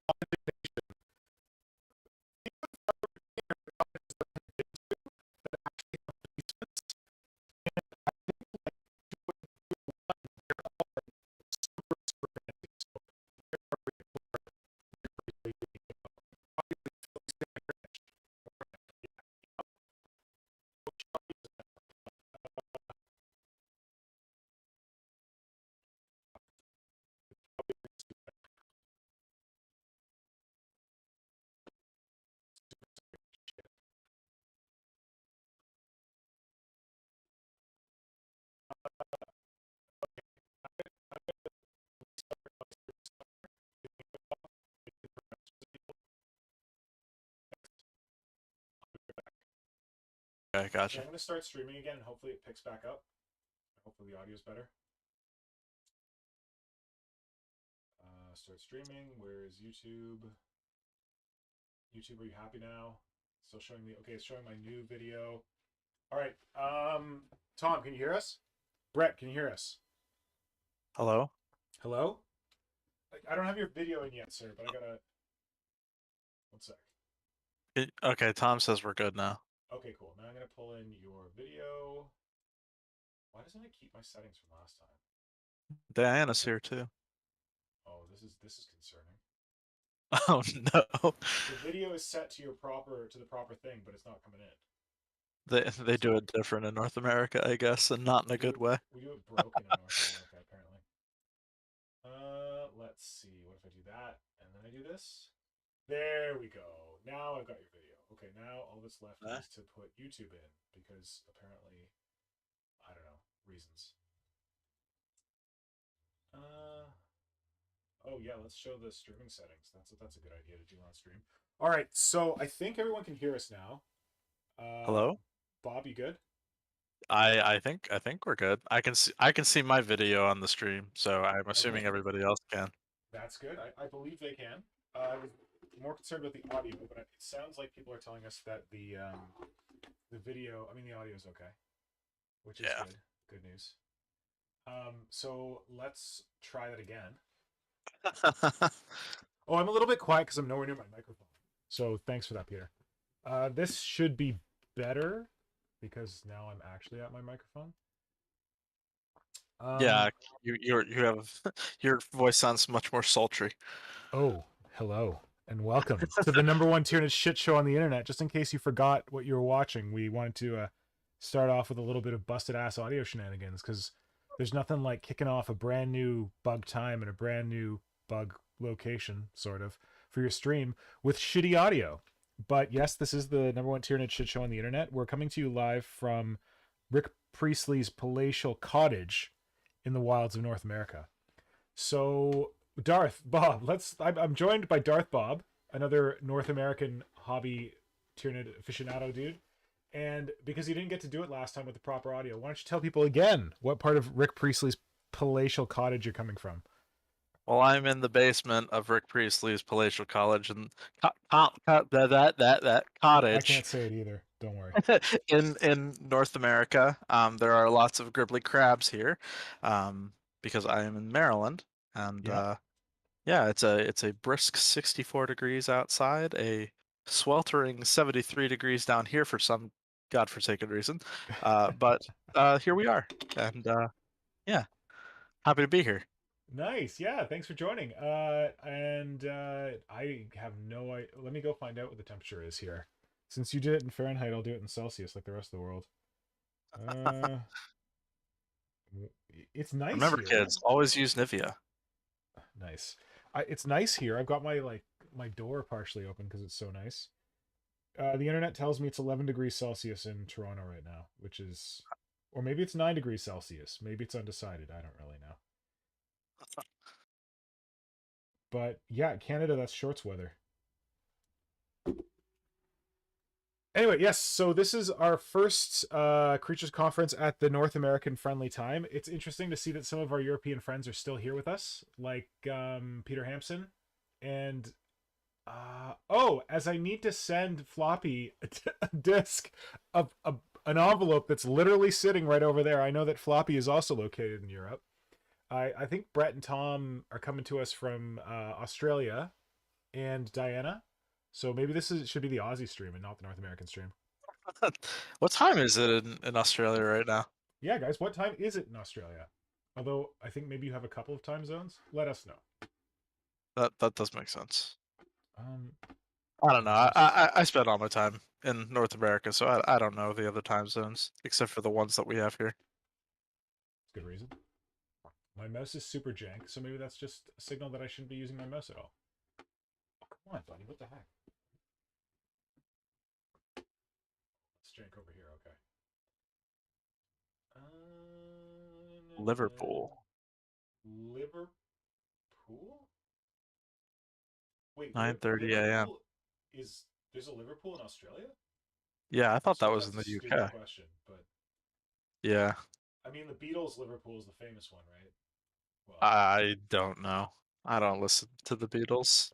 Okay, Okay, gotcha. I'm going to start streaming again, and hopefully it picks back up. Hopefully the audio is better. Start streaming. Where is YouTube? YouTube, are you happy now? Still showing me. Okay, it's showing my new video. All right. Tom, can you hear us? Brett, can you hear us? Hello? Hello? I don't have your video in yet, sir, but I gotta. One sec. Okay, Tom says we're good now. Okay, cool. Now I'm gonna pull in your video. Why doesn't it keep my settings from last time? Diana's here too. Oh, this is concerning. Oh no. The video is set to the proper thing, but it's not coming in. They do it different in North America, I guess, and not in a good way. We do it broken in North America, apparently. Let's see. What if I do that and then I do this? There we go. Now I've got your video. Okay, now all that's left is to put YouTube in because apparently, I don't know, reasons. Oh yeah, let's show the streaming settings. That's a good idea to do on stream. All right, so I think everyone can hear us now. Hello? Bob, you good? I think we're good. I can see my video on the stream, so I'm Okay, assuming everybody else can. that's good. I believe they can. I was more concerned with the audio, but it sounds like people are telling us that the video, I mean the audio is okay, which is Yeah. good. Good news. So let's try that again. Oh, I'm a little bit quiet because I'm nowhere near my microphone. So thanks for that, Peter. This should be better because now I'm actually at my microphone. Yeah, you have your voice sounds much more sultry. Oh, hello and welcome to the number one Tyranid shit show on the internet. Just in case you forgot what you were watching, we wanted to start off with a little bit of busted ass audio shenanigans because there's nothing like kicking off a brand new bug time and a brand new bug location, sort of, for your stream with shitty audio. But yes, this is the number one Tyranid shit show on the internet. We're coming to you live from Rick Priestley's palatial cottage in the wilds of North America. So Darth Bob, I'm joined by Darth Bob, another North American hobby Tyranid aficionado dude. And because you didn't get to do it last time with the proper audio, why don't you tell people again what part of Rick Priestley's palatial cottage you're coming from? Well, I'm in the basement of Rick Priestley's palatial college and that I can't cottage say it either. Don't worry. in North America. There are lots of gribbly crabs here, because I am in Maryland, and Yeah. yeah, it's a brisk 64 degrees outside, a sweltering 73 degrees down here for some godforsaken reason. But here we are, and yeah, happy to be here. Nice. Yeah. Thanks for joining. I have no idea. Let me go find out what the temperature is here. Since you did it in Fahrenheit, I'll do it in Celsius like the rest of the world. Uh, it's nice Remember, here. kids, always use Nivea. Nice. It's nice here. I've got my door partially open because it's so nice. The internet tells me it's 11 degrees Celsius in Toronto right now, which is, or maybe it's 9 degrees Celsius. Maybe it's undecided. I don't really know. But yeah, Canada, that's shorts weather. Anyway, yes, so this is our first Creatures Conference at the North American Friendly Time. It's interesting to see that some of our European friends are still here with us, like Peter Hampson. And, as I need to send Floppy a disc of an envelope that's literally sitting right over there. I know that Floppy is also located in Europe. I think Brett and Tom are coming to us from Australia. and Diana. So maybe should be the Aussie stream and not the North American stream. What time is it in Australia right now? Yeah, guys, what time is it in Australia? Although I think maybe you have a couple of time zones. Let us know. That does make sense. Um, I don't yeah, know. I was just I spend all my time in North America, so I don't know the other time zones except for the ones that we have here. good reason. My mouse is super jank, so maybe that's just a signal that I shouldn't be using my mouse at all. Oh, come on, buddy. What the heck? Let's jank over here. Okay. Liverpool, Liverpool? Wait, 9:30 a.m. Liverpool is there's a Liverpool in Australia? Yeah, I I'm thought that sorry, was in that's a the stupid UK. question, but Yeah, I mean the Beatles Liverpool is the famous one, right? Well, I don't know. I don't listen to the Beatles.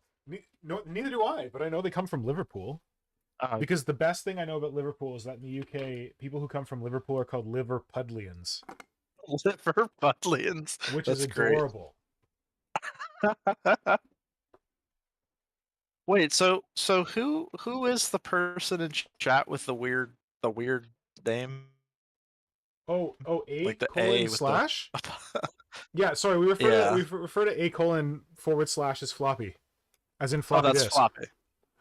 no, neither do I, but I know they come from Liverpool. Uh, Because the best thing I know about Liverpool is that in the UK, people who come from Liverpool are called Liverpudlians, Liverpudlians. which is That's great. adorable. Wait, so who is the person in chat with the weird name? Oh, Like a the colon A with the slash. Yeah, sorry, we refer to Yeah. we refer to a colon forward slash as floppy, as in Oh, floppy that's disk. floppy.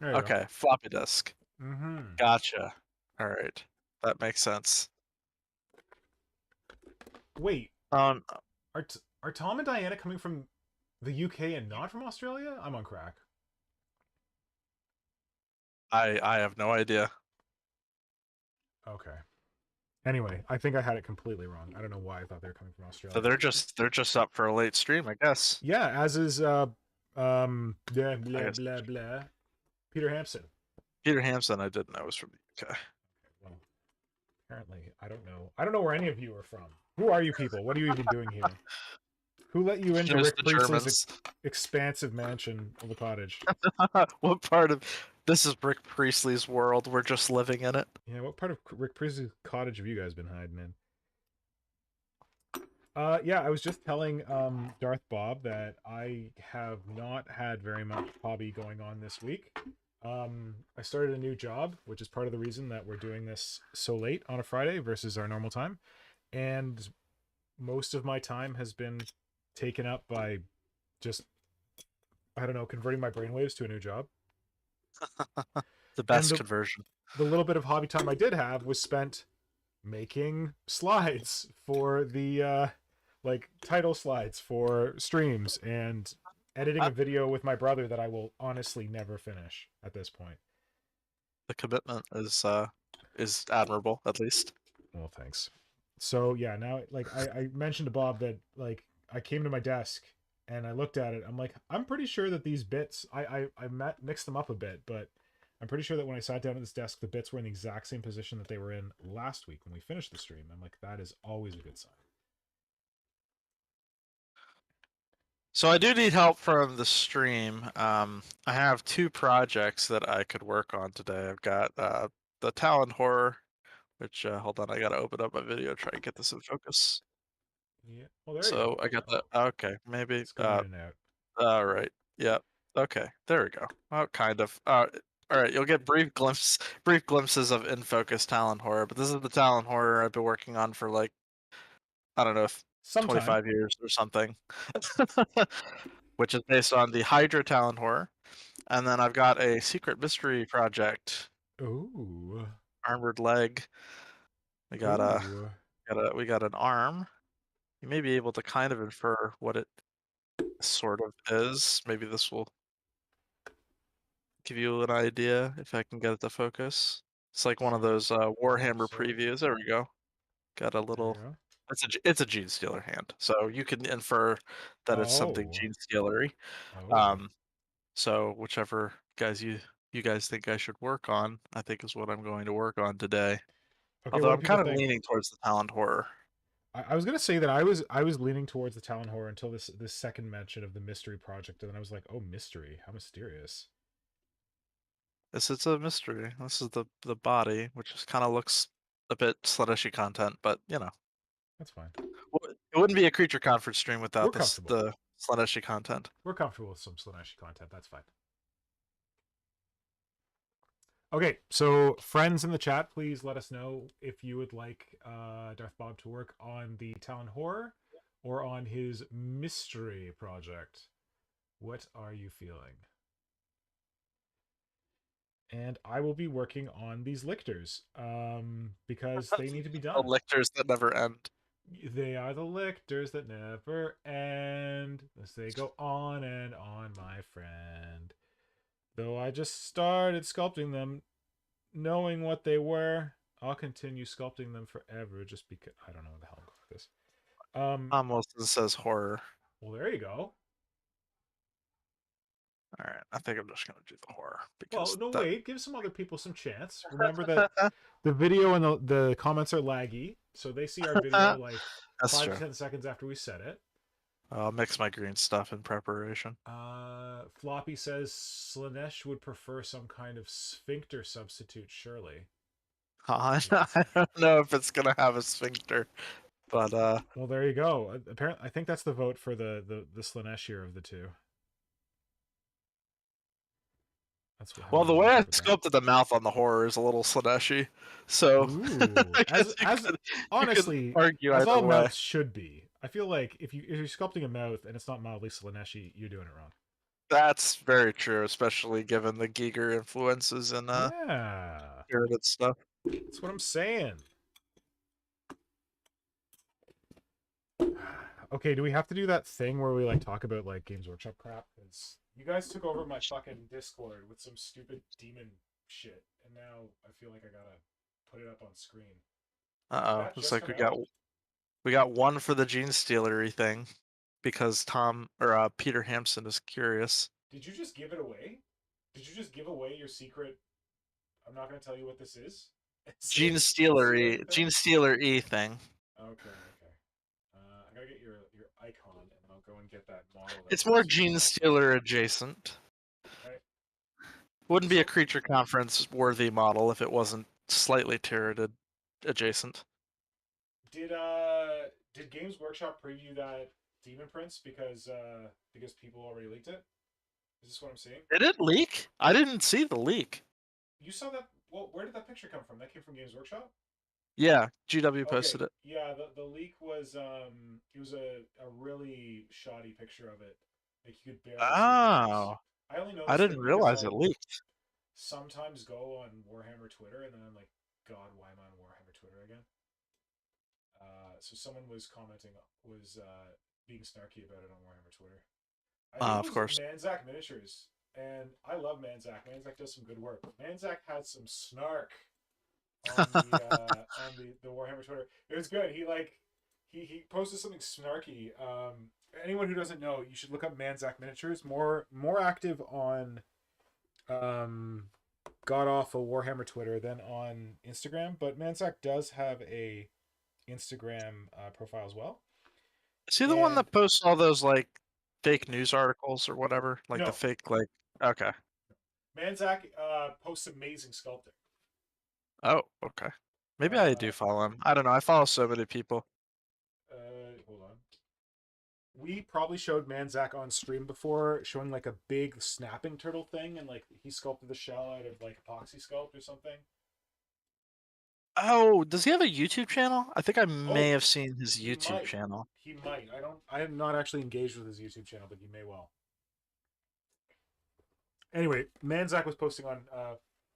There you go. Okay, floppy disk. Mm-hmm. Gotcha. All right. That makes sense. Wait, Um, are Tom and Diana coming from the UK and not from Australia? I'm on crack. I have no idea. Okay. Anyway, I think I had it completely wrong. I don't know why I thought they were coming from So Australia. they're just up for a late stream, I guess. Yeah, as is blah I blah guess blah blah. Peter Hampson. Peter Hampson I didn't know was from the UK. Well, apparently, I don't know. I don't know where any of you are from. Who are you people? What are you even doing here? Who let you into There's Rick the Priestley's Germans. expansive mansion of a cottage? What part of this is Rick Priestley's world? We're just living in it. Yeah, what part of Rick Priestley's cottage have you guys been hiding in? Yeah, I was just telling Darth Bob that I have not had very much hobby going on this week. I started a new job, which is part of the reason that we're doing this so late on a Friday versus our normal time. And most of my time has been taken up by just, I don't know, converting my brainwaves to a new job. The And best conversion. the little bit of hobby time I did have was spent making slides for the like title slides for streams and editing Uh, a video with my brother that I will honestly never finish at this point. the commitment is admirable, at least. Well, thanks. So yeah, now like I mentioned to Bob that like I came to my desk and I looked at it. I'm like, I'm pretty sure that these bits mixed them up a bit, but I'm pretty sure that when I sat down at this desk, the bits were in the exact same position that they were in last week when we finished the stream. I'm like, that is always a good sign. So I do need help from the stream. I have two projects that I could work on today. I've got the Talon horror, which hold on, I gotta open up my video, try and get this in focus. Yeah. Well, there you So go. I got the Oh, okay, maybe it's going in and out. all right. Yep. Okay, there we go. Oh, kind of. All right, you'll get brief glimpses of in focus Talon horror, but this is the Talon horror I've been working on for like I don't know, Sometime. 25 years or something, which is based on the Hydra Talon horror. And then I've got a secret mystery project, Ooh. armored leg. We got a, Ooh. we got an arm. You may be able to kind of infer what it sort of is. Maybe this will give you an idea if I can get it to focus. It's like one of Sure. those I hope Warhammer so. previews. There we go. Got a There you little. go. It's a Gene Stealer hand, so you can infer that it's something Oh. Gene Stealery. Oh. Um, so whichever you guys think I should work on, I think is what I'm going to work on today. Okay, Although what do I'm people kind of think? leaning towards the Talon horror. I was gonna say that I was leaning towards the Talon horror until this second mention of the mystery project, and then I was like, oh, mystery, how mysterious. It's a mystery. This is the body, which just kind of looks a bit sluttishy content, but you know, That's fine. it wouldn't be a creature conference stream We're without this comfortable. the sluttishy content. We're comfortable with some Slaneshi content. That's fine. Okay, so friends in the chat, please let us know if you would like Darth Bob to work on the Talon Horror or on his mystery project. What are you feeling? And I will be working on these lictors because they need to be The done. lictors that never end. They are the lictors that never end as they go on and on, my friend. Though I just started sculpting them, knowing what they were, I'll continue sculpting them forever just because I don't know what the hell I'm going with this. Tom Wilson says horror. Well, there you go. All right, I think I'm just gonna do the horror Well, because no, that. wait. Give some other people some chance. Remember that the video and the comments are laggy, so they see our video like That's 5 to true. 10 seconds after we said it. I'll mix my green stuff in preparation. Floppy says Slanesh would prefer some kind of sphincter substitute, surely. I don't know if it's gonna have a sphincter, but Well, there you go. Apparently, I think that's the vote for the Slanesh here of the two. That's how well, we the want way to I interpret that. sculpted the mouth on the horror is a little Slaneshi, so Ooh, I as guess you could honestly, argue as either all way. mouths should be. I feel like if you're sculpting a mouth and it's not mildly Slaneshi, you're doing it wrong. That's very true, especially given the Giger influences and Yeah, Tyranid stuff. that's what I'm saying. Okay, do we have to do that thing where we like talk about like Games Workshop crap? Because you guys took over my fucking Discord with some stupid demon shit, and now I feel like I gotta put it up on screen. Did that Looks just like come out? we got one for the gene stealery thing because Tom or Peter Hampson is curious. Did you just give it away? Did you just give away your secret? I'm not gonna tell you what this is. Say Gene it's a gene stealer stealery, thing. gene stealer E thing. Okay, okay. I gotta get your icon, and I'll go and get that model that It's you more used for the gene last one. stealer adjacent. Okay. Wouldn't be a So creature conference worthy model if it wasn't slightly turreted adjacent. did Games Workshop preview that Demon Prince because people already leaked it? Is this what I'm seeing? Did it leak? I didn't see the leak. You saw that? Well, where did that picture come from? That came from Games Workshop. Yeah, GW Okay, posted it. yeah. The leak was it was a really shoddy picture of it. Like you could barely see the face. Oh, I only I noticed didn't it because realize I it leaked. sometimes go on Warhammer Twitter, and then I'm like, God, why am I on Warhammer Twitter again? So someone was commenting, was being snarky about it on Warhammer Twitter. I think it Of was course. Manzak Miniatures, and I love Manzak. Manzak does some good work. But Manzak had some snark on the Warhammer Twitter. It was good. He posted something snarky. Anyone who doesn't know, you should look up Manzak Miniatures. More active on God awful Warhammer Twitter than on Instagram, but Manzak does have a Instagram profile as well. Is he the one And that posts all those like fake news articles or whatever? Like the no, fake like okay. Manzak posts amazing sculpting. Oh, okay. Maybe I Uh, do follow him. I don't know. I follow so many people. Hold on. We probably showed Manzak on stream before, showing like a big snapping turtle thing, and like he sculpted the shell out of like epoxy sculpt or something. Oh, does he have a YouTube channel? I think I may Oh, have seen his he YouTube might. channel. He might. I don't. I am not actually engaged with his YouTube channel, but he may well. Anyway, Manzak was posting on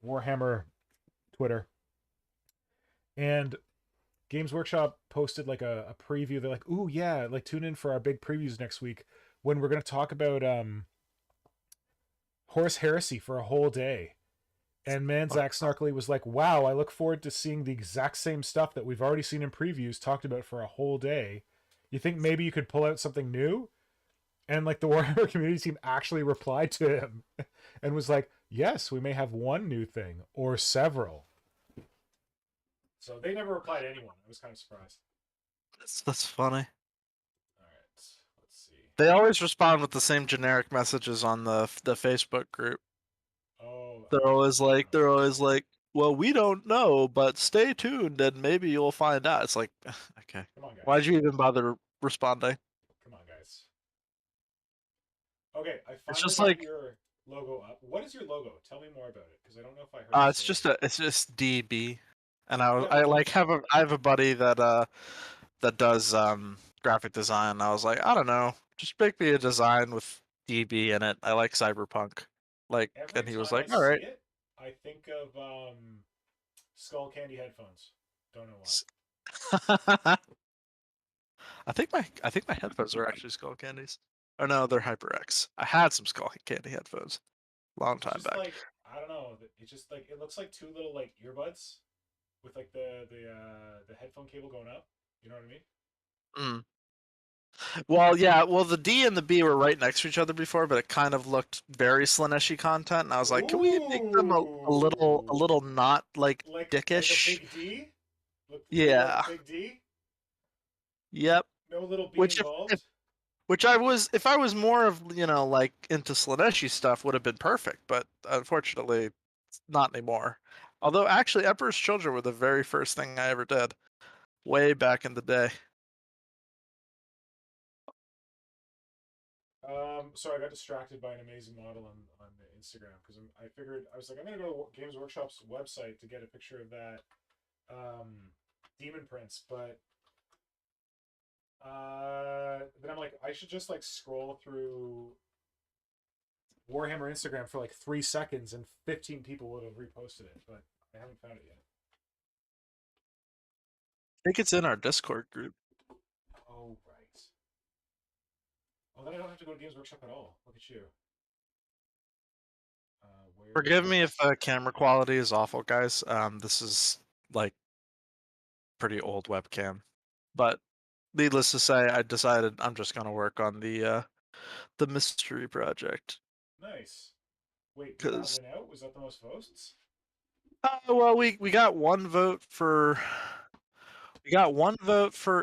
Warhammer Twitter, and Games Workshop posted like a preview. They're like, "Ooh, yeah, like tune in for our big previews next week when we're gonna talk about Horus Heresy for a whole day." And Manzak snarkily was like, "Wow, I look forward to seeing the exact same stuff that we've already seen in previews talked about for a whole day. You think maybe you could pull out something new?" And like the Warhammer community team actually replied to him and was like, "Yes, we may have one new thing or several." So they never replied to anyone. I was kind of surprised. That's funny. All right, let's see. They always respond with the same generic messages on the Facebook group. Oh, They're always like, well, we don't know, but stay tuned and maybe you'll find out. It's like, okay, come on, guys. why'd you even bother responding? Come on, guys. Okay, I It's finally just got like, your. logo up. What is your logo? Tell me more about it, because I don't know if I heard the story. It's just DB, and Yeah, I but like what's I have a buddy that that does graphic design. And I was like, I don't know, just make me a design with DB in it. I like cyberpunk, like, every and he was time I like, all see right. it, I think of Skull Candy headphones. Don't know why. I think my headphones are actually Skull Candies. Oh no, they're HyperX. I had some Skull Candy headphones long It's time just back. like I don't know. It's just like it looks like two little like earbuds with like the headphone cable going up. You know what I mean? Mm. Well, yeah, well the D and the B were right next to each other before, but it kind of looked very Slaneshi content, and I was like, can we make them a Ooh, little not like like a dickish? big D. Look feel like a Yeah. big D. Yep. No little B Which involved. which I was if I was more of, like into Slaneshi stuff would have been perfect, but unfortunately not anymore. Although actually Emperor's Children were the very first thing I ever did way back in the day. Sorry, I got distracted by an amazing model on Instagram because I figured I was like I'm gonna go to Games Workshop's website to get a picture of that Demon Prince, but then I'm like I should just like scroll through Warhammer Instagram for like 3 seconds and 15 people would have reposted it, but I haven't found it yet. I think it's in our Discord group. Oh right. Oh, then I don't have to go to Games Workshop at all. Look at you. Where Forgive me if is? camera quality is awful, guys. This is like pretty old webcam, but needless to say, I decided I'm just gonna work on the mystery project Nice. Wait, did that because win out? Was that the most votes? well we got one vote for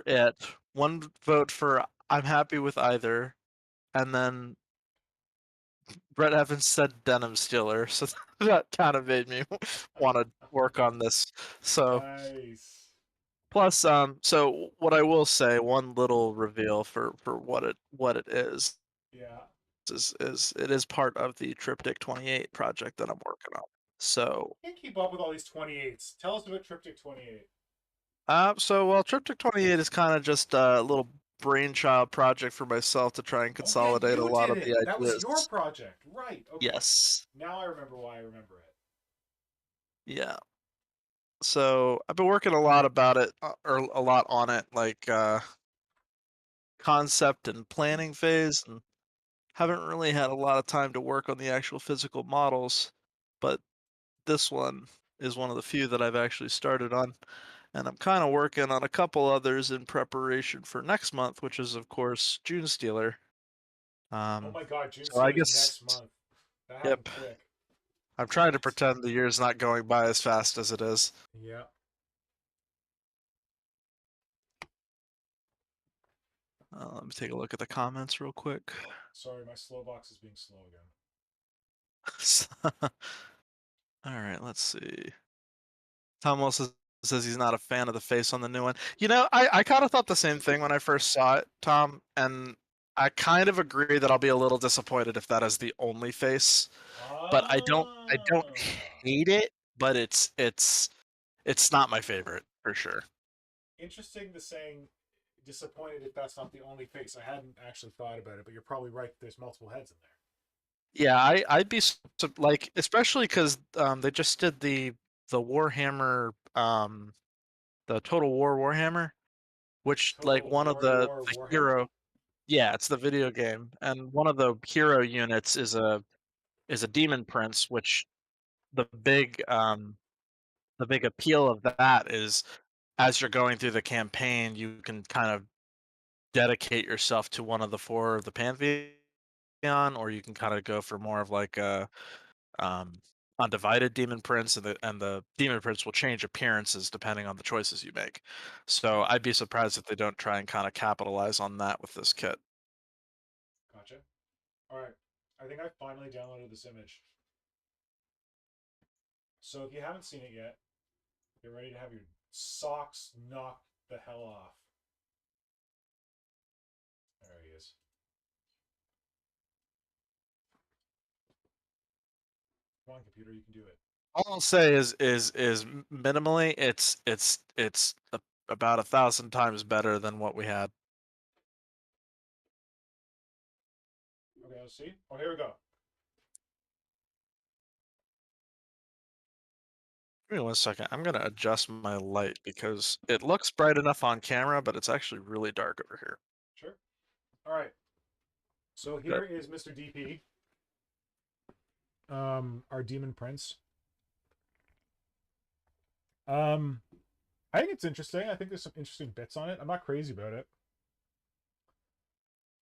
it, one vote for I'm happy with either, and then Brett Evans said Denim Stealer, so that kind of made me want to work on this. So Nice. plus, so what I will say, one little reveal for what it Yeah. is it is part of the Triptych 28 project that I'm working on. So, Can't keep up with all these 28s. Tell us about Triptych 28. well, Triptych 28 is kind of just a little brainchild project for myself to try and Oh yeah, consolidate a you lot did of the it. That was your ideas. project, right? Okay. Yes. Now I remember why I remember it. Yeah. So I've been working a lot about it, or a lot on it, like concept and planning phase, and haven't really had a lot of time to work on the actual physical models. But this one is one of the few that I've actually started on, and I'm kind of working on a couple others in preparation for next month, which is of course June Stealer. Oh my God, June So I Stealer's guess, next month. That happened yep. quick. I'm trying to pretend the year's not going by as fast as it is. Yeah. Let me take a look at the comments real quick. Sorry, my slow box is being slow again. All right, let's see. Tom Wilson says he's not a fan of the face on the new one. I kind of thought the same thing when I first saw it, Tom, and I kind of agree that I'll be a little disappointed if that is the only face. But I don't Ah. hate it, but it's not my favorite for sure. Interesting the saying disappointed if that's not the only face. I hadn't actually thought about it, but you're probably right. There's multiple heads in there. Yeah, I'd be like, especially because they just did the Warhammer, the Total War Warhammer, which like Total one of War the Warhammer? hero. Yeah, it's the video game, and one of the hero units is a demon prince, which the big the big appeal of that is as you're going through the campaign, you can kind of dedicate yourself to one of the four of the pantheon, or you can kind of go for more of like a um, undivided demon prince, and the demon prince will change appearances depending on the choices you make. So I'd be surprised if they don't try and kind of capitalize on that with this kit. Gotcha. All right. I think I finally downloaded this image. So if you haven't seen it yet, get ready to have your socks knocked the hell off. There he is. Come on, computer, you can do it. All I'll say is minimally, about 1,000 times better than what we had. Okay, let's see. Oh, here we go. Give me 1 second. I'm gonna adjust my light because it looks bright enough on camera, but it's actually really dark over here. Sure. All right. So here Good. is Mr. DP, our demon prince. I think it's interesting. I think there's some interesting bits on it. I'm not crazy about it.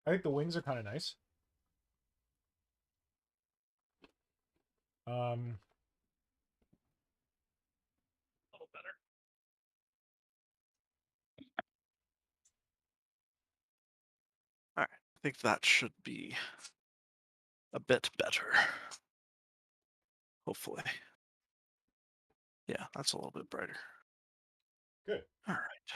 I think the wings are kind of nice. Um, A little better. All right. I think that should be a bit better. Hopefully. Yeah, that's a little bit brighter. good. All right.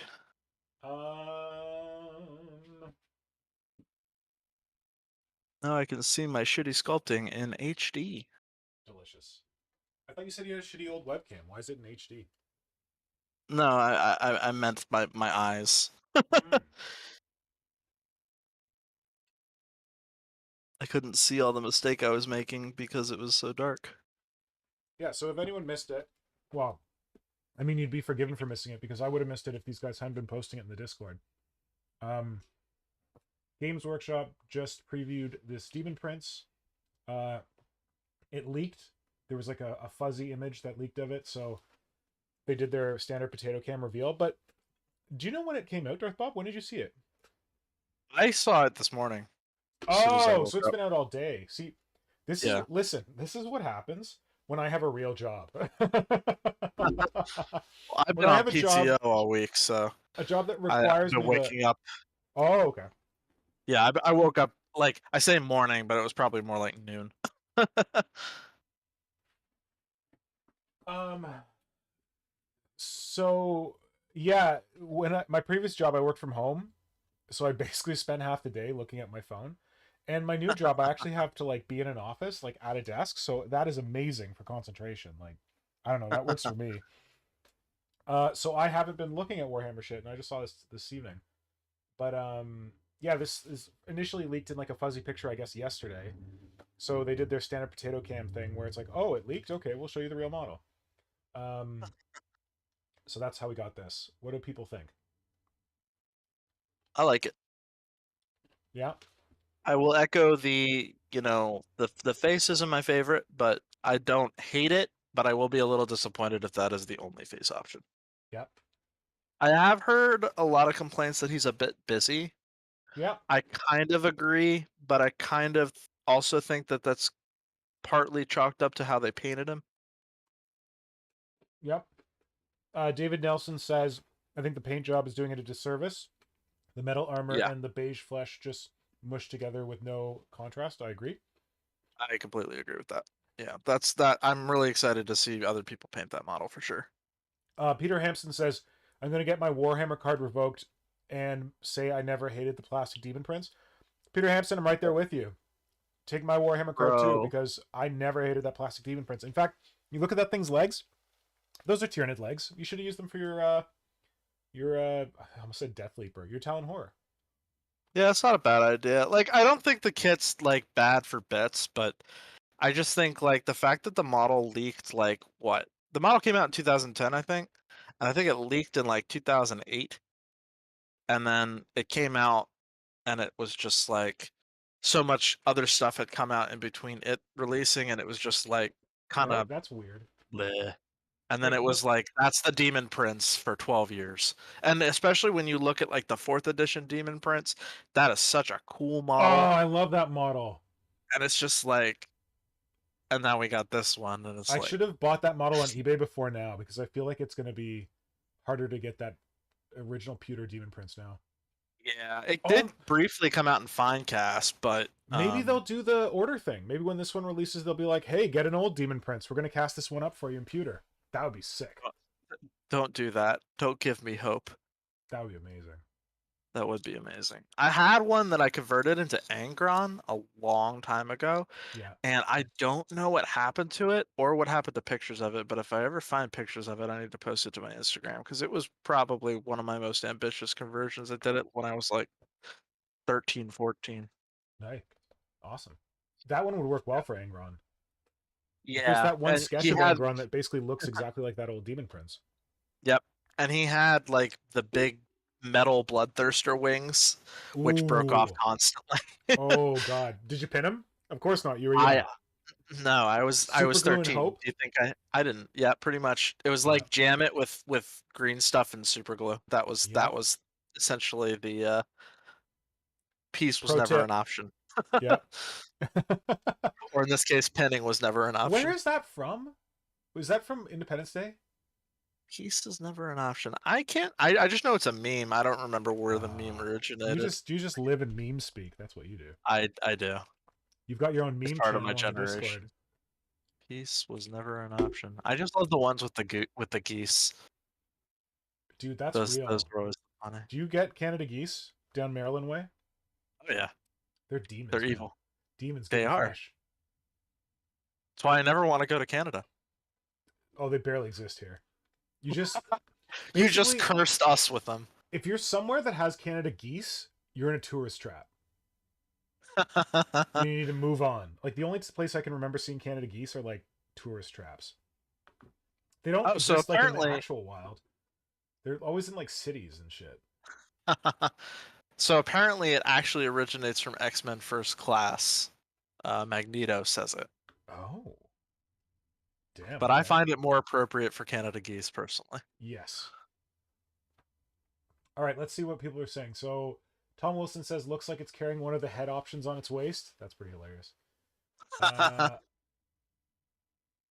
Now I can see my shitty sculpting in HD. Delicious. I thought you said you had a shitty old webcam. Why is it in HD? No, I meant my eyes. Hmm. I couldn't see all the mistake I was making because it was so dark. Yeah, so if anyone missed it, well, I mean, you'd be forgiven for missing it because I would have missed it if these guys hadn't been posting it in the Discord. Um, Games Workshop just previewed this Demon Prince. It leaked. There was like a fuzzy image that leaked of it, so they did their standard potato cam reveal. But do you know when it came out, Darth Bob? When did you see it? I saw it this morning as soon as I Oh, woke so it's up. been out all day. See, Yeah. this is what happens when I have a real job. Well, I've When been I on have PTO all week, so a job that I've requires been me to. waking up. Oh, okay. Yeah, I woke up like I say morning, but it was probably more like noon. Um. So yeah, my previous job, I worked from home, so I basically spent half the day looking at my phone. And my new job, I actually have to like be in an office, like at a desk, so that is amazing for concentration. Like, I don't know, that works for me. So I haven't been looking at Warhammer shit, and I just saw this evening. But yeah, this is initially leaked in like a fuzzy picture, I guess, yesterday. So they did their standard potato cam thing where it's like, oh, it leaked. Okay, we'll show you the real model. Um, so that's how we got this. What do people think? I like it. Yeah, I will echo the face isn't my favorite, but I don't hate it, but I will be a little disappointed if that is the only face option. yeah, I have heard a lot of complaints that he's a bit busy. yeah, I kind of agree, but I kind of also think that that's partly chalked up to how they painted him. yep. David Nelson says, I think the paint job is doing it a disservice. The metal armor Yeah, and the beige flesh just mushed together with no contrast. I agree. I completely agree with that. Yeah, that's that. I'm really excited to see other people paint that model for sure. Peter Hampson says, I'm going to get my Warhammer card revoked and say I never hated the plastic demon prince. Peter Hampson, I'm right there with you. Take my Warhammer card too, Bro, because I never hated that plastic demon prince. In fact, you look at that thing's legs; those are Tyranid legs. You should have used them for I almost said Death Leaper, your Talon Horror. yeah, it's not a bad idea. Like, I don't think the kit's like bad for bits, but I just think like the fact that the model leaked like what? The model came out in 2010, I think, and I think it leaked in like 2008, and then it came out and it was just like so much other stuff had come out in between it releasing, and it was just like kind Right? of That's weird. bleh. And then Right, it but was like that's the Demon Prince for 12 years. And especially when you look at like the 4th edition Demon Prince, that is such a cool oh, model. I love that model. And it's just like and now we got this one and it's I like should have bought that model on eBay before now because I feel like it's going to be harder to get that original pewter demon prince now. yeah, it Oh, did briefly come out in Finecast, but maybe they'll do the order thing. Maybe when this one releases, they'll be like, "Hey, get an old demon prince. We're going to cast this one up for you in pewter." That would be sick. don't do that. Don't give me hope. That would be amazing. That would be amazing. I had one that I converted into Angron a long time ago, Yeah. and I don't know what happened to it or what happened to pictures of it, but if I ever find pictures of it, I need to post it to my Instagram because it was probably one of my most ambitious conversions. I did it when I was like 13, 14. Nice. Awesome. That one would work well for Angron. There's Yeah, that one and sketch he of had Angron that basically looks exactly like that old Demon Prince. yep, and he had like the big metal bloodthirster wings, which broke off Ooh. constantly. Oh God. Did you pin him? Of course not. You were I young. No, I Super was glue and 13. hope. Do you think I didn't? Yeah, pretty much. It was Yeah. like jam it with green stuff and super glue. Yeah. That was essentially the piece was Pro never an tip. option. Yeah. Or in this case, penning was never an Where option. is that from? Was that from Independence Day? Piece is never an option. I can't I just know it's a meme. I don't remember where the meme originated. You just live in meme speak. That's what you do. I do. You've got your own It's meme part of my channel on the Discord. generation. Peace was never an option. I just love the ones with with the geese. Dude, that's Those real. were always funny. Do you get Canada geese down Maryland way? Oh yeah, They're they're demons, man. evil. Demons They getting are. fresh. That's why I never want to go to Canada. Oh, they barely exist here. You just You just basically, cursed us with them. if you're somewhere that has Canada geese, you're in a tourist trap. You need to move on. Like the only place I can remember seeing Canada geese are like tourist traps. They don't Oh, so exist like in the apparently, actual wild. They're always in like cities and shit. so apparently, it actually originates from X-Men First Class. Magneto says it, Oh, damn. but I Okay. find it more appropriate for Canada geese personally. Yes. All right. Let's see what people are saying. So Tom Wilson says looks like it's carrying one of the head options on its waist. That's pretty hilarious. Uh,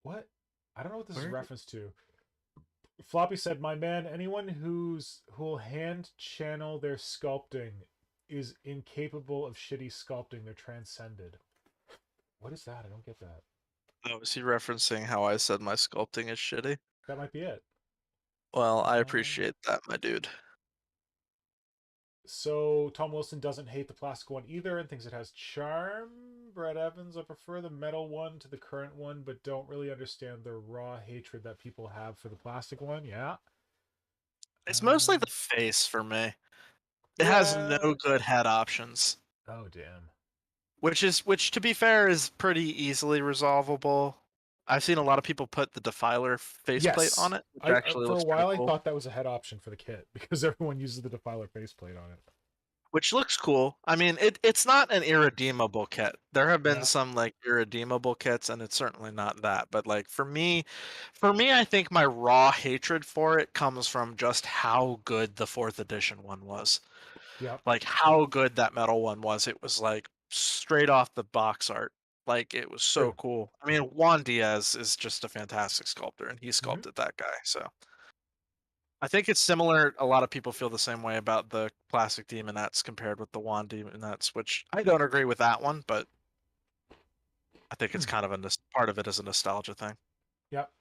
what? I don't know what this is Where? reference to. Floppy said, "My man, anyone who'll hand channel their sculpting is incapable of shitty sculpting. They're transcended." What is that? I don't get that. Oh, is he referencing how I said my sculpting is shitty? That might be it. Well, I Um, appreciate that, my dude. so Tom Wilson doesn't hate the plastic one either and thinks it has charm. Brett Evans, I prefer the metal one to the current one, but don't really understand the raw hatred that people have for the plastic one. Yeah. It's mostly Um, the face for me. It has no yeah. good head options, Oh damn. which to be fair is pretty easily resolvable. I've seen a lot of people put the Defiler faceplate Yes. on it, which I actually for a looks pretty while I cool. thought that was a head option for the kit because everyone uses the Defiler faceplate on it. Which looks cool. I mean, it's not an irredeemable kit. There have been Yeah. some like irredeemable kits, and it's certainly not that. But like for me, I think my raw hatred for it comes from just how good the fourth edition one was. Yep. Like how good that metal one was. It was like straight off the box art. Like it was so True. cool. I mean, Juan Diaz is just a fantastic sculptor, and he Mm-hmm. sculpted that guy. So I think it's similar. A lot of people feel the same way about the plastic demonettes compared with the wand demonettes, which I don't agree with that one, but I think it's kind of part of it is a nostalgia thing. Yep.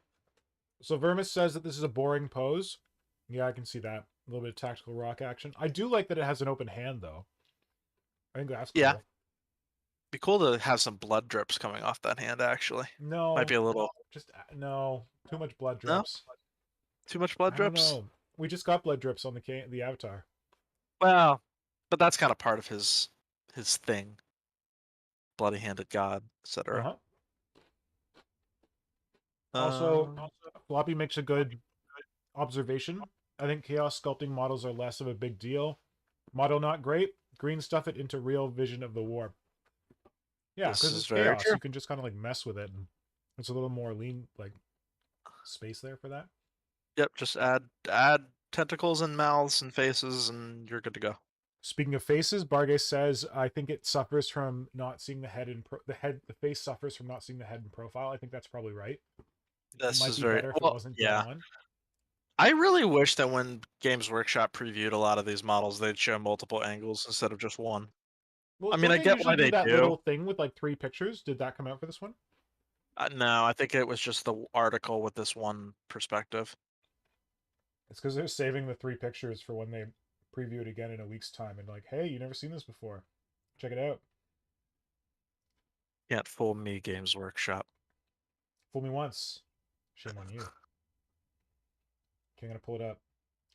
So Vermis says that this is a boring pose. Yeah, I can see that. A little bit of tactical rock action. I do like that it has an open hand though. I think that's Yeah, cool. be cool to have some blood drips coming off that hand. Actually, might be No, a little just no. Too much blood no drips. too much blood I don't drips. know. We just got blood drips on the avatar. Well, but that's kind of part of his thing. Bloody-handed god, Uh etc. huh. Also, Um, Floppy makes a good observation. I think chaos sculpting models are less of a big deal. Model not great. Green stuff it into real vision of the warp. Yeah, this because is it's very chaos. true. You can just kind of like mess with it, and it's a little more lean, like space there for that. Yep, just add tentacles and mouths and faces, and you're good to go. Speaking of faces, Barge says, "I think it suffers from not seeing the head in the face suffers from not seeing the head in profile." I think that's probably right. It This might is be very better if it well. wasn't dead Yeah, on. I really wish that when Games Workshop previewed a lot of these models, they'd show multiple angles instead of just one. Well, I mean, don't I they get usually why do they that do. little thing with like 3 pictures? Did that come out for this one? No, I think it was just the article with this one perspective. It's because they're saving the 3 pictures for when they preview it again in a week's time and like, hey, you never seen this before. Check it out. Can't fool me, Games Workshop. Fool me once. Shame on you. Okay, I'm gonna pull it up.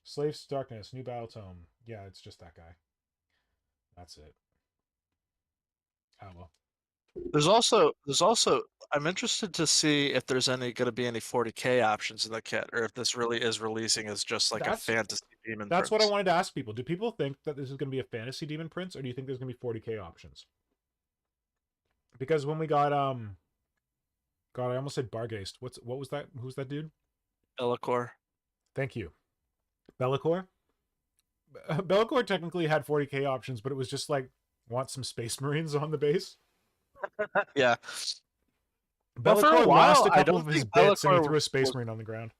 Slaves to Darkness, new battle tome. Yeah, it's just that guy. That's it. Oh well. There's also I'm interested to see if there's going to be any 40K options in the kit, or if this really is releasing as just like a That's fantasy Demon that's what I Prince. wanted to ask people. Do people think that this is going to be a fantasy Demon Prince, or do you think there's going to be 40K options? Because when we got God, I almost said Bargeist. What was that? Who's that dude? Bellicor. Thank you. Bellicor? Bellicor technically had 40K options, but it was just like, want some Space Marines on the base? Yeah. Well, for a Bellicor lost while, a I couple don't of his think bits and he Bellicor threw a Space was. Marine on the ground.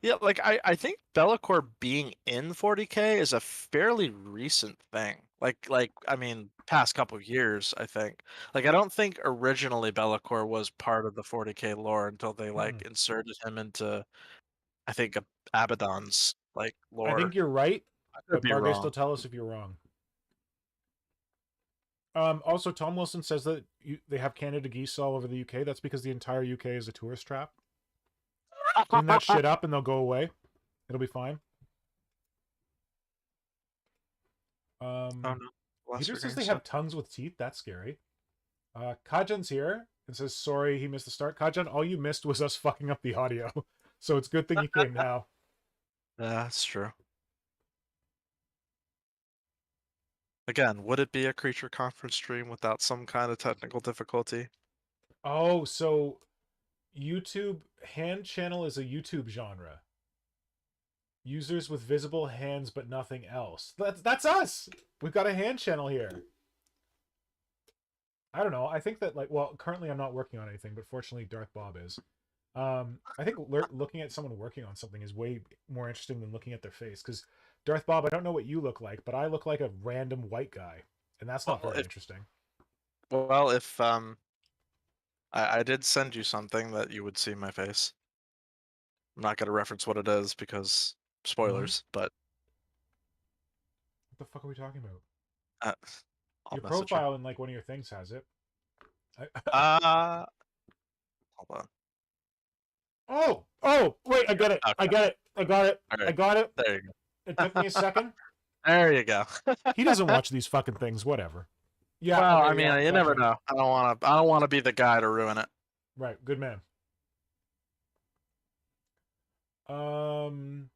Yeah, like I think Bellicor being in 40K is a fairly recent thing. Like I mean, past couple years, I think. Like I don't think originally Bellicor was part of the 40K lore until they like inserted him into I think Abaddon's like I think lore. you're right, I could but be Bargeist will wrong. tell us if you're wrong. Also, Tom Wilson says that they have Canada geese all over the UK. That's because the entire UK is a tourist trap. Clean that shit up and they'll go away. It'll be fine. Oh no. Peter Lesser says green they stuff. have tongues with teeth. That's scary. Kajan's here and says, sorry he missed the start. Kajan, all you missed was us fucking up the audio. So it's a good thing you came now. Yeah, that's true. Again, would it be a creature conference stream without some kind of technical difficulty? Oh, so YouTube hand channel is a YouTube genre. Users with visible hands but nothing else. That's us. We've got a hand channel here. I don't know. I think that like, well, currently I'm not working on anything, but fortunately Darth Bob is. I think looking at someone working on something is way more interesting than looking at their face. Because Darth Bob, I don't know what you look like, but I look like a random white guy, and that's not Well, very if interesting. I did send you something that you would see my face. I'm not gonna reference what it is because What? spoilers, but What the fuck are we talking about? uh, I'll Your message you. profile in like one of your things has it. Uh, hold on. Oh, wait, I got it. I Okay. got it. I got it. All I right. got it. There you It go. took me a second. There you go. He doesn't watch these fucking things. Whatever. Yeah. Well, I Okay. mean, Yeah. you never Gotcha. know. I don't want to. I don't want to be the guy to ruin it. Right. Good man. Um.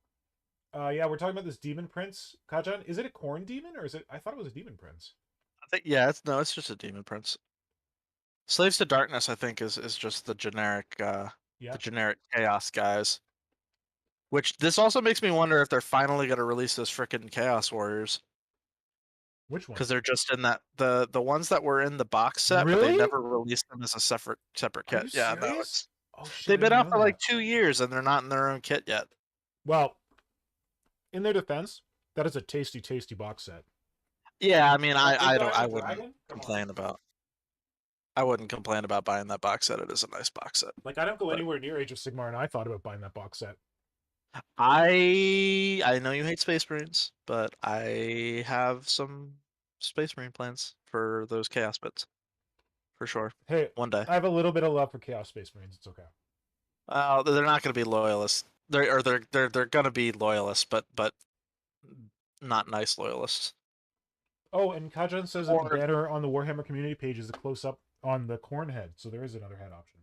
Yeah, we're talking about this demon prince. Kajan, is it a corn demon or is it? I thought it was a demon prince. I think yeah. It's just a demon prince. Slaves to Darkness, I think, is just Yeah. the generic chaos guys. Which this also makes me wonder if they're finally gonna release those frickin' Chaos Warriors. Which Because ones? they're just in that the ones that were in the box set, but they Really? never released them as a separate Are kit. you Yeah, no, serious? it's Oh shit! they've I been didn't out know for like that. 2 years and they're not in their own kit yet. Well, in their defense, that is a tasty, tasty box set. Yeah, I mean, That big guy on I the wouldn't dragon? Come on. complain about I wouldn't complain about buying that box set. It is a nice box set. Like I don't go But anywhere near Age of Sigmar, and I thought about buying that box set. I know you hate Space Marines, but I have some Space Marine plans for those Chaos bits for sure. Hey, One day. I have a little bit of love for Chaos Space Marines. It's okay. They're not going to be loyalists. They're going to be loyalists, but not nice loyalists. Oh, and Kajan says that the Or banner on the Warhammer community page is a close up on the corn head, so there is another head option.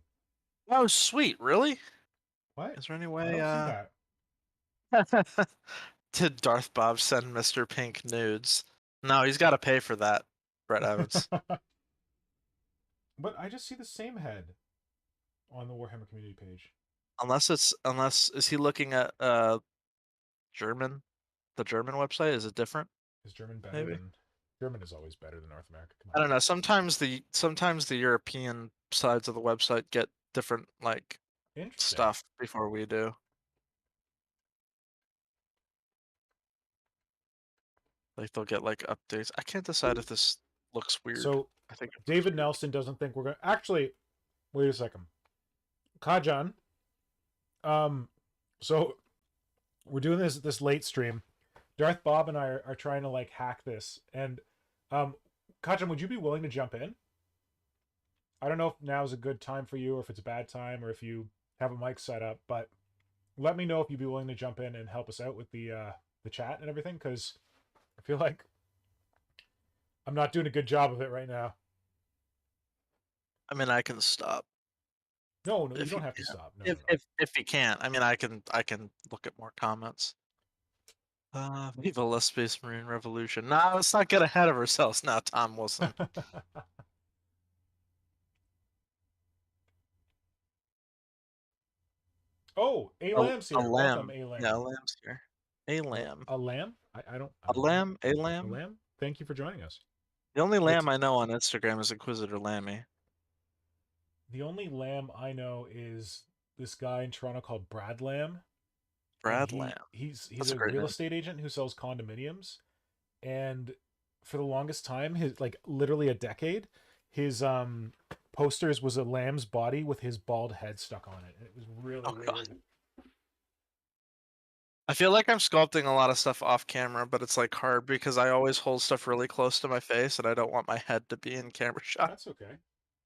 oh, sweet, really? What? Is there any I way? don't see that. Did Darth Bob send Mr. Pink nudes? No, he's got to pay for that, Brett Evans. But I just see the same head on the Warhammer community page. Unless is he looking at German, the German website? Is it different? Is German better Maybe. than German is always better than North America. Come I on. don't know. Sometimes the European sides of the website get different like Interesting. stuff before we do. Like they'll get like updates. I can't decide if this looks weird. So I think it looks David weird. Nelson doesn't think we're gonna actually wait a second. Kajan. So we're doing this late stream. Darth Bob and I are trying to like hack this. And Kajan, would you be willing to jump in? I don't know if now is a good time for you or if it's a bad time or if you have a mic set up, but let me know if you'd be willing to jump in and help us out with the chat and everything, because I feel like I'm not doing a good job of it right now. I mean, I can stop No, no, you if don't you have to can't. stop. No, no, If no. if if you can't, I mean, I can look at more comments. Viva la Space Marine Revolution. Nah, let's not get ahead of ourselves now, Tom Wilson. Oh, A A, Lamb's a here. Welcome, lamb. A Yeah, a Lamb. lamb's here. A lamb. A lamb? I A don't know. lamb? A A lamb? lamb? Thank you for joining us. The only It's lamb I know on Instagram is Inquisitor Lammy. the only lamb I know is this guy in Toronto called Brad Lamb, and Brad Lamb. he's That's a a great real name. estate agent who sells condominiums. And for the longest time, his like literally a decade, his posters was a lamb's body with his bald head stuck on it. It was really Oh god. weird. I feel like I'm sculpting a lot of stuff off camera, but it's like hard because I always hold stuff really close to my face and I don't want my head to be in camera shot. That's okay.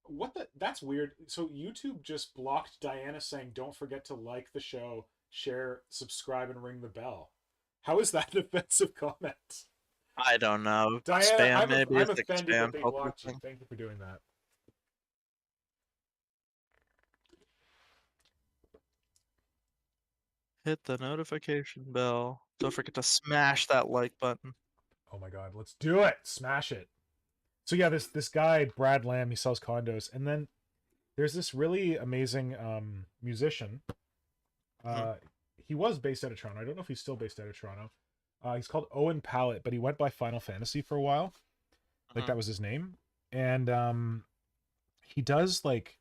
What the? That's weird. So YouTube just blocked Diana saying, "Don't forget to like the show, share, subscribe, and ring the bell." How is that an offensive comment? I don't know. Diana, Spam maybe? I'm It's like a offended that spam they filter blocked you. thing. Thank you for doing that. Hit the notification bell. Don't forget to smash that like button. Oh my god, let's do it! Smash it. So yeah, this guy Brad Lamb, he sells condos, and then there's this really amazing musician. Mhm, Uh, he was based out of Toronto. I don't know if he's still based out of Toronto. He's called Owen Pallett, but he went by Final Fantasy for a while. Like mhm. that was his name, and he does like,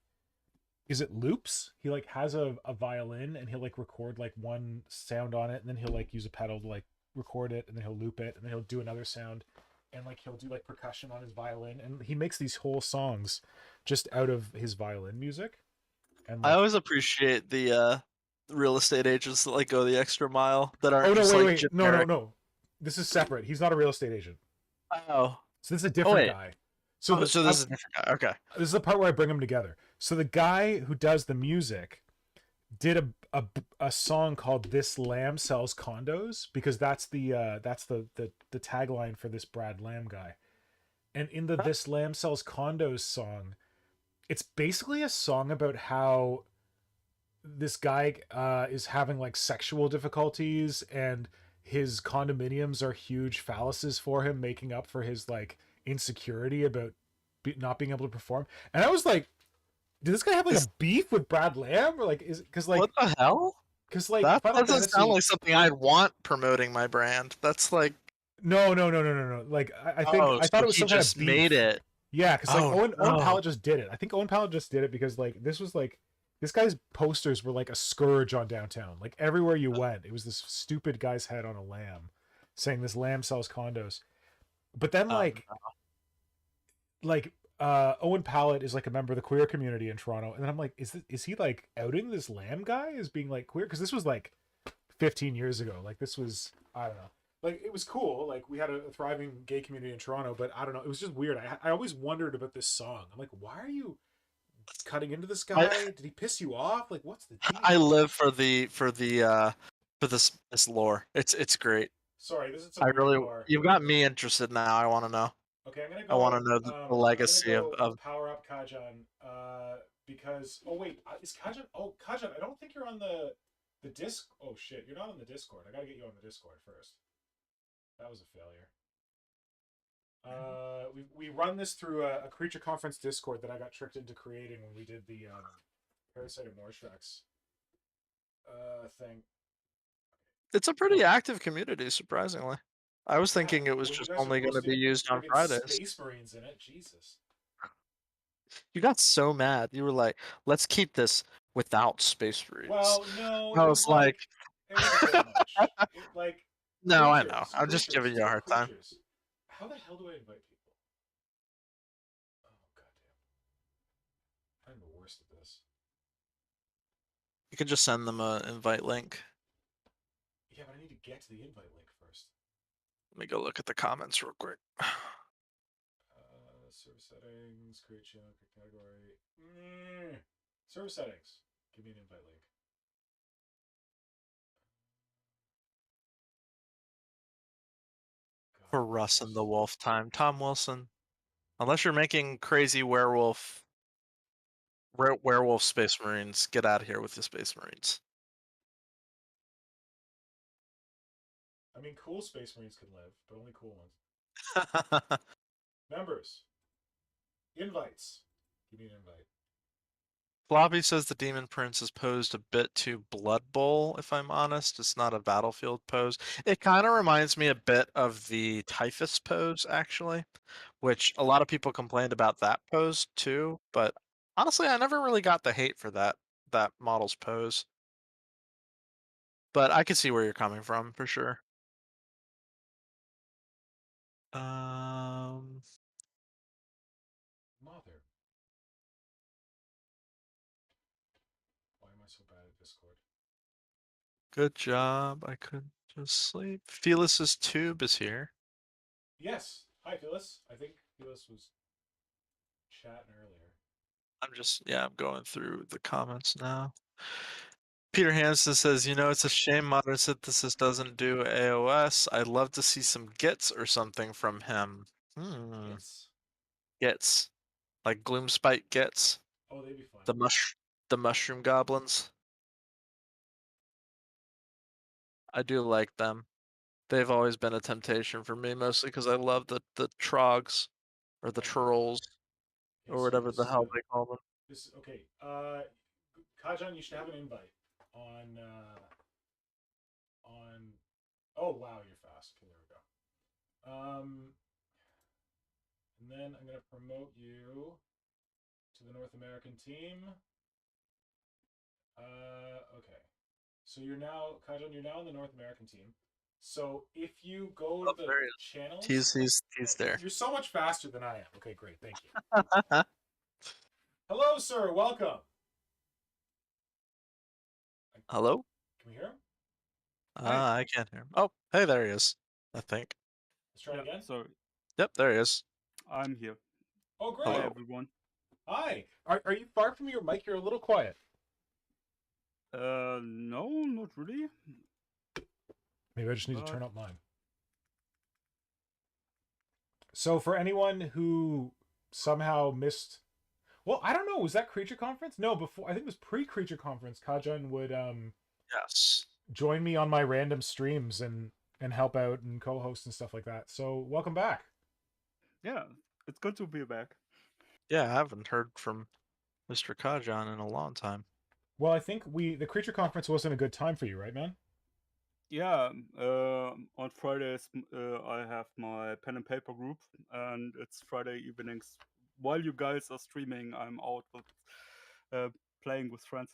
is it loops? He like has a violin and he'll like record like one sound on it, and then he'll like use a pedal to like record it, and then he'll loop it, and then he'll do another sound, and like he'll do like percussion on his violin, and he makes these whole songs just out of his violin music, and I like, always appreciate the real estate agents that like go the extra mile that oh aren't no, just wait, like wait, no, no, generic. no, this is separate. He's not a real estate agent. Oh. So this is a Oh different wait. guy. So Oh, so this is a different guy. Okay. this is the part where I bring them together. So the guy who does the music did a song called "This Lamb Sells Condos" because that's the tagline for this Brad Lamb guy. And in the "This Lamb Sells Condos" song, it's basically a song about how this guy is having like sexual difficulties, and his condominiums are huge phalluses for him, making up for his like insecurity about not being able to perform. And I was like, did this guy have like a Is beef with Brad Lamb, or like, is what the hell? because like That Final doesn't sound Fantasy? like something I'd want promoting my brand. That's like, No, no, no, no, no, no. Like I think oh, I thought so it was he some kind of just made beef. it. Yeah, because like Oh Owen no. Pallett just did it. I think Owen Pallett just did it because like this was like, this guy's posters were like a scourge on downtown. Like everywhere you went, it was this stupid guy's head on a lamb, saying this lamb sells condos. But then No. like Owen Pallett is like a member of the queer community in Toronto, and then I'm like, is he like outing this lamb guy as being like queer? Because this was like 15 years ago. Like this was, I don't know. Like it was cool. Like we had a thriving gay community in Toronto, but I don't know. It was just weird. I always wondered about this song. I'm like, why are you cutting into this I guy? Did he piss you off? Like, what's the I deal? live for this lore. It's great. Sorry, this is some I weird really lore. you've got me interested now. I want to know. Okay, I want to know the I'm gonna legacy go of power up Kajan. Because oh wait, is Kajan? Oh Kajan, I don't think you're on the disc. Oh shit, you're not on the Discord. I gotta get you on the Discord first. That was a failure. We run this through a creature conference Discord that I got tricked into creating when we did the Parasite of Morshrex thing. it's a pretty active community, surprisingly. I was Yeah, thinking it was when you just guys are only going to be posting used on friggin' Fridays. Space Marines in it, Jesus. You got so mad. You were like, "Let's keep this without Space Marines." Well, no, I was like, it was a bit much. It like "No, I know. I'm just creatures. giving you It's a about hard time." creatures. How the hell do I invite people? Oh goddamn, I'm the worst at this. You could just send them a invite link. Yeah, but I need to get to the invite link first. Let me go look at the comments real quick. Service settings, create channel, create category. Service settings. Give me an invite link. God, For Russ and the Wolf time. Tom Wilson. Unless you're making crazy werewolf Space Marines, get out of here with the Space Marines. I mean, cool Space Marines can live, but only cool ones. Members. Invites. Give me an invite. Floppy says the Demon Prince is posed a bit too Blood Bowl, if I'm honest. It's not a battlefield pose. It kind of reminds me a bit of the Typhus pose, actually, which a lot of people complained about that pose too, but honestly, I never really got the hate for that model's pose. But I can see where you're coming from for sure. Um, Mother. Why am I so bad at Discord? good job. I could just sleep. Felis's tube is here. Yes. Hi, Phyllis. I think Phyllis was chatting earlier. I'm going through the comments now. Peter Hansen says, it's a shame modern synthesis doesn't do AOS. I'd love to see some gits or something from him. Gits? Gits. Like Gloomspite gits. Oh, they'd be fun. The mushroom goblins. I do like them. They've always been a temptation for me, mostly because I love the trogs or the Oh my god. trolls Yeah, or sorry, whatever this the is hell they call them. okay. Kajan, you should have an invite on oh wow, you're fast. Okay, there we go. And then I'm gonna promote you to the North American team. Okay. So you're now Kajan, you're now in the North American team. So if you go to Oh, the there he channels, is. He's there. you're so much faster than I am. Okay, great, thank you. Hello, sir. Welcome. Hello? Can we hear him? Hi. I can't hear him. Oh, hey, there he is. I think. Let's try it again. Sorry, Yep, there he is. I'm here. Oh, Hi, great. Hello. everyone. Hi. Are you far from your mic? You're a little quiet. No, not really. Maybe I just need to But turn up mine. So for anyone who somehow missed, well, I don't know, was that Creature Conference? No, before I think it was pre-Creature Conference. Kajan would Yes. join me on my random streams and help out and co-host and stuff like that. So welcome back. yeah, it's good to be back. Yeah, I haven't heard from Mr. Kajan in a long time. Well, I think the Creature Conference wasn't a good time for you, right, man? Yeah, on Fridays I have my pen and paper group, and it's Friday evenings. While you guys are streaming, I'm out with, playing with friends.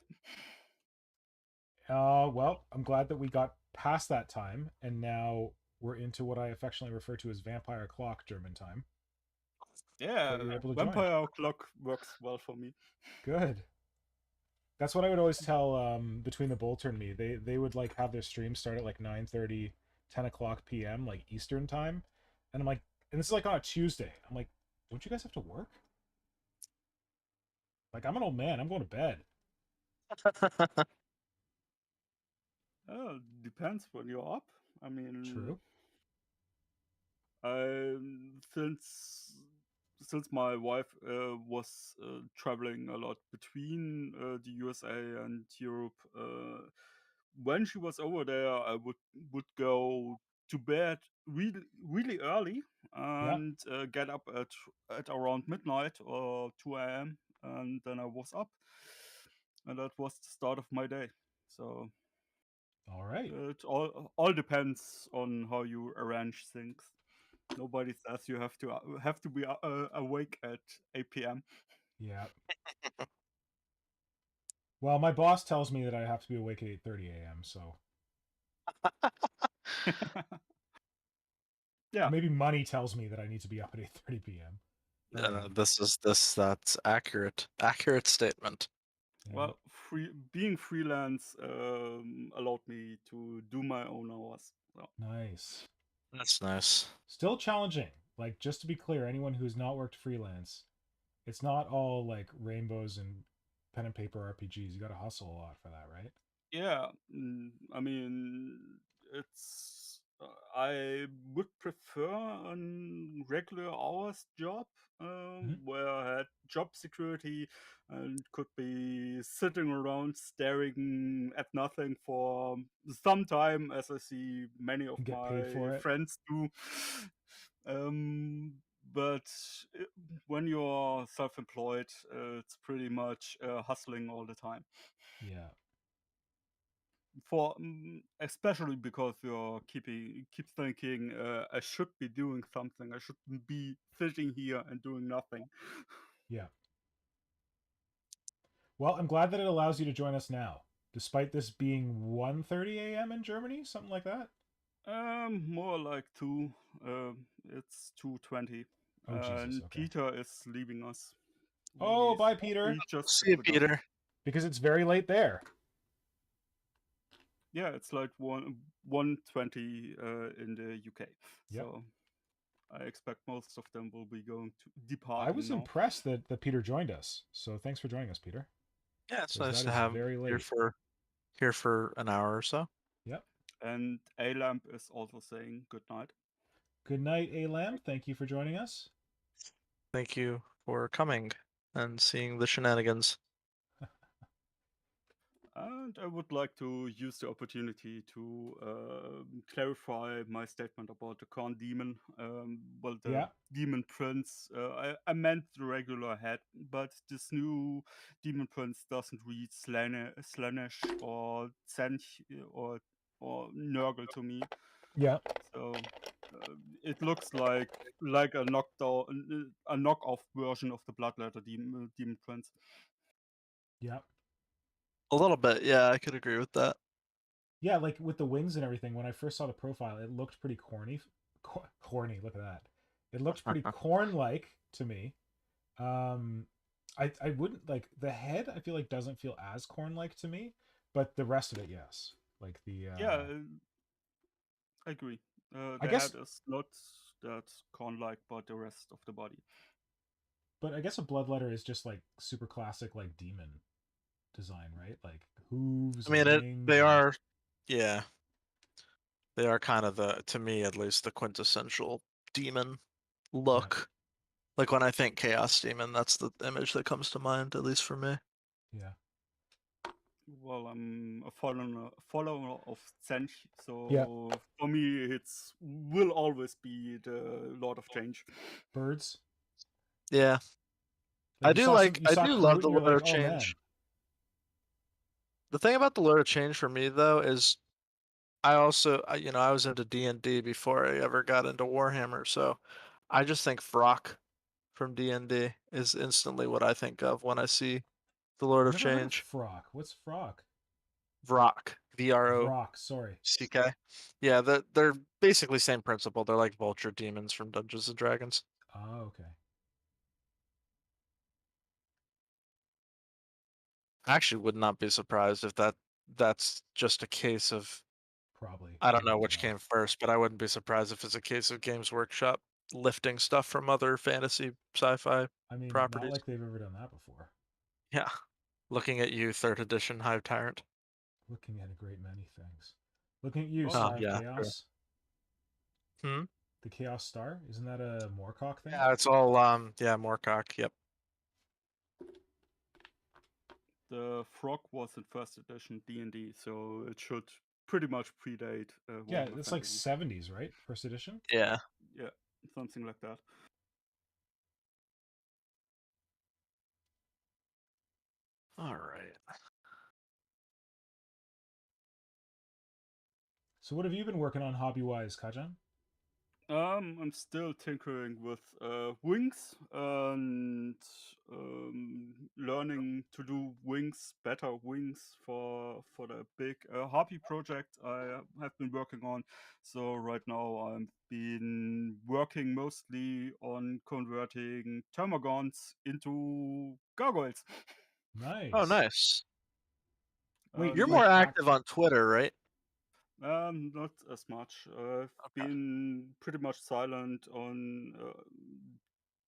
Well, I'm glad that we got past that time, and now we're into what I affectionately refer to as Vampire Clock German time. Yeah, But you're able to join. Vampire Clock works well for me. Good. That's what I would always tell between the Bolter and me. They would like have their stream start at like 9:30, 10 o'clock p.m. like Eastern time. And I'm like, and this is like on a Tuesday. I'm like, don't you guys have to work? Like, I'm an old man. I'm going to bed. Depends when you're up. I mean, True. since my wife was traveling a lot between the USA and Europe, when she was over there, I would go to bed really early Yeah. and get up at around midnight or 2 a.m. and then I was up, and that was the start of my day. So All right. it all depends on how you arrange things. Nobody says you have to be awake at 8 p.m. Yeah. Well, my boss tells me that I have to be awake at 8:30 a.m. So, Yeah. or maybe money tells me that I need to be up at 8:30 p.m. That's accurate. Accurate statement. Yeah. Well, being freelance allowed me to do my own hours. So. Nice. That's nice. Still challenging. Like, just to be clear, anyone who's not worked freelance, it's not all like rainbows and pen and paper RPGs. You got to hustle a lot for that, right? Yeah, I mean, it's I would prefer a regular hours job where I had job security and could be sitting around staring at nothing for some time, as I see many of And get paid my for it. friends do. Um, but uh, when you're self-employed, it's pretty much hustling all the time Yeah. for especially because you're keep thinking I should be doing something. I shouldn't be sitting here and doing nothing. Yeah. Well, I'm glad that it allows you to join us now, despite this being 1:30 a.m. in Germany, something like that. More like two. It's 2:20, Oh Jesus. and Okay. Peter is leaving us. Oh, bye, Peter. He just See left you, with us. Peter. Because it's very late there. Yeah, it's like 1:20 in the UK. Yep. So I expect most of them will be going to I departing was now. impressed that Peter joined us. So thanks for joining us, Peter. Yeah, it's Because nice that to is have very here late. for an hour or so. Yep. And A Lamp is also saying good night. Good night, A Lamb. Thank you for joining us. Thank you for coming and seeing the shenanigans. And I would like to use the opportunity to clarify my statement about the corn demon. Well, the Yeah. demon prince. I meant the regular head, but this new demon prince doesn't read Slaanesh or Zench or Nurgle to me. Yeah. So it looks like a knockdown, a knockoff version of the Bloodletter demon prince. Yeah. A little bit, yeah, I could agree with that. Yeah, like with the wings and everything, when I first saw the profile, it looked pretty corny. Corny, look at that. It looked pretty corn-like to me. Um, I wouldn't like the head. I feel like doesn't feel as corn-like to me, but the rest of it, yes. Like the Yeah, I agree. I The head guess, is not that corn-like, but the rest of the body. but I guess a bloodletter is just like super classic, like demon design, right? Like hooves I and mean, wings they and are, yeah, they are kind of to me at least, the quintessential demon yeah, look. Like when I think Chaos Demon, that's the image that comes to mind, at least for me. yeah, Well, I'm a follower of Zench, yeah. so for me, it's will always be the Lord of Change. Birds. Yeah, Like you saw some, you I saw do love Kroot, the and you're Lord like, of oh man, Change. The thing about the Lord of Change for me though is I was into D&D before I ever got into Warhammer, so I just think Vrock from D&D is instantly what I think of when I see the Lord I've of never heard of Change. Frock. What's Frock? Vrock, VROCK. Vrock. Sorry. Yeah, they're basically same principle. They're like vulture demons from Dungeons and Dragons. Oh, okay. I actually would not be surprised if that's just a case of Probably. I I'd don't know love to which know. came first, but I wouldn't be surprised if it's a case of Games Workshop lifting stuff from other fantasy sci-fi I mean, not properties. like they've ever done that before. Yeah. Looking at you, third edition Hive Tyrant. Looking at a great many things. Looking at you, Well, Oh Star of yeah, true. Chaos. Hmm? The Chaos Star. Isn't that a Moorcock thing? Yeah, it's all yeah, Moorcock, yep. the frog was in first edition D&D, so it should pretty much predate Yeah, Warhammer it's like Fantasy. 70s, right? First edition? Yeah. Yeah, something like that. Alright. So what have you been working on hobby-wise, Kajan? I'm still tinkering with wings and learning to do better wings for the big hobby project I have been working on. So right now I've been working mostly on converting termagants into gargoyles. Oh, Nice. nice. Wait, You're more like active on Twitter, right? Not as much. I've Okay. been pretty much silent on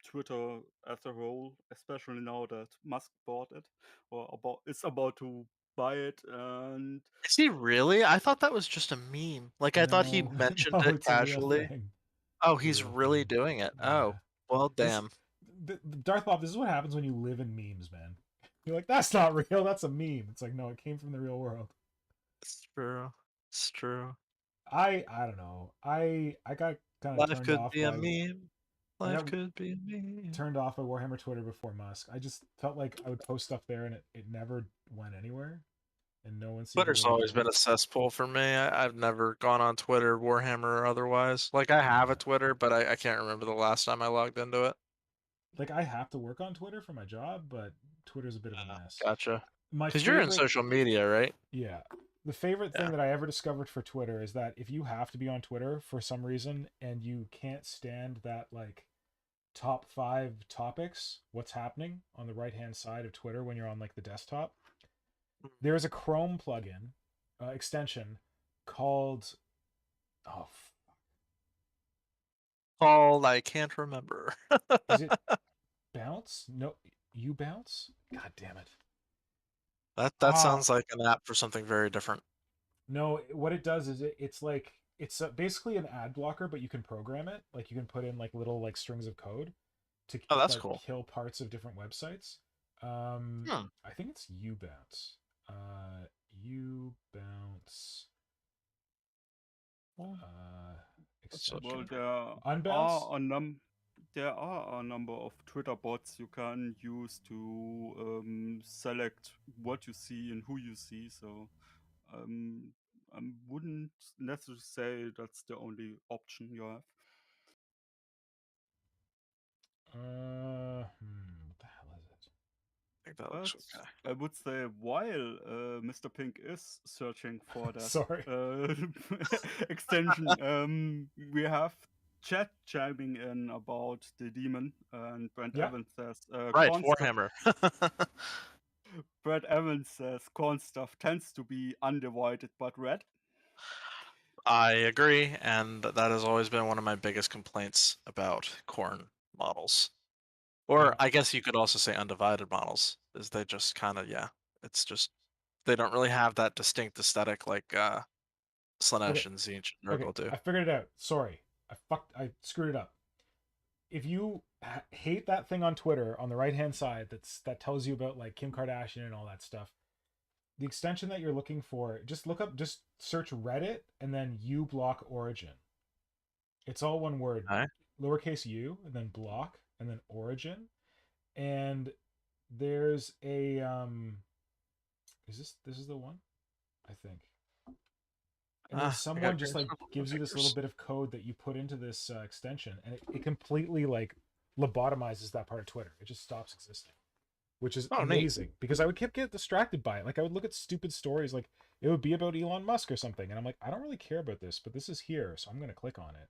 Twitter as a whole, especially now that Musk bought it or is about to buy it. And Is he really? I thought that was just a meme. Like, I thought he No, mentioned no, it it's a real casually. thing. Oh, It's a he's real really thing. doing it. Yeah. Oh, well, This damn. Darth Bob, this is what happens when you live in memes, man. You're like, that's not real, that's a meme. It's like, no, it came from the real world. It's true. It's true. I don't know. I got kind of Life turned could off be a by meme. I Life got could be a meme. turned off by Warhammer Twitter before Musk. I just felt like I would post stuff there and it never went anywhere and no one seemed to Twitter's really always been care. a cesspool for me. I've never gone on Twitter, Warhammer or otherwise. Like, I have a Yeah. Twitter, but I can't remember the last time I logged into it. Like I have to work on Twitter for my job, but Twitter's a bit of a mess. Gotcha. My Because you're in favorite social media, right? Yeah. The favorite thing Yeah. that I ever discovered for Twitter is that if you have to be on Twitter for some reason and you can't stand that like top 5 topics, what's happening on the right hand side of Twitter when you're on like the desktop, there is a Chrome plugin extension called oh Called I can't remember. is it Bounce? No, you Bounce? God damn it. That Ah, sounds like an app for something very different. no, what it does is it's like it's basically an ad blocker, but you can program it. Like you can put in like little like strings of code to Oh, that's like cool. kill parts of different websites. Hmm. I think it's Ubounce. Ubounce. Well, Uh, let's look well, extension. into it. Unbounce. there are a number of Twitter bots you can use to select what you see and who you see. So um, I wouldn't necessarily say that's the only option you have. What the hell is it? I think that But looks okay. I would say while Mr. Pink is searching for that Sorry. extension, we have chat chiming in about the demon, and Brent Yeah. Evans says Right, corn stuff. Warhammer. Brent Evans says corn stuff tends to be undivided but red. I agree, and that has always been one of my biggest complaints about corn models. Or Yeah. I guess you could also say undivided models, is they just kind of, yeah, it's just they don't really have that distinct aesthetic like Okay. Slanesh and Tzeentch and Okay. Nurgle do. I figured it out. Sorry. I screwed it up. If you hate that thing on Twitter on the right hand side that tells you about like Kim Kardashian and all that stuff, the extension that you're looking for, just search Reddit and then uBlock origin. It's all one word, Okay. lowercase u and then block and then origin. And there's a this is the one, I think. And then I got someone just green like scribble on my gives you this little fingers. bit of code that you put into this extension, and it completely like lobotomizes that part of Twitter. It just stops existing, which is Oh, neat. amazing because I would keep get distracted by it. Like I would look at stupid stories, like it would be about Elon Musk or something, and I'm like, I don't really care about this, but this is here, so I'm gonna click on it.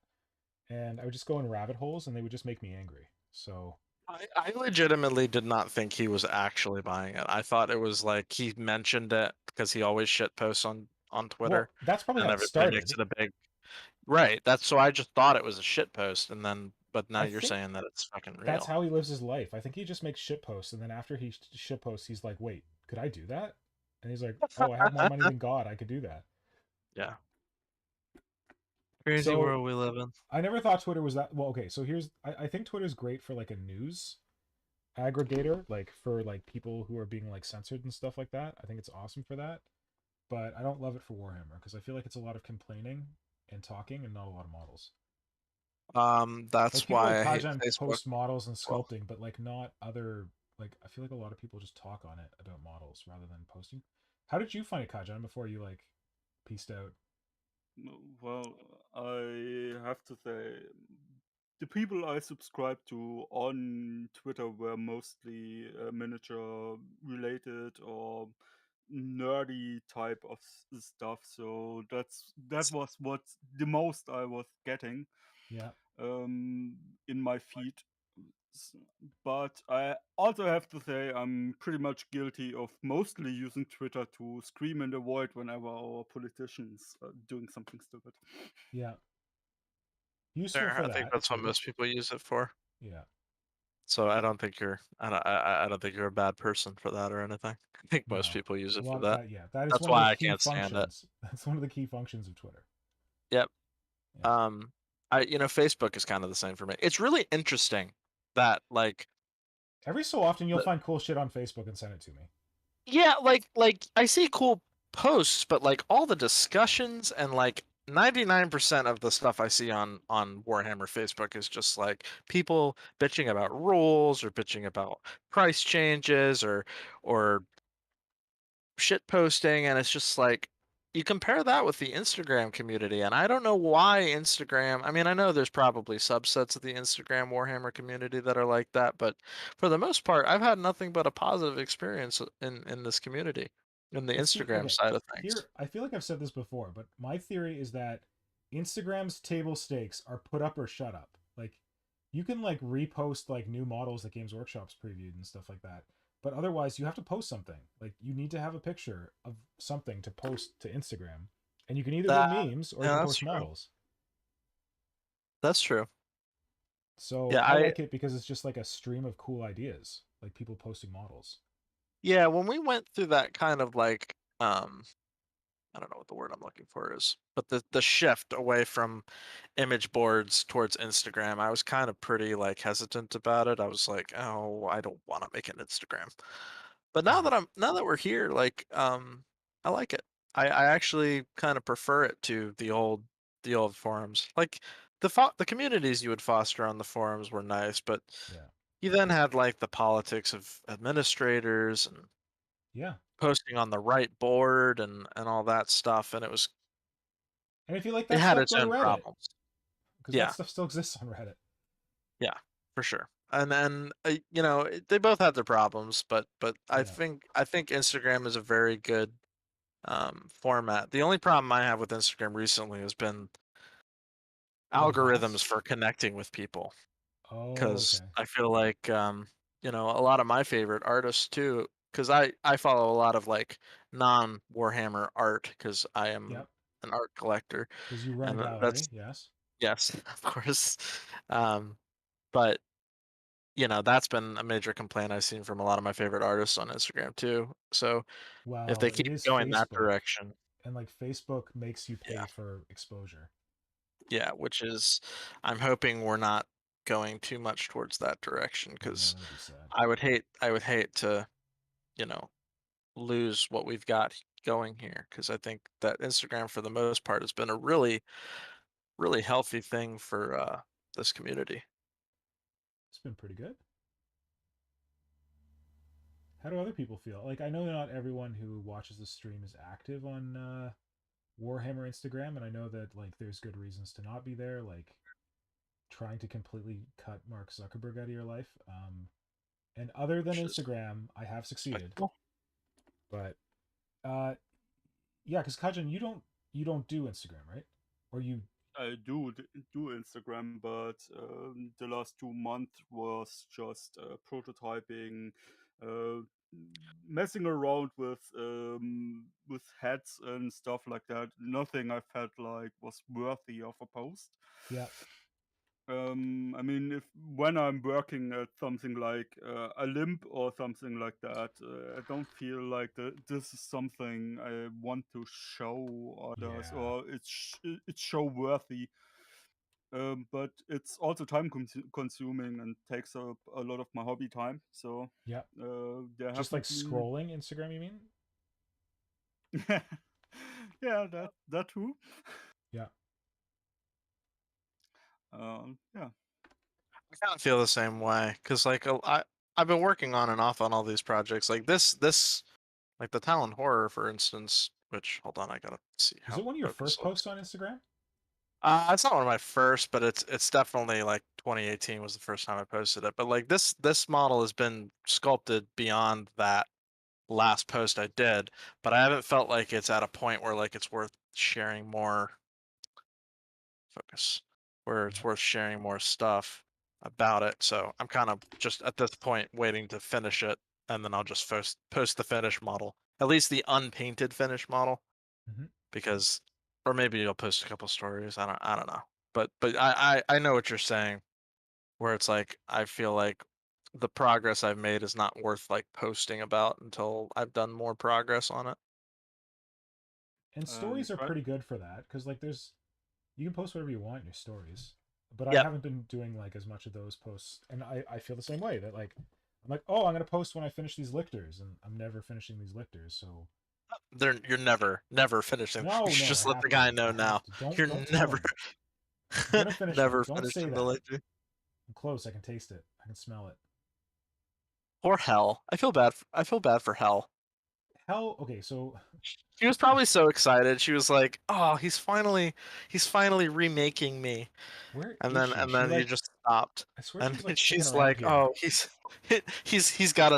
And I would just go in rabbit holes, and they would just make me angry. So I legitimately did not think he was actually buying it. I thought it was like he mentioned it because he always shit posts on Twitter, well, that's probably and how it everybody makes started. it a big right. That's so I just thought it was a shit post, and then but now I you're think saying that it's fucking that's real. how he lives his life. I think he just makes shit posts, and then after he shit posts, he's like, "Wait, could I do that?" And he's like, "Oh, I have more money than God. I could do that." Yeah, crazy So world we live in. I never thought Twitter was that well. Okay, so here's I think Twitter's great for like a news aggregator, like for like people who are being like censored and stuff like that. I think it's awesome for that, but I don't love it for Warhammer because I feel like it's a lot of complaining and talking and not a lot of models. Like That's people like why I hate Kajan Facebook post models and as well. sculpting, but like not other like I feel like a lot of people just talk on it about models rather than posting. How did you find it, Kajan, before you like pieced out? No, well, I have to say, the people I subscribe to on Twitter were mostly miniature related or nerdy type of stuff. So that was what the most I was getting Yeah. in my feed. But I also have to say I'm pretty much guilty of mostly using Twitter to scream in the void whenever our politicians are doing something stupid. Yeah. Useful There, for I think that that's what too. most people use it for. Yeah. So I don't think you're I don't think you're a bad person for that or anything. I think most No. people use A it for lot of that. that, yeah. That is That's one of the why I key can't stand it. functions. That's one of the key functions of Twitter. Yep. Yeah. Um, Facebook is kind of the same for me. It's really interesting that like Every so often you'll the, find cool shit on Facebook and send it to me. yeah, like I see cool posts, but like all the discussions and like 99% of the stuff I see on Warhammer Facebook is just like people bitching about rules or bitching about price changes or shit posting, and it's just like you compare that with the Instagram community, and I don't know why Instagram. I mean, I know there's probably subsets of the Instagram Warhammer community that are like that, but for the most part, I've had nothing but a positive experience in this community, in the See, Instagram okay, side of things. here, I feel like I've said this before, but my theory is that Instagram's table stakes are put up or shut up. Like, you can like repost like new models that Games Workshop's previewed and stuff like that, but otherwise you have to post something. Like, you need to have a picture of something to post to Instagram, and you can either go That memes or you yeah, can that's post true. models. That's true. So Yeah, I like it because it's just like a stream of cool ideas, like people posting models. yeah, when we went through that kind of like I don't know what the word I'm looking for is, but the shift away from image boards towards Instagram, I was kind of pretty like hesitant about it. I was like, "Oh, I don't want to make an Instagram." But Yeah. now that we're here, like I like it. I actually kind of prefer it to the old forums. Like the communities you would foster on the forums were nice, but Yeah. you then had like the politics of administrators and Yeah. posting on the right board and all that stuff, and And if you like it that had stuff, its go to own Reddit problems. because that Yeah, stuff still exists on Reddit. yeah, for sure. And then they both had their problems, but Yeah. I think Instagram is a very good format. The only problem I have with Instagram recently has been All the bots? algorithms for connecting with people. Oh, Because okay. I feel like a lot of my favorite artists too. Because I follow a lot of like non Warhammer art because I am Yep. an art collector, Because you run a and gallery, that's yes. yes, of course. Um, but that's been a major complaint I've seen from a lot of my favorite artists on Instagram too. So if Well, they it keep is going that Facebook, direction, and like Facebook makes you yeah, pay for exposure. yeah, which is I'm hoping we're not going too much towards that direction Yeah, because that'd be sad. I would hate to, you know, lose what we've got going here because I think that Instagram for the most part has been a really healthy thing for this community. It's been pretty good. How do other people feel? Like, I know not everyone who watches the stream is active on Warhammer Instagram, and I know that like there's good reasons to not be there, like trying to completely cut Mark Zuckerberg out of your life. And other than Which is Instagram, I have succeeded. respectable. But uh, yeah, because Kajan, you don't do Instagram, right? Or you? I do Instagram, but the last 2 months was just prototyping, uh, messing around with hats and stuff like that. Nothing I felt like was worthy of a post. Yeah, I mean, if when I'm working at something like a limp or something like that, I don't feel like this is something I want to show others, yeah, or it's show worthy. But it's also time consuming and takes up a lot of my hobby time. So yeah. there Just like haven't been. scrolling Instagram, you mean? Yeah, that too. Yeah. Yeah. I kind of feel the same way because like I've been working on and off on all these projects like this like the Talon Horror for instance. Which hold on, I gotta see Was how it one of your focus first looks. posts on Instagram? It's not one of my first, but it's definitely like 2018 was the first time I posted it. But like this model has been sculpted beyond that last post I did, but I haven't felt like it's at a point where like it's worth sharing more focus, where it's Yeah. worth sharing more stuff. about it. So I'm kind of just at this point waiting to finish it, and then I'll just post the finished model, at least the unpainted finished model, Mhm. because, or maybe you'll post a couple stories. I don't know, but I know what you're saying, where it's like I feel like the progress I've made is not worth like posting about until I've done more progress on it. And stories are Right. pretty good for that because like you can post whatever you want in your stories, but I Yep. haven't been doing like as much of those posts, and I feel the same way that like I'm like, oh, I'm gonna post when I finish these lictors, and I'm never finishing these lictors, so You're never finishing. You no, should no, I just let the have to, guy know I have now. to. You're Don't tell never him. I'm gonna finish them. never Don't say finishing the that. lecture. I'm close. I can taste it. I can smell it. Or Hell. I feel bad for Hell. Hell, okay, so She was probably so excited. She was like, "Oh, he's finally remaking me." where And is then she? and She then you like, just stopped. I swear she And was then like sticking she's around like, here. "Oh, he's got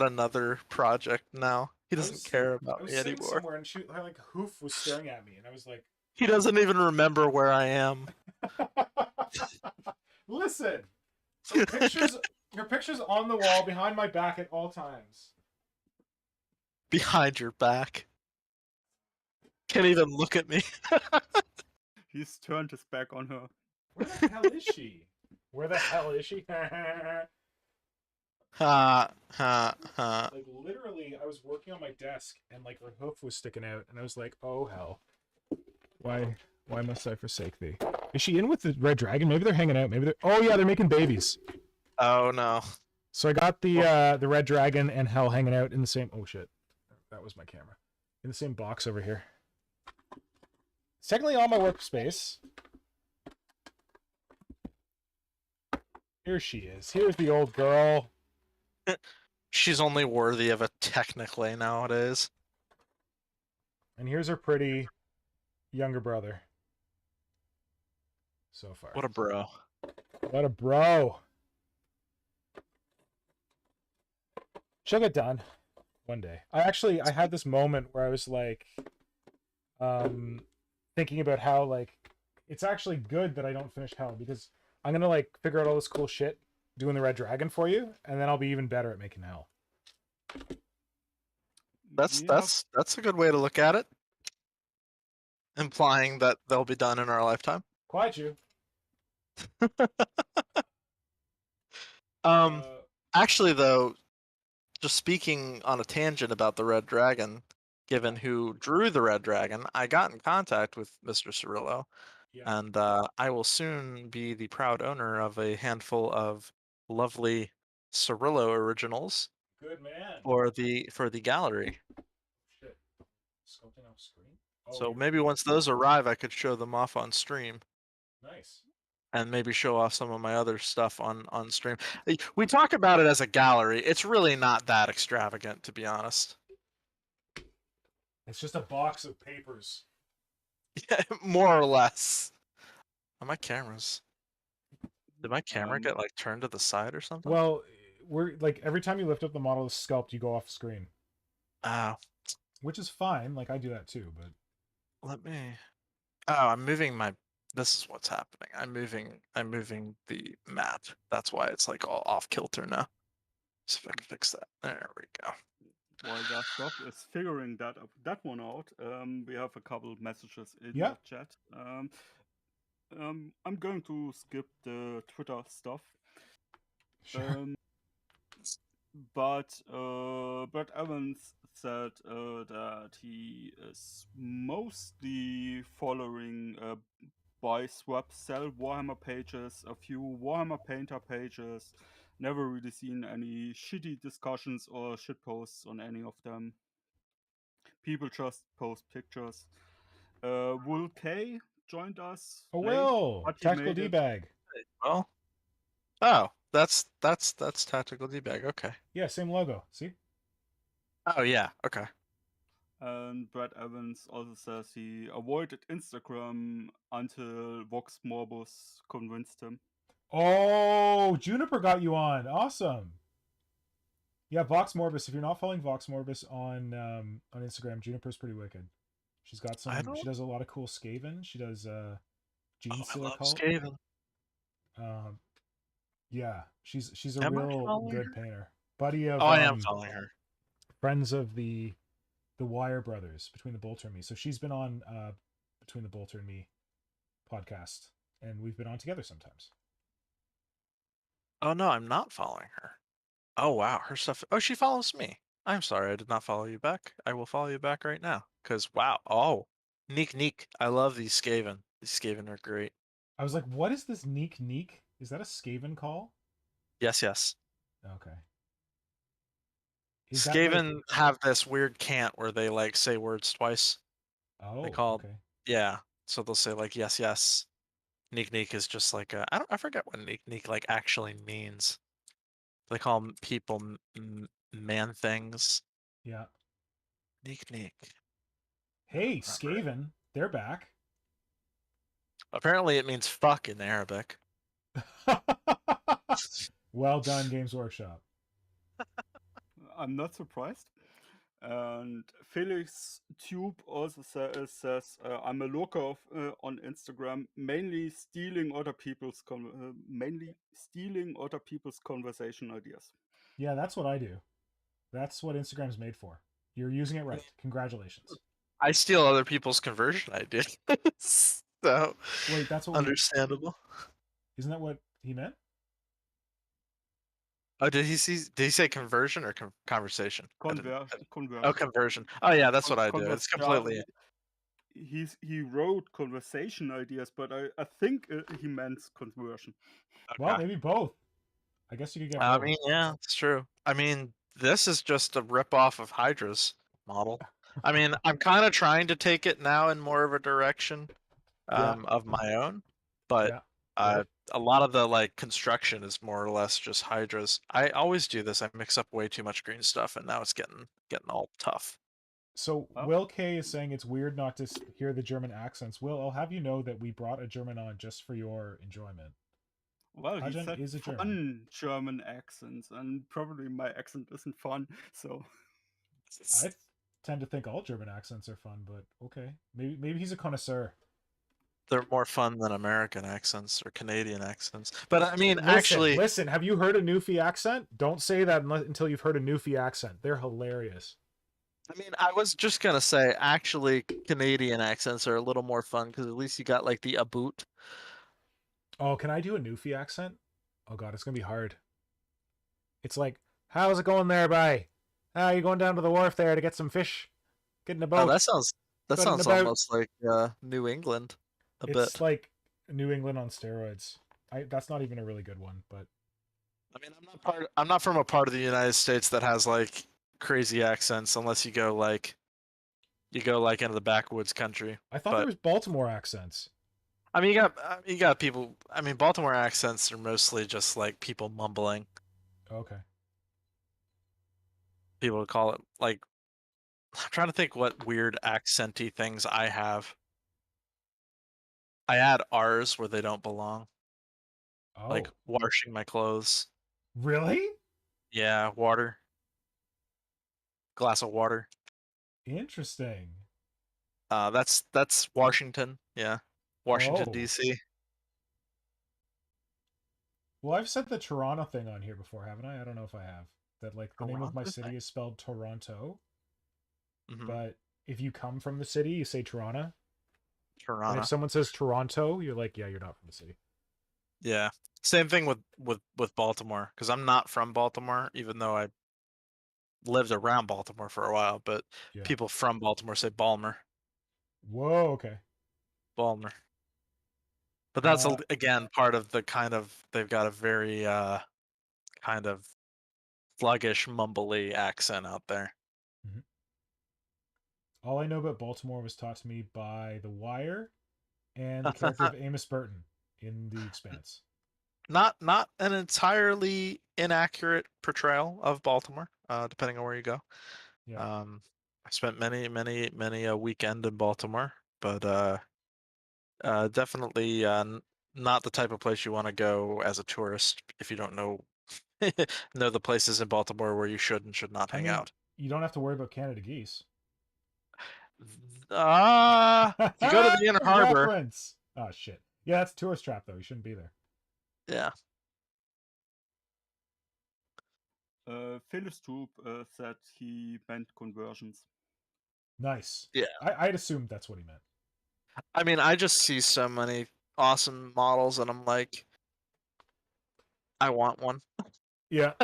another project now. He doesn't care I about was me sitting anymore. somewhere and she her like hoof was staring at me, and I was like, He doesn't even remember where I am." listen, her pictures on the wall behind my back at all times. Behind your back. Can't even look at me. He's turned his back on her. Where the hell is she? Where the hell is she? Ha ha ha. Like literally, I was working on my desk and like her hoof was sticking out, and I was like, oh hell. Why must I forsake thee? Is she in with the red dragon? Maybe they're hanging out. Maybe they're. Oh yeah, they're making babies. Oh no. So I got Well, the red dragon and hell hanging out in the same. Oh shit, that was my camera. In the same box over here. Secondly, on my workspace. Here she is. Here's the old girl. she's only worthy of a technically nowadays. And here's her pretty younger brother. So far. What a bro. What a bro. She'll get done one day. I had this moment where I was like thinking about how like it's actually good that I don't finish hell, because I'm gonna like figure out all this cool shit doing the red dragon for you, and then I'll be even better at making hell. That's We have that's that's a good way to look at it. Implying that they'll be done in our lifetime. Quiet you. Um Uh, actually though, just speaking on a tangent about the Red Dragon, given who drew the Red Dragon, I got in contact with Mr. Cirillo, yeah. and I will soon be the proud owner of a handful of lovely Cirillo originals Good man. for the gallery. Shit. Sculpting off screen. Oh, So you're maybe once those arrive, I could show them off on stream, nice. and maybe show off some of my other stuff on stream. We talk about it as a gallery. It's really not that extravagant, to be honest. It's just a box of papers. Yeah, more or less. Oh, my cameras. Did my camera um, get like turned to the side or something? Well, we're like every time you lift up the model of sculpt, you go off screen, Oh, which is fine. Like I do that too, but let me. Oh, I'm moving my. This is what's happening. I'm moving the map. That's why it's like all off kilter now. See if I can fix that. There we go. while Darth Bob is figuring that one out, we have a couple of messages in yeah, the chat. I'm going to skip the Twitter stuff. sure. Um, but Evans said that he is mostly following buy, swap, sell Warhammer pages, a few Warhammer Painter pages. Never really seen any shitty discussions or shit posts on any of them. People just post pictures. Will K joined us Oh late, well, but he tactical made d it. bag. Well, oh, that's tactical debug. Okay. Yeah, same logo. See? Oh yeah. Okay. And Brad Evans also says he avoided Instagram until Vox Morbus convinced him. Oh, Juniper got you on. Awesome. Yeah, Vox Morbus. If you're not following Vox Morbus on Instagram, Juniper's pretty wicked. She's got I some. don't. She does a lot of cool Skaven. She does Oh, Gene I Stealer love Cult. Skaven. Um, Yeah, she's a Am I real following good her? painter. Buddy Oh, of I am following her. friends of the Wire brothers, Between the Bolter and Me. So she's been on Between the Bolter and Me podcast, and we've been on together sometimes. Oh no, I'm not following her. Oh wow, her stuff. Oh, she follows me. I'm sorry, I did not follow you back. I will follow you back right now. Cause wow. Oh, neek neek. I love these Skaven. These Skaven are great. I was like, what is this Neek Neek? Is that a Skaven call? Yes, yes. Okay. Is that like, Skaven have this weird cant where they like say words twice. They oh, call, okay. yeah. So they'll say like yes, yes. Neek neek is just like I forget what neek neek like actually means. They call people man things. Yeah. Neek neek. I don't Hey, remember it. Skaven, they're back. Apparently, it means fuck in Arabic. Well done, Games Workshop. I'm not surprised. And Felix Tube also says, "I'm a looker on Instagram, mainly stealing other people's conversation ideas." Yeah, that's what I do. That's what Instagram's made for. You're using it right. Congratulations. I steal other people's conversion ideas, so Wait, that's what we. understandable. Isn't that what he meant? Oh, did he see? Did he say conversion or conversation? I didn't. Oh, Conversion. conversion. Oh yeah, that's what I do. Converse, It's yeah, completely he wrote conversation ideas, but I think he meant conversion. Well, okay. maybe both. I guess you could get I both. mean, yeah, it's true. I mean, this is just a rip off of Hydra's model. I mean, I'm kind of trying to take it now in more of a direction Yeah, of my own, but yeah. a lot of the like construction is more or less just Hydra's. I always do this. I mix up way too much green stuff, and now it's getting all tough. So Oh, Will K is saying it's weird not to hear the German accents. Will, I'll have you know that we brought a German on just for your enjoyment. well, he Kajan said is a German. fun German accents, and probably my accent isn't fun, so I tend to think all German accents are fun, but okay. Maybe he's a connoisseur. They're more fun than American accents or Canadian accents. But I mean, Listen, actually, listen. Have you heard a Newfie accent? Don't say that until you've heard a Newfie accent. They're hilarious. I mean, I was just gonna say, actually, Canadian accents are a little more fun because at least you got like the aboot. Oh, can I do a Newfie accent? Oh god, it's gonna be hard. It's like, how's it going there, bye? Ah, you going down to the wharf there to get some fish? Get in a Oh, boat. that Put it in a sounds boat. almost like New England a It's bit. like New England on steroids. That's not even a really good one, but I mean, I'm not from a part of the United States that has like crazy accents unless you go like into the backwoods country. I thought there But was Baltimore accents. I mean, you got people. I mean, Baltimore accents are mostly just like people mumbling. Okay. People would call it like I'm trying to think what weird accenty things I have. I add R's where they don't belong, like Oh, washing my clothes. really? Yeah, water, glass of water. Interesting. That's Washington. Yeah, Washington Oh. D.C. Well, I've said the Toronto thing on here before, haven't I? I don't know if I have. That like the name of my Toronto thing. city is spelled Toronto, Mm-hmm. but if you come from the city, you say Toronto. And if Toronto. someone says Toronto, you're like, yeah, you're not from the city. Yeah. Same thing with Baltimore because I'm not from Baltimore, even though I lived around Baltimore for a while. But Yeah. people from Baltimore say Balmer, Whoa, okay. Balmer. But that's Uh again part of the kind of they've got a very kind of sluggish, mumbly accent out there. mhm. All I know about Baltimore was taught to me by The Wire and the character of Amos Burton in The Expanse. Not an entirely inaccurate portrayal of Baltimore, depending on where you go. Yeah. I spent many a weekend in Baltimore, but definitely not the type of place you want to go as a tourist if you don't know know the places in Baltimore where you should and should not I hang mean, out. you don't have to worry about Canada geese. If you go to the Inner Harbor, Reference. Oh shit. Yeah, that's a tourist trap though. You shouldn't be there. yeah. Phyllis Troop said he meant conversions. Nice. Yeah. I'd assumed that's what he meant. I mean, I just see so many awesome models, and I'm like, I want one. Yeah,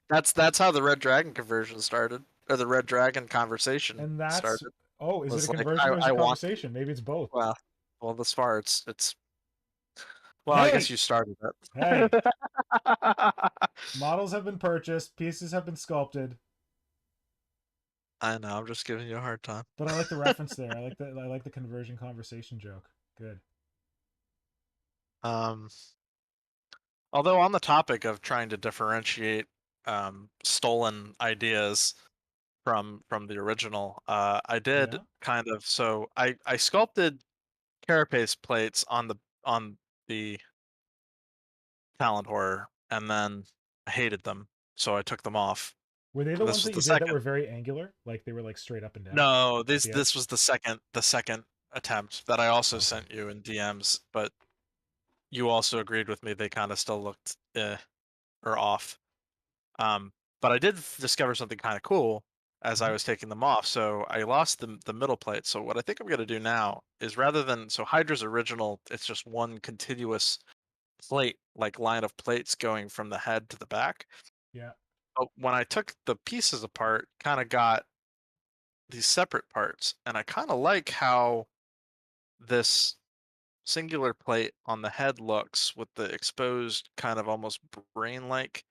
That's how the Red Dragon conversion started, or the Red Dragon conversation and that's started. oh, is it a Was like conversion or is it I a want. conversation? Maybe it's both. Well, well, thus far it's. Well, I guess Hey, you started hey, it. models have been purchased, pieces have been sculpted, I know. I'm just giving you a hard time. but I like the reference there. I like the conversion conversation joke. Good. Um, although on the topic of trying to differentiate stolen ideas from the original, I did Yeah. kind of so I sculpted carapace plates on the Talent Horror, and then I hated them, so I took them off. Were they the And this ones was that you the did that second. were very angular? Like they were like straight up and down No, at this the this edge? was the second attempt that I also Okay. sent you in DMs, but you also agreed with me they kind of still looked or off. But I did discover something kind of cool as I Mhm. was taking them off. So I lost the middle plate. So what I think I'm going to do now is rather than so Hydra's original, it's just one continuous plate, like line of plates going from the head to the back. Yeah. But when I took the pieces apart, kind of got these separate parts, and I kind of like how this singular plate on the head looks with the exposed kind of almost brain-like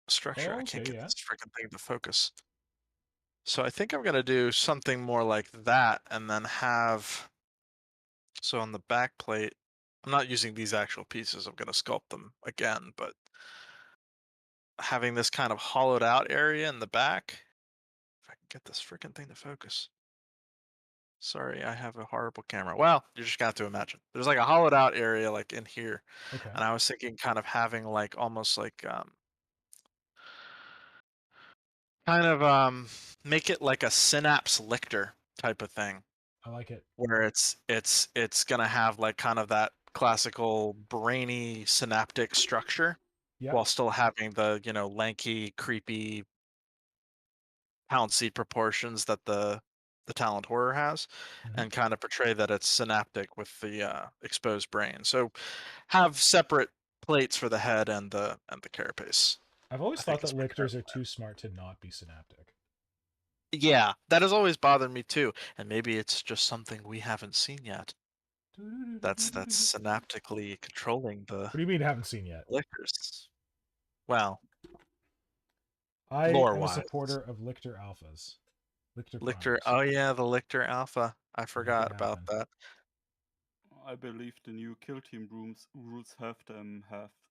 structure. Oh, I can't okay, get yeah. this freaking thing to focus. So I think I'm gonna do something more like that, and then have so on the back plate. I'm not using these actual pieces. I'm gonna sculpt them again, but having this kind of hollowed out area in the back. If I can get this freaking thing to focus. Sorry, I have a horrible camera. Well, you're just gonna have to imagine. There's like a hollowed out area like in here, Okay. and I was thinking kind of having like almost like kind of make it like a synapse lictor type of thing, I like it. where it's gonna have like kind of that classical brainy synaptic structure Yeah. while still having the lanky, creepy pound seed proportions that the talent horror has, Mhm. and kind of portray that it's synaptic with the exposed brain. So have separate plates for the head and the carapace. I've I always thought think that is my current lictors are plan. too smart to not be synaptic. Yeah, that has always bothered me too, and maybe it's just something we haven't seen yet. That's What synaptically controlling the do you mean haven't seen yet? liquors. Well, I lore am a wise, supporter of lictor alphas. Lictor Lictor. primers. Oh yeah, the Lictor Alpha. I Make it forgot about happen. that. I believe the new kill team rules have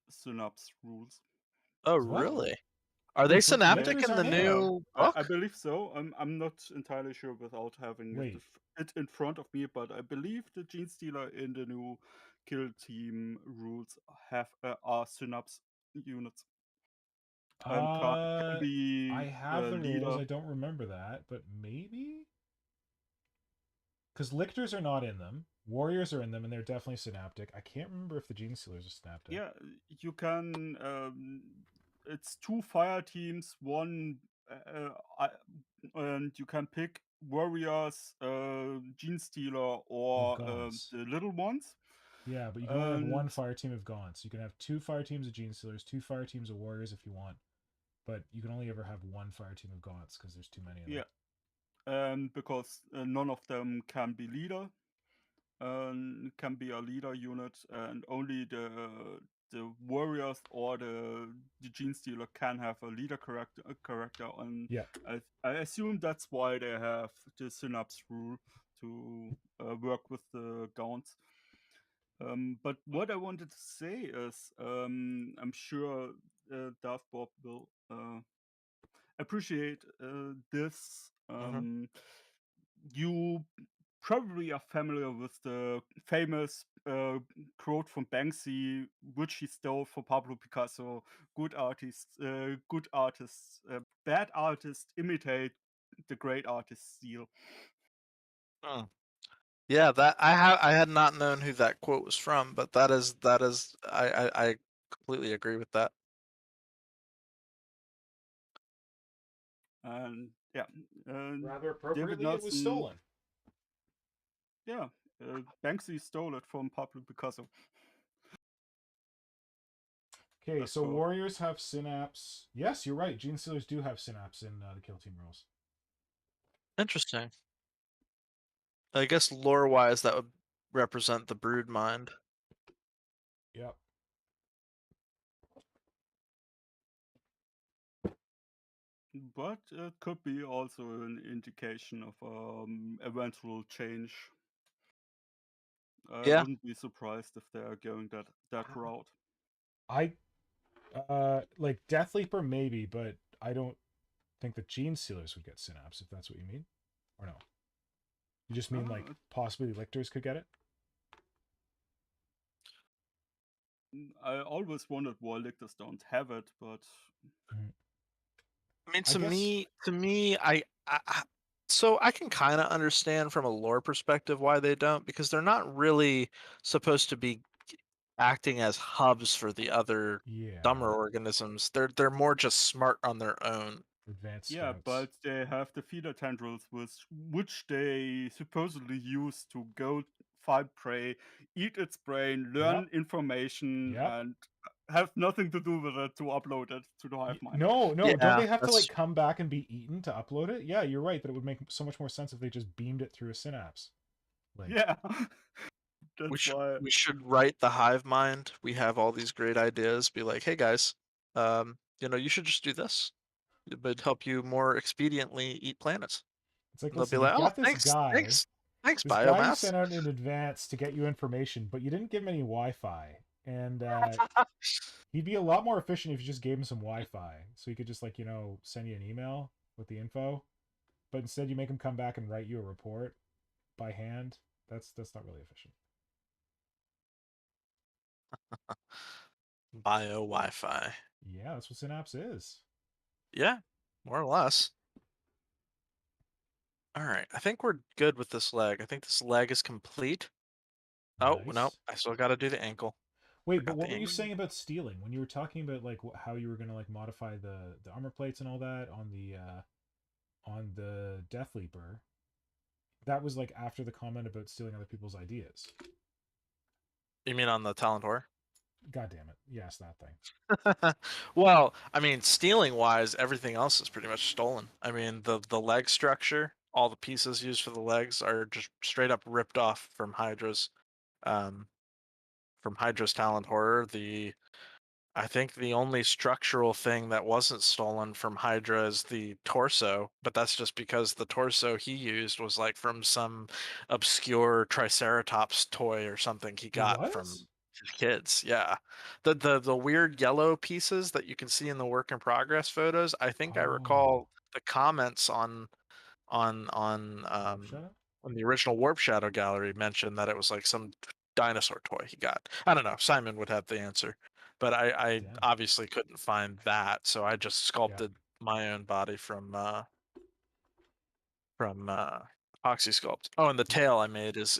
synapse rules. Oh What? really? Are they Wait, but Yeah, synaptic lictors in the aren't in them. new I book? believe so. I'm not entirely sure without having Wait. it in front of me, but I believe the Gene Stealer in the new kill team rules have are synapse units and can Uh I be have a the rules. leader. I don't remember that, but maybe because lictors are not in them. Warriors are in them, and they're definitely synaptic. I can't remember if the gene stealers are synaptic. Yeah, you can. It's two fire teams, one, and you can pick warriors, gene stealer, With or gaunts. the little ones. Yeah, but you can only have And one fire team of gaunts. You can have two fire teams of gene stealers, two fire teams of warriors if you want, but you can only ever have one fire team of gaunts because there's too many of them. yeah, and because none of them can be leader, can be a leader unit, and only the warriors or the gene stealer can have a leader character. And Yeah. I assume that's why they have the synapse rule to work with the gaunts. But what I wanted to say is, I'm sure Darth Bob will appreciate this. Hmm. You probably are familiar with the famous quote from Banksy, which he stole from Pablo Picasso: bad artists imitate, the great artists steal." Hmm. Yeah, that I had not known who that quote was from, but that is I completely agree with that. And yeah, Rather David appropriately, it was Nelson, stolen. yeah, Banksy stole it from Pablo Picasso. Okay, That's so for warriors have synapse. Yes, you're right. Gene stealers do have synapse in the kill team rules. Interesting. I guess lore-wise, that would represent the brood mind. Yep. but it could be also an indication of eventual change. I Yeah. wouldn't be surprised if they are going that route. I like Death Leaper maybe, but I don't think the Gene Stealers would get synapse if that's what you mean, or no? You just mean like Uh, possibly lictors could get it? I always wondered why lictors don't have it, but I mean, I to guess me, to me, so I can kind of understand from a lore perspective why they don't, because they're not really supposed to be acting as hubs for the other dumber yeah, organisms. They're more just smart on their own. advanced yeah, scouts. but they have the feeder tendrils, which they supposedly use to go find prey, eat its brain, Yep, learn information, yep. and have nothing to do with it to upload it to the hive mind. No, no, don't Yeah, they have to like that's come back and be eaten to upload it? Yeah, you're right that it would make so much more sense if they just beamed it through a synapse. Like, Yeah, we that's should why. we should write the hive mind. We have all these great ideas. Be like, hey guys, you should just do this. It would help you more expediently eat planets. it's like, And they'll be listen, you've like, oh, got thanks, thanks, thanks, this guy you biomass. sent out in advance to get you information, but you didn't give him any Wi-Fi, and he'd be a lot more efficient if you just gave him some Wi-Fi, so he could just like send you an email with the info. But instead, you make him come back and write you a report by hand. That's not really efficient. Bio Wi-Fi. Yeah, that's what Synapse is. Yeah, more or less. All right, I think we're good with this leg. I think this leg is complete. Oh no, Nice. I still got to do the ankle. Wait, but Forgot the what were you ankle. saying about stealing when you were talking about like how you were gonna like modify the armor plates and all that on the Death Leaper? That was like after the comment about stealing other people's ideas. You mean on the Talentor? God damn it! Yes, that thing. Well, I mean, stealing wise, everything else is pretty much stolen. I mean, the leg structure, all the pieces used for the legs are just straight up ripped off um, from Hydra's Talent Horror. I think the only structural thing that wasn't stolen from Hydra is the torso, but that's just because the torso he used was like from some obscure Triceratops toy or something he got What? from his kids. Yeah. The weird yellow pieces that you can see in the work in progress photos, I think I Oh, recall the comments on on Warp um Shadow. on the original Warp Shadow gallery mentioned that it was like some dinosaur toy he got. I don't know. Simon would have the answer, but I Damn. obviously couldn't find that, so I just Yeah. sculpted my own body from epoxy sculpt. Oh, and the Yeah. tail I made is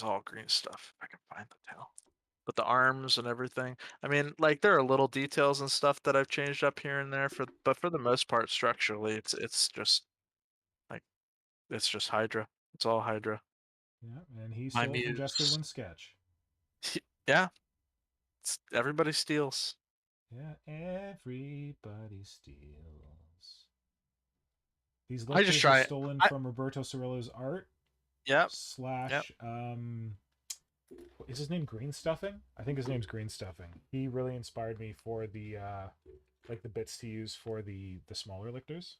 all green stuff. If I can find the tail. But the arms and everything. I mean, like there are little details and stuff that I've changed up here and there but for the most part structurally it's just like it's just Hydra. It's all Hydra. Yeah. And he My stole it from Jester muse. One Sketch. Yeah, everybody steals. Yeah. Everybody steals. These I just lictors are try it. stolen I from Roberto Cirillo's art Yep, yep. slash is his name Green Stuffing? I think his name's Green Stuffing. He really inspired me for the like the bits to use for the smaller lictors.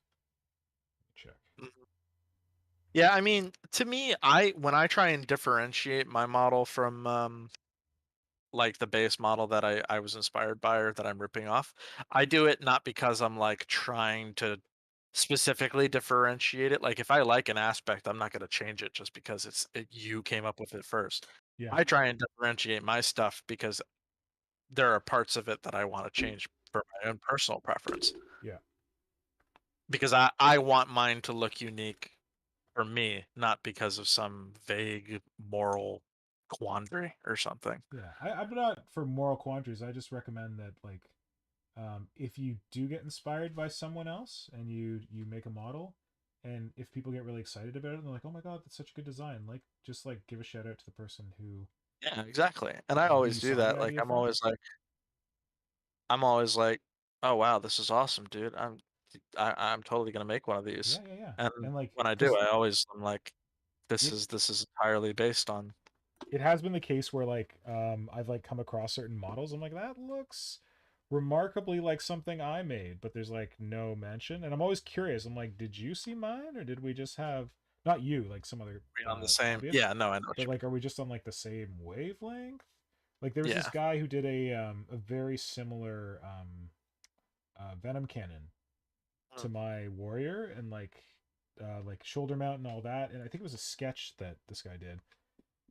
Check. Mhm. Yeah, I mean, to me, I when I try and differentiate my model from like the base model that I was inspired by or that I'm ripping off, I do it not because I'm like trying to specifically differentiate it. Like if I like an aspect, I'm not going to change it just because you came up with it first. Yeah. I try and differentiate my stuff because there are parts of it that I want to change for my own personal preference Yeah. because I want mine to look unique for me, not because of some vague moral quandary or something. Yeah. I'm not for moral quandaries. I just recommend that like if you do get inspired by someone else and you make a model, and if people get really excited about it, and they're like, "Oh my god, that's such a good design!" Like, just like give a shout out to the person Yeah, exactly. And I who always you do saw the that. Like idea from. I'm always like, "Oh wow, this is awesome, dude. I'm totally gonna make one of Yeah, these." yeah, yeah. And And like, when I do, because I'm like, it this is entirely based on. it has been the case where like I've like come across certain models. I'm like, that looks remarkably like something I made, but there's like no mention. And I'm always curious. I'm like, did you see mine, or did we just have not you, like some other Being on the same. audience? Yeah, no, I know what But you like, are we just on like the same wavelength? Like there was mean. this Yeah. guy who did a very similar Venom cannon Mm. to my warrior, and like shoulder mount and all that. And I think it was a sketch that this guy did.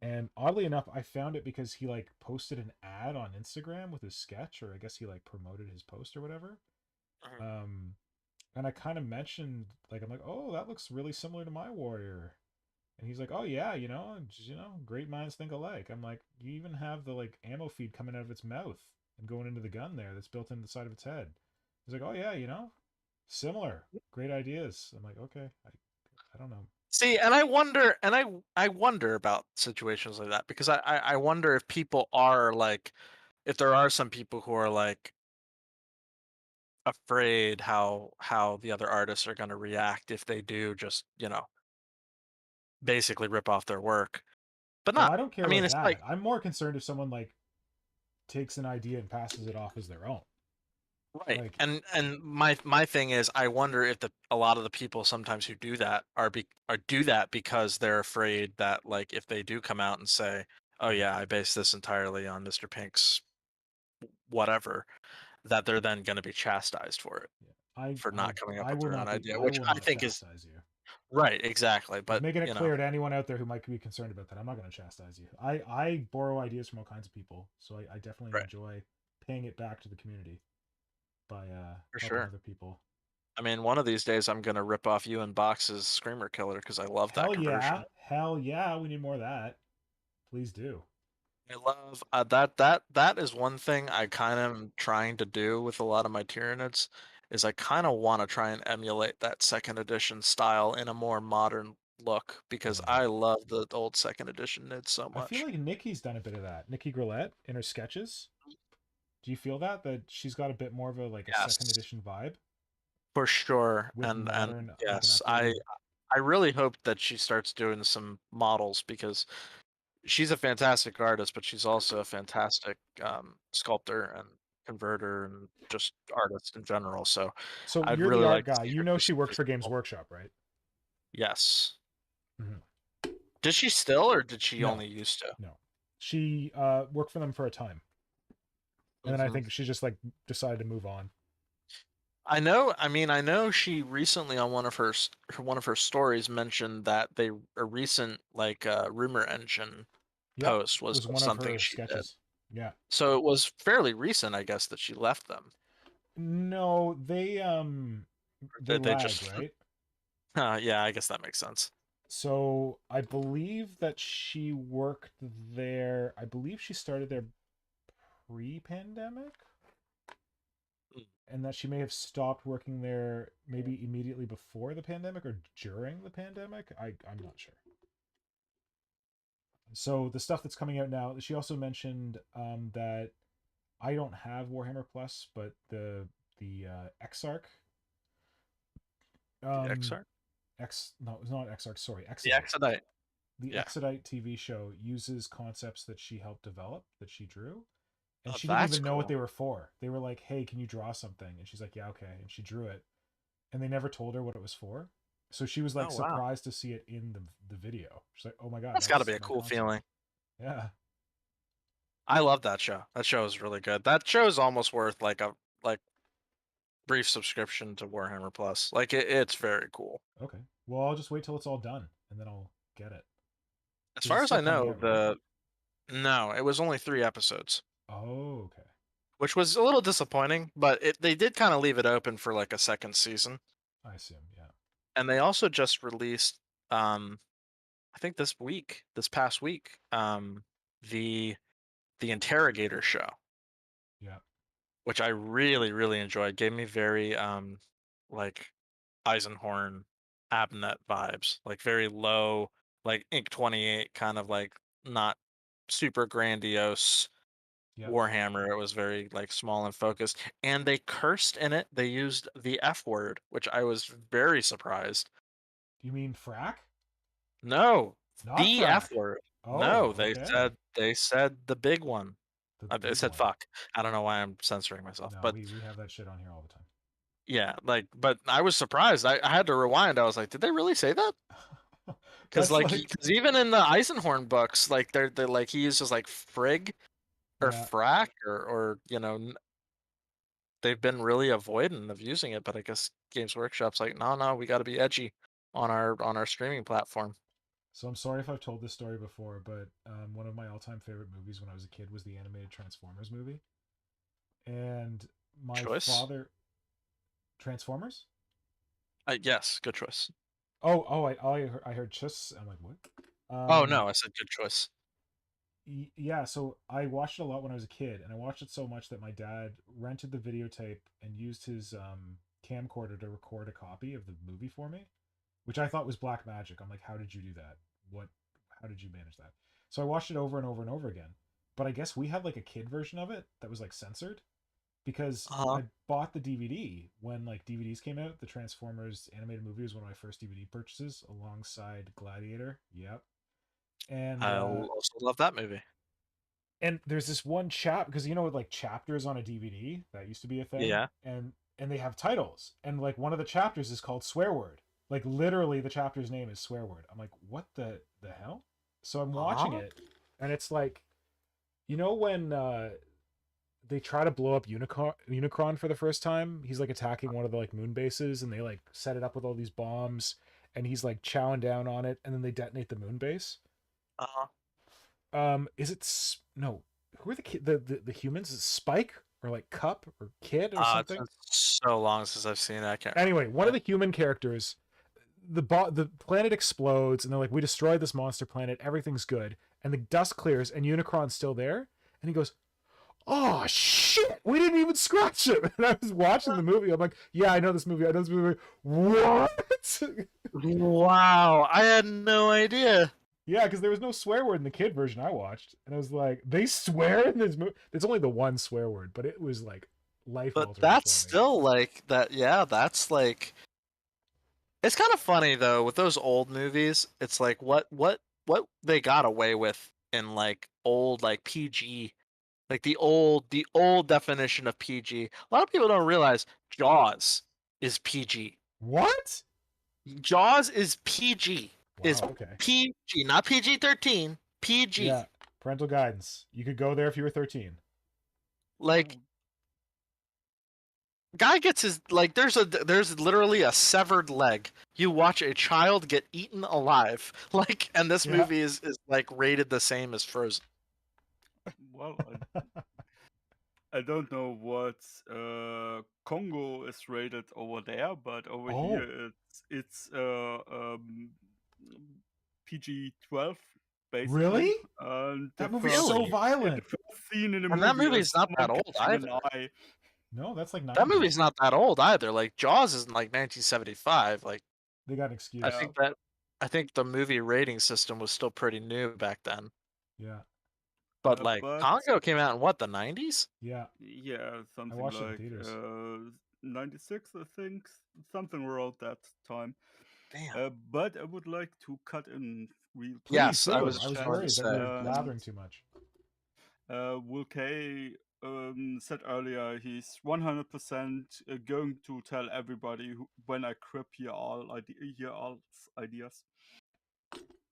And oddly enough, I found it because he like posted an ad on Instagram with his sketch, or I guess he like promoted his post or whatever. Mhm. Um, and I kind of mentioned like I'm like, oh, that looks really similar to my warrior. And he's like, oh yeah, great minds think alike. I'm like, you even have the like ammo feed coming out of its mouth and going into the gun there that's built into the side of its head. He's like, oh yeah, similar, great ideas. I'm like, okay, I don't know. See, and I wonder about situations like that because I wonder if people are like, if there are some people who are like afraid how the other artists are going to react if they do just basically rip off their work, but Oh, not. I don't care I mean, about it's like that. I'm more concerned if someone like takes an idea and passes it off as their own. right. Like, And my thing is, I wonder if a lot of the people sometimes who do that are do that because they're afraid that like if they do come out and say, oh yeah, yeah, I based this entirely on Mr. Pink's whatever, that they're then going to be chastised for it, yeah. I for I not coming up I with will their own not be. idea, I which will I not think is chastise you. right, exactly. Just But making it clear to anyone out there who might be concerned about that. I'm not going to chastise you. I borrow ideas from all kinds of people, so I definitely right, enjoy paying it back to the community by for helping sure. other people. I mean, one of these days I'm gonna rip off you and Box's Screamer Killer because I love that Hell conversion. yeah, hell yeah. We need more of that. Please do. I love that is one thing I kind of am trying to do with a lot of my Tyranids, is I kind of want to try and emulate that second edition style in a more modern look because Yeah. I love the old second edition Nids so I feel much. like Nikki's done a bit of that. Nikki Grillette in her sketches. Do you feel that she's got a bit more of a like a second Yes, edition vibe for sure. with And modern, like an yes, updated? I really hope that she starts doing some models because she's a fantastic artist, but she's also a fantastic sculptor and converter and just artist in general. So So I'd you're the really art like to guy. see You her know do she some works for Games physical. Workshop, right? Yes. Hmm. Did she still, or did she No, only used to? no. She worked for them for a time, and then I Hmm. think she just like decided to move on. I know. I mean, I know she recently on one of her stories mentioned that a recent like rumor engine Yep, post was was one of something her she did. sketches. Yeah. So it was fairly recent, I guess, that she left them. No, Or they did they lag, just? right? Yeah, I guess that makes sense. So I believe that she worked there. I believe she started there pre-pandemic, Mm. and that she may have stopped working there maybe immediately before the pandemic or during the pandemic. I'm not sure. So the stuff that's coming out now, she also mentioned that I don't have Warhammer Plus, but the Exarch The um XR, X no, it's not Exarch, sorry, the Exodite. Exodite. The Yeah. Exodite TV show uses concepts that she helped develop, that she drew, and Oh, she didn't that's even know what cool. they were for. They were like, "Hey, can you draw something?" And she's like, "Yeah, okay." And she drew it, and they never told her what it was for. So she was like Oh wow, surprised to see it in the video. She's like, "Oh my god, that's got to that's be a my cool concept." feeling. Yeah. I love that show. That show is really good. That show is almost worth like a like brief subscription to Warhammer Plus. Like it's very cool. Okay. Well, I'll just wait till it's all done and then I'll get it. As Because far it's as still I coming know, out, right? the no, it was only 3 episodes, Oh, okay. which was a little disappointing. But they did kind of leave it open for like a second season, I assume, yeah. and they also just released, um, I think this past week, the Interrogator show. Yeah. which I really, really enjoyed. Gave me very like Eisenhorn Abnet vibes, like very low, like Ink 28 kind of like not super grandiose Yep. Warhammer. It was very like small and focused. And they cursed in it. They used the F word, which I was very surprised. You mean frack? No, Not the F frack. word. No, Oh, they okay. said the big one. The They big said one. fuck. I don't know why I'm censoring myself, No, but we have that shit on here all the time. yeah, like, but I was surprised. I had to rewind. I was like, did they really say that? Because That's like, like, because even in the Eisenhorn books, like they're like he uses like frig or yeah. frack or they've been really avoidant of using it. But I guess Games Workshop's like, no, no, we got to be edgy on our streaming platform. So I'm sorry if I've told this story before, but one of my all-time favorite movies when I was a kid was the animated Transformers movie. And my Choice. father, Transformers? Yes, good choice. I heard Chus. I'm like, what? Oh no, I said good choice. Yeah, so I watched it a lot when I was a kid, and I watched it so much that my dad rented the videotape and used his camcorder to record a copy of the movie for me, which I thought was black magic. I'm like, how did you do that? What? How did you manage that? So I watched it over and over and over again. But I guess we had like a kid version of it that was like censored because Uh-huh. I bought the DVD when like DVDs came out. The Transformers animated movie was one of my first DVD purchases alongside Gladiator. Yep. And I also love that movie. there's this one chap because you know like chapters on a DVD that used to be a thing, Yeah. and they have titles, and like one of the chapters is called swear word. Like literally, the chapter's name is swear word. I'm like, what the hell? So I'm watching Uh-huh. it, and it's like, you know when they try to blow up Unicron for the first time. He's like attacking one of the like moon bases, and they like set it up with all these bombs, and he's like chowing down on it, and then they detonate the moon base. Uh-huh. Is it no? Who are the humans? Is it Spike or like Cup or Kid or It's something? been so long since I've seen it. I can't Anyway, one of remember. the human characters, the planet explodes, and they're like, "We destroyed this monster planet. Everything's good." And the dust clears, and Unicron's still there, and he goes, "Oh shit, we didn't even scratch him." And I was watching the movie. I'm like, "Yeah, I know this movie. I know this movie." What? Wow, I had no idea. Yeah, because there was no swear word in the kid version I watched, and I was like, "They swear in this movie." There's only the one swear word, but it was like life But altering that's for me. still like that. Yeah, that's like it's kind of funny though with those old movies. It's like what they got away with in like old like PG, like the old definition of PG. A lot of people don't realize Jaws is PG. What? Jaws is PG. Is Wow. Okay. PG, not PG-13. PG. Yeah. Parental guidance. You could go there if you were 13. Like guy gets his like there's literally a severed leg. You watch a child get eaten alive. Like and this Yeah. movie is like rated the same as Frozen. Well, I don't know what Congo is rated over there, but over Oh, here it's PG-12 really? basically. And the That movie's first so Really? violent. scene in the And that movie movie's is not that someone old catching an either. eye. No, that's like That 90s. movie's not that old either. Like Jaws is in like 1975. Like They got an I excuse. Yeah, think that I think the movie rating system was still pretty new back then. Yeah. But like but Congo came out in what, the 90s? Yeah. yeah, I something watched it in like theaters. 96, I think, something around that time. Damn. But I would like to cut in real quick Please Yes, I in do. was the I just was chat. going to worried that we say. were And blathering too much. Will K said earlier he's 100% going to tell everybody when I crib here all ideas.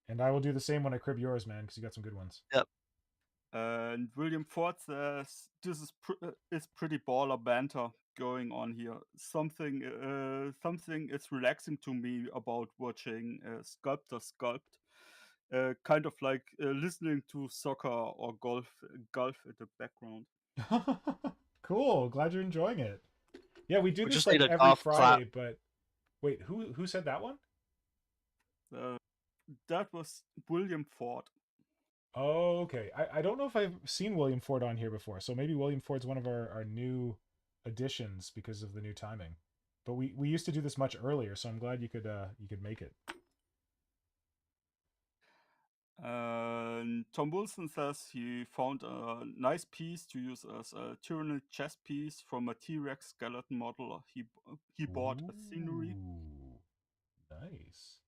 And I will do the same when I crib yours, man, because you got some good ones. Yep. And William Ford says this is pretty baller banter going on here. Something is relaxing to me about watching sculptor sculpt. Kind of like listening to soccer or golf in the background. Cool. Glad you're enjoying it. Yeah, we do We this just need like a every golf clap. Friday, but wait, who said that one? Uh, that was William Ford. Oh, okay. I don't know if I've seen William Ford on here before, so maybe William Ford's one of our new additions because of the new timing. But we used to do this much earlier, so I'm glad you could make it. And Tom Wilson says he found a nice piece to use as a Tyranid chess piece from a T-Rex skeleton model. He bought a scenery. Ooh, nice.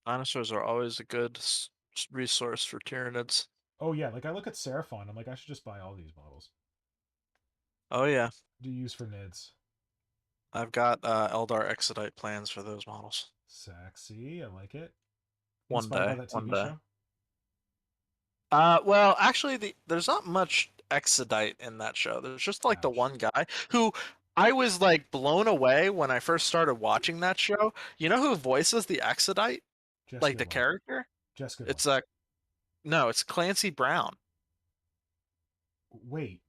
Dinosaurs are always a good resource for Tyranids. Oh yeah, like I look at Seraphon, I'm like I should just buy all these models. Oh yeah, Do you use for nids? I've got Eldar Exodite plans for those models. Sexy, I like it. One Inspired by day, that one TV day. show? Well, actually, there's not much Exodite in that show. There's just like the Ouch. one guy who I was like blown away when I first started watching that show. You know who voices the Exodite? Jessica Like the Goodwin. character? Jessica Goodwin. It's no, it's Clancy Brown. Wait,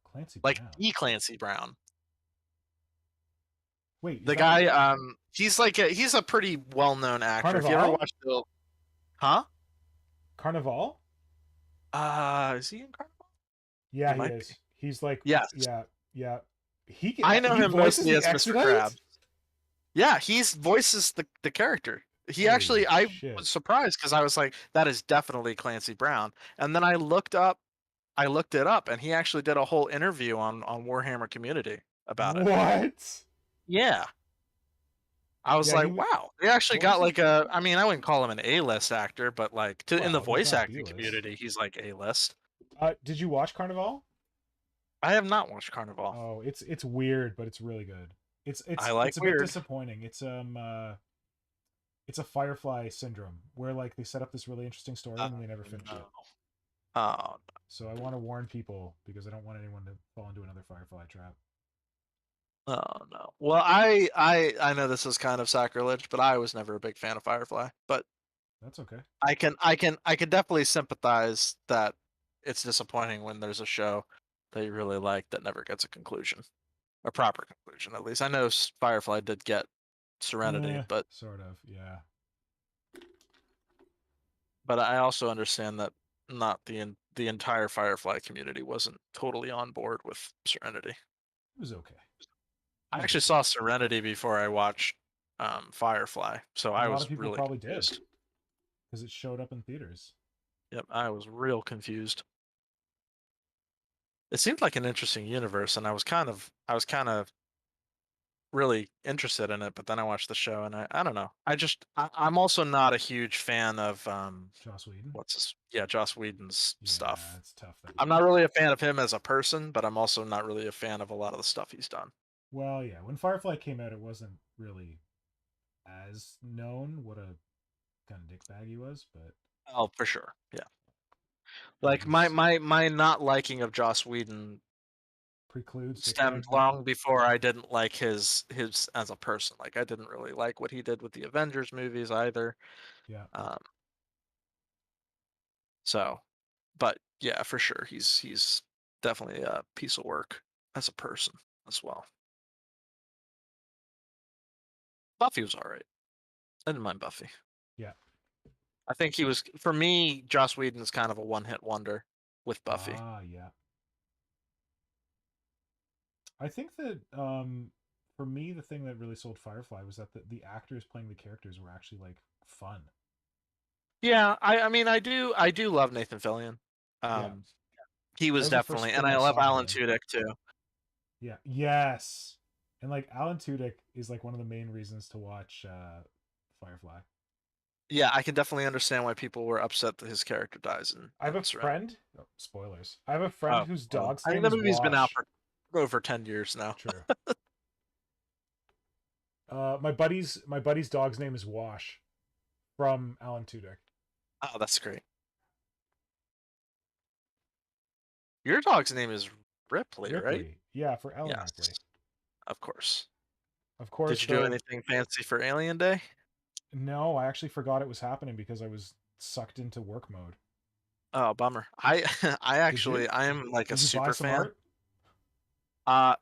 Clancy Like Brown. E. Clancy Brown. Wait, is The that guy, he's like he's a pretty well-known actor. If you ever Carnival? watched the, huh? Carnival? Is he in Carnival? He Yeah, he might be. is. He's like, Yes. yeah, yeah. I know He him voices mostly the as Mr. Exodite. Krabs. Yeah, he's voices the character. He Holy actually, I shit! was surprised because I was like, that is definitely Clancy Brown. And then I looked it up, and he actually did a whole interview on Warhammer Community about it. What? Yeah, I was Yeah, like, wow, they actually what was got his? like a. I mean, I wouldn't call him an A-list actor, but like in the Well, he's voice not acting B-list. community, he's like A-list. Did you watch Carnival? I have not watched Carnival. Oh, it's weird, but it's really good. I like It's a bit weird. disappointing. It's a Firefly syndrome where like they set up this really interesting story Oh and then they never finish no. it. Oh So I want to warn people because I don't want anyone to fall into another Firefly trap. Oh no. Well, I know this is kind of sacrilege, but I was never a big fan of Firefly. But That's okay. I can definitely sympathize that it's disappointing when there's a show that you really like that never gets a conclusion, a proper conclusion at least. I know Firefly did get Serenity, Sort of. Yeah. but I also understand that not the entire Firefly community wasn't totally on board with Serenity. It was okay. It I was actually decent. saw Serenity before I watched Firefly, so A I lot of was people really probably did confused. because it showed up in theaters. Yep, I was real confused. It seemed like an interesting universe, and I was kind of really interested in it, but then I watched the show, and I don't know. I'm also not a huge fan of Joss Whedon. yeah, Joss Whedon's Yeah, stuff. it's tough that I'm guy. not really a fan of him as a person, but I'm also not really a fan of a lot of the stuff he's done. Well, yeah. When Firefly came out, it wasn't really as known what a kind of dickbag he was, but Oh, for sure. Yeah. yeah, Like he's my not liking of Joss Whedon precludes stemmed dickbag now. long before I didn't like his as a person. Like I didn't really like what he did with the Avengers movies either. Yeah. Um, so, but yeah, for sure, he's definitely a piece of work as a person as well. Buffy was all right. I didn't mind Buffy. Yeah. I think he was for me. Joss Whedon is kind of a one-hit wonder with Buffy. Ah, yeah. I think that for me the thing that really sold Firefly was that the actors playing the characters were actually like fun. Yeah, I mean I do love Nathan Fillion. Yeah. Um, he That was was the first definitely, and thing I I love saw him Alan in. Tudyk too. Yeah. Yes. And like Alan Tudyk is like one of the main reasons to watch Firefly. Yeah, I can definitely understand why people were upset that his character dies I have a in Serenity. friend. Oh, spoilers. I have a friend Oh, whose well, dog's I mean name the is movie's been out Wash. for over 10 years now. True. My buddy's dog's name is Wash from Alan Tudyk. Oh, that's great. Your dog's name is Ripley, right? Ripley. Yeah, for Ellen Yes, Ripley. of course. Of Did course, you do the anything fancy for Alien Day? no, I actually forgot it was happening because I was sucked into work mode. Oh, bummer. I Did you? I am like a Did you buy super some fan. art? Uh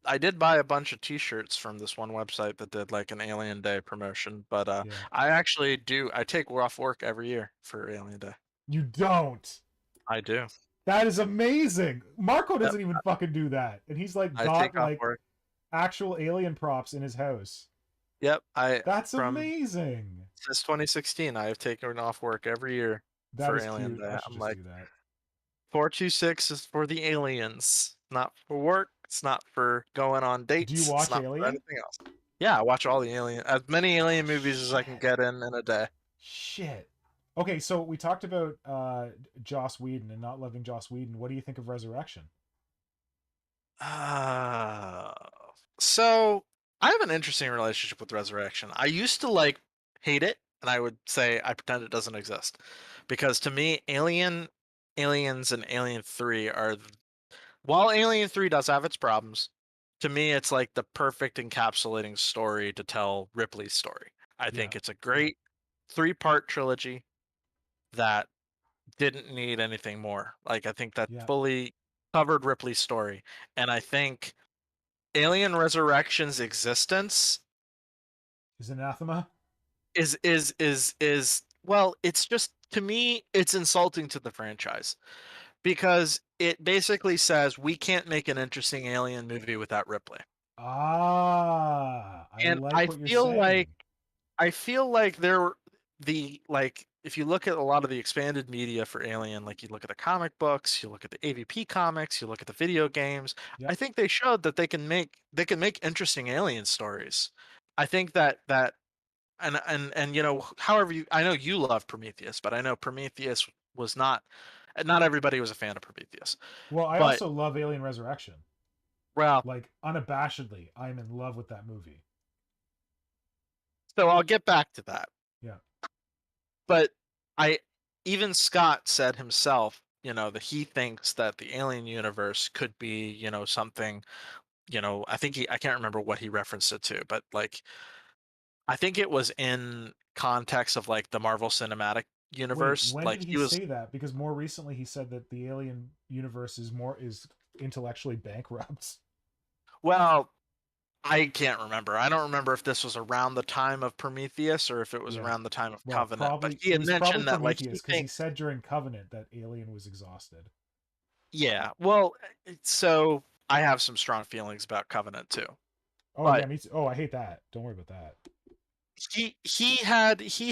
I did buy a bunch of t-shirts from this one website that did like an Alien Day promotion, but Yeah. I actually do I take off work every year for Alien Day. You don't. I do. That is amazing. Marco Yep. doesn't even fucking do that, and he's like I got take off like work. actual alien props in his house. Yep. That's From amazing. since 2016, I have taken off work every year That for is Alien cute. I Day. should I'm just like, do that. 426 is for the aliens, not for work. It's not for going on Do you dates. It's watch not for Alien? anything else. Yeah, I watch all the as many Oh alien movies as I can shit. get in a day. Shit. Okay, so we talked about Joss Whedon and not loving Joss Whedon. What do you think of Resurrection? Uh, so I have an interesting relationship with Resurrection. I used to like hate it, and I would say I pretend it doesn't exist, because to me, Aliens, and Alien 3 are while Alien 3 does have its problems, to me it's like the perfect encapsulating story to tell Ripley's story. I Yeah, think it's a great three-part trilogy that didn't need anything more. Like I think that yeah. fully covered Ripley's story, and I think Alien Resurrection's existence Is anathema? is well, it's just to me it's insulting to the franchise because it basically says we can't make an interesting alien movie without Ripley. Ah, I And like what you're saying. I feel like there the like if you look at a lot of the expanded media for Alien, like you look at the comic books, you look at the AVP comics, you look at the video games, I Yep. think they showed that they can make interesting alien stories. I think that and however I know you love Prometheus, but I know Prometheus was not everybody was a fan of Prometheus. Well, I But also love Alien Resurrection. well, Like unabashedly, I'm in love with that movie. so I'll get back to that. Yeah. But I even Scott said himself, that he thinks that the alien universe could be, something, I can't remember what he referenced it to, but like I think it was in context of like the Marvel Cinematic Wait, Universe. when Like did he he was say that? Because more recently he said that the alien universe is intellectually bankrupt. well, I can't remember. I don't remember if this was around the time of Prometheus or if it was Yeah. around the time of Well, Covenant, but probably he it had was probably mentioned that like Prometheus he because he thinks said during Covenant that Alien was exhausted. yeah, well, so I have some strong feelings about Covenant too. Oh yeah, But me too. Oh, I hate that. Don't worry about that. he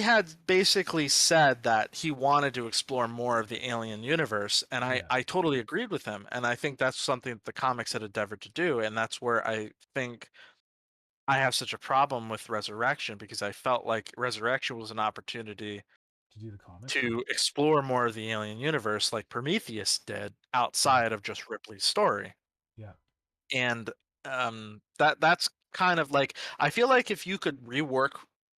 had basically said that he wanted to explore more of the alien universe, and I Yeah. I totally agreed with him, and I think that's something that the comics had endeavored to do, and that's where I think I have such a problem with Resurrection because I felt like Resurrection was an opportunity To do the comics, yeah. to explore more of the alien universe like Prometheus did Yeah. outside of just Ripley's story. Yeah. And that's kind of like I feel like if you could rework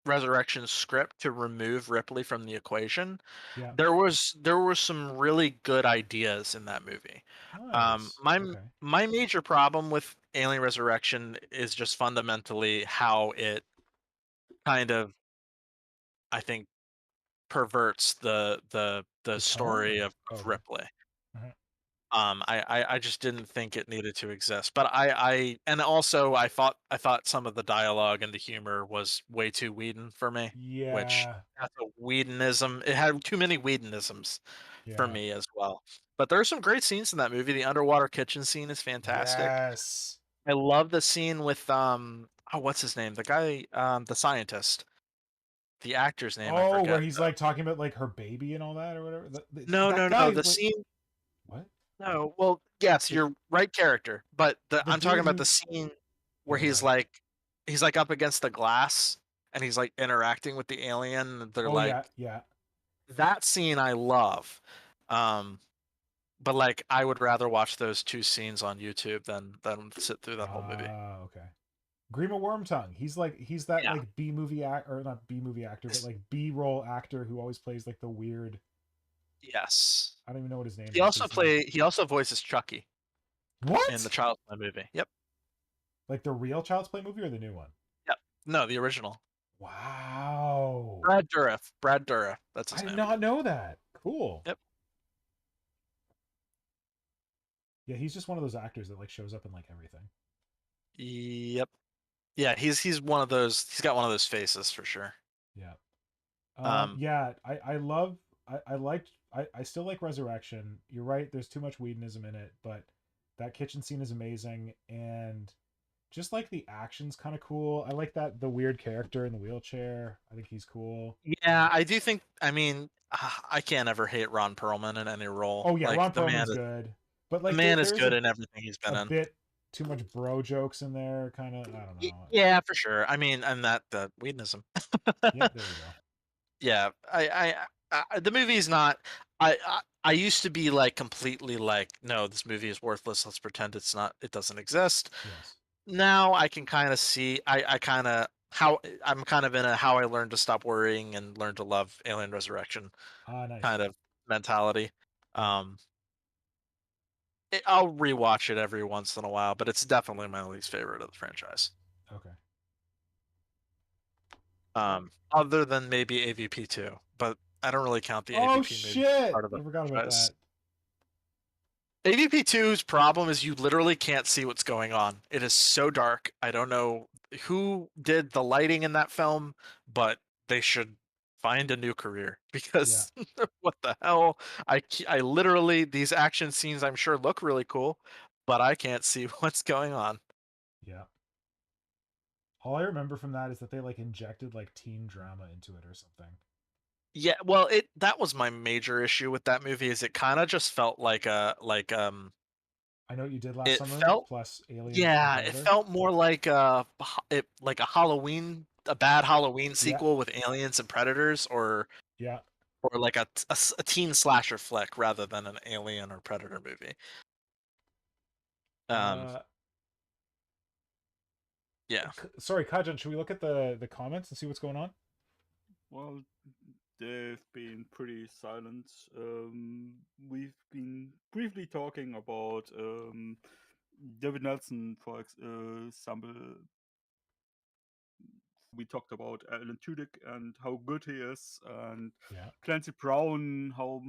Resurrection's script to remove Ripley from the equation, Yeah. there was some really good ideas in that movie. Nice. My Okay. my major problem with Alien Resurrection is just fundamentally how it kind of, I think, perverts the The story tone? of Okay. Ripley. Uh-huh. I just didn't think it needed to exist. But and also I thought some of the dialogue and the humor was way too Whedon for me, which Yeah. that's a Whedonism. It had too many Whedonisms for Yeah. me as well. But there are some great scenes in that movie. The underwater kitchen scene is fantastic. Yes. I love the scene with what's his name? The guy, the scientist. The actor's name I Oh, where forget. he's like talking about like her baby and all that or whatever. No, That no, no. guy. The Wait, scene. what? No, well, yes, The you're right character, but the I'm talking dude about the who? scene where Yeah. Go he's ahead. like up against the glass and he's like interacting with the alien and they're Oh yeah. like Yeah. that scene I love. Um but like I would rather watch those two scenes on YouTube than sit through that whole movie. Ah. Okay. Grima Wormtongue. He's that Yeah. like B movie act or not B movie actor, but Yes. like B roll actor who always plays like the weird. Yes. I don't even know what his name He is, but also he's like play he also voices Chucky in the what? Child's Play movie. Yep. Like the real Child's Play movie or the new one? Yep. No, the original. Wow. Brad Dourif. Brad Dourif. That's I his did name. not know that. Cool. Yep. Yeah, he's just one of those actors that like shows up in like everything. Yep. Yeah, he's one of those. He's got one of those faces for sure. Yeah. Um, Yeah, I love I liked I still like Resurrection. You're right. There's too much Whedonism in it, but that kitchen scene is amazing, and just like the action's kind of cool. I like that the weird character in the wheelchair. I think he's cool. Yeah, I do think. I mean, I can't ever hate Ron Perlman in any role. Oh yeah, Like Ron Perlman's good, but the like man is there is good in everything he's been a in. bit too much bro jokes in there. Kind of, I don't know. Yeah, for sure. I mean, and that the Whedonism. Yeah, there you go. Yeah, the movie's not. I used to be like completely like, no, this movie is worthless. Let's pretend it's not. It doesn't exist. Yes. Now I can kind of see. I kind of how I'm kind of in a how I learned to stop worrying and learn to love Alien Resurrection Ah, nice. kind of mentality. Yeah. Um, I'll rewatch it every once in a while, but it's definitely my least favorite of the franchise. Okay. Other than maybe AVP 2, but I don't really count the Oh AVP movie as shit! part of the I forgot about franchise. that. AVP 2's problem is you literally can't see what's going on. It is so dark. I don't know who did the lighting in that film, but they should find a new career Yeah. because what the hell? I literally these action scenes I'm sure look really cool, but I can't see what's going on. Yeah. All I remember from that is that they like injected like teen drama into it or something. Yeah, well, it that was my major issue with that movie is it kind of just felt like I Know What You Did Last it Summer felt plus Alien and yeah, it Predator. felt more like like a bad Halloween Yeah. sequel with aliens and predators Yeah. or like a teen slasher flick rather than an alien or predator movie. Um Uh, yeah. sorry, Kajan. Should we look at the comments and see what's going on? Well, they've been pretty silent. We've been briefly talking about David Nelson, for example. We talked about Alan Tudyk and how good he is, and Yeah. Clancy Brown, how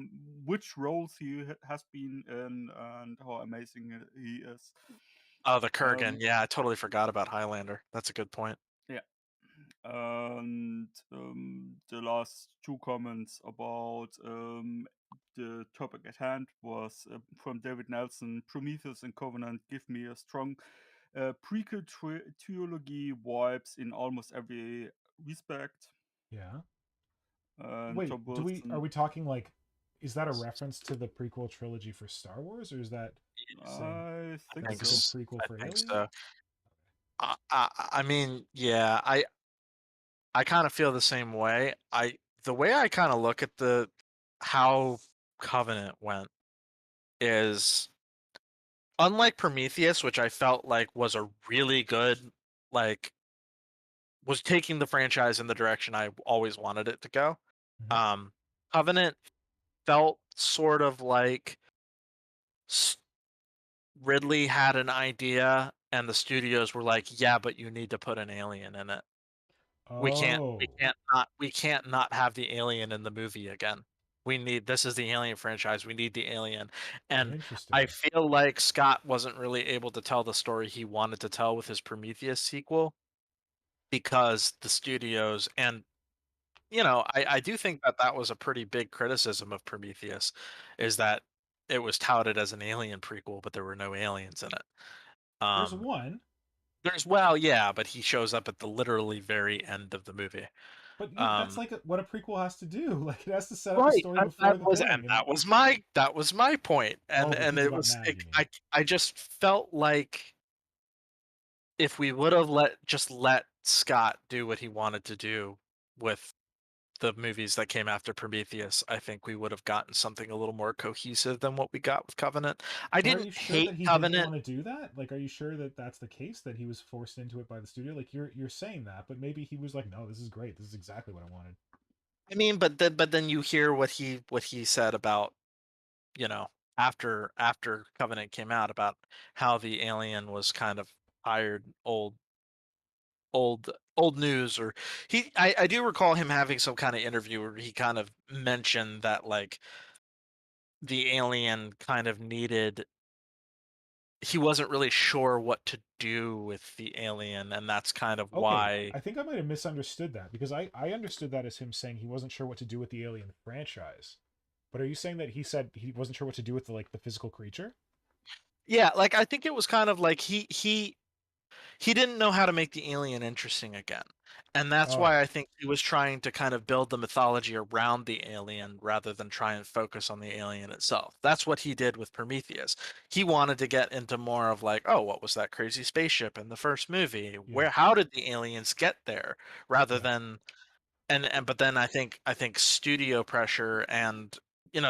which roles he has been in, and how amazing he is. Oh, the Kurgan. Um, Yeah, I totally forgot about Highlander. That's a good point. yeah, and the last two comments about the topic at hand was from David Nelson. Prometheus and Covenant give me a strong prequel trilogy vibes in almost every respect. Yeah. And Wait, Tom are Wilson, we talking like is that a reference to the prequel trilogy for Star Wars or is that saying I I think this think is a so. prequel I for think Alien? so. I mean, yeah, I kind of feel the same way. The way I kind of look at the how Covenant went is unlike Prometheus, which I felt like was a really good like was taking the franchise in the direction I always wanted it to go. Mhm. Um Covenant felt sort of like S- Ridley had an idea and the studios were like, "Yeah, but you need to put an alien in it." We Oh, can't not have the alien in the movie again. We need this is the Alien franchise. We need the alien. And I interesting. feel like Scott wasn't really able to tell the story he wanted to tell with his Prometheus sequel because the studios and I do think that that was a pretty big criticism of Prometheus is that it was touted as an alien prequel, but there were no aliens in it. There's Um one, yeah, but he shows up at the literally very end of the movie. but that's Um like what a prequel has to do. Like it has to set up the Right, story and before the thing. And that was my point, oh, but and people it got was mad. it, You mean? I just felt like if we would have let Scott do what he wanted to do with the movies that came after Prometheus, I think we would have gotten something a little more cohesive than what we got with Covenant. I But are you didn't sure hate that he didn't Covenant. want to do that? Like, are you sure that that's the case that he was forced into it by the studio? Like, you're saying that, but maybe he was like, no, this is great. This is exactly what I wanted. I mean, but then you hear what he said about you know after Covenant came out about how the alien was kind of tired, old news or I do recall him having some kind of interview where he kind of mentioned that like the alien kind of needed he wasn't really sure what to do with the alien and that's kind of Okay, why I think I might have misunderstood that because I understood that as him saying he wasn't sure what to do with the Alien franchise. But are you saying that he said he wasn't sure what to do with the physical creature? Yeah, like I think it was kind of like he didn't know how to make the alien interesting again. And that's Oh, why I think he was trying to kind of build the mythology around the alien rather than try and focus on the alien itself. That's what he did with Prometheus. He wanted to get into more of like, oh, what was that crazy spaceship in the first movie? yeah, How did the aliens get there? Rather yeah. than and but then I think studio pressure and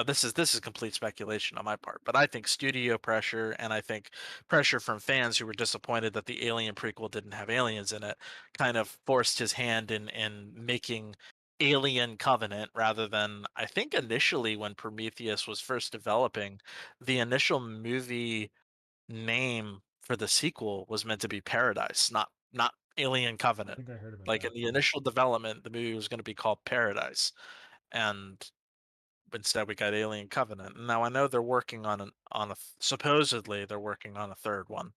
this is complete speculation on my part, but I think studio pressure and I think pressure from fans who were disappointed that the Alien prequel didn't have aliens in it kind of forced his hand in making Alien Covenant rather than I think initially when Prometheus was first developing, the initial movie name for the sequel was meant to be Paradise, not Alien I Covenant. think I heard about Like in that. the initial development, the movie was going to be called Paradise, and instead we got Alien Covenant. Now I know they're working on supposedly they're working on a third one,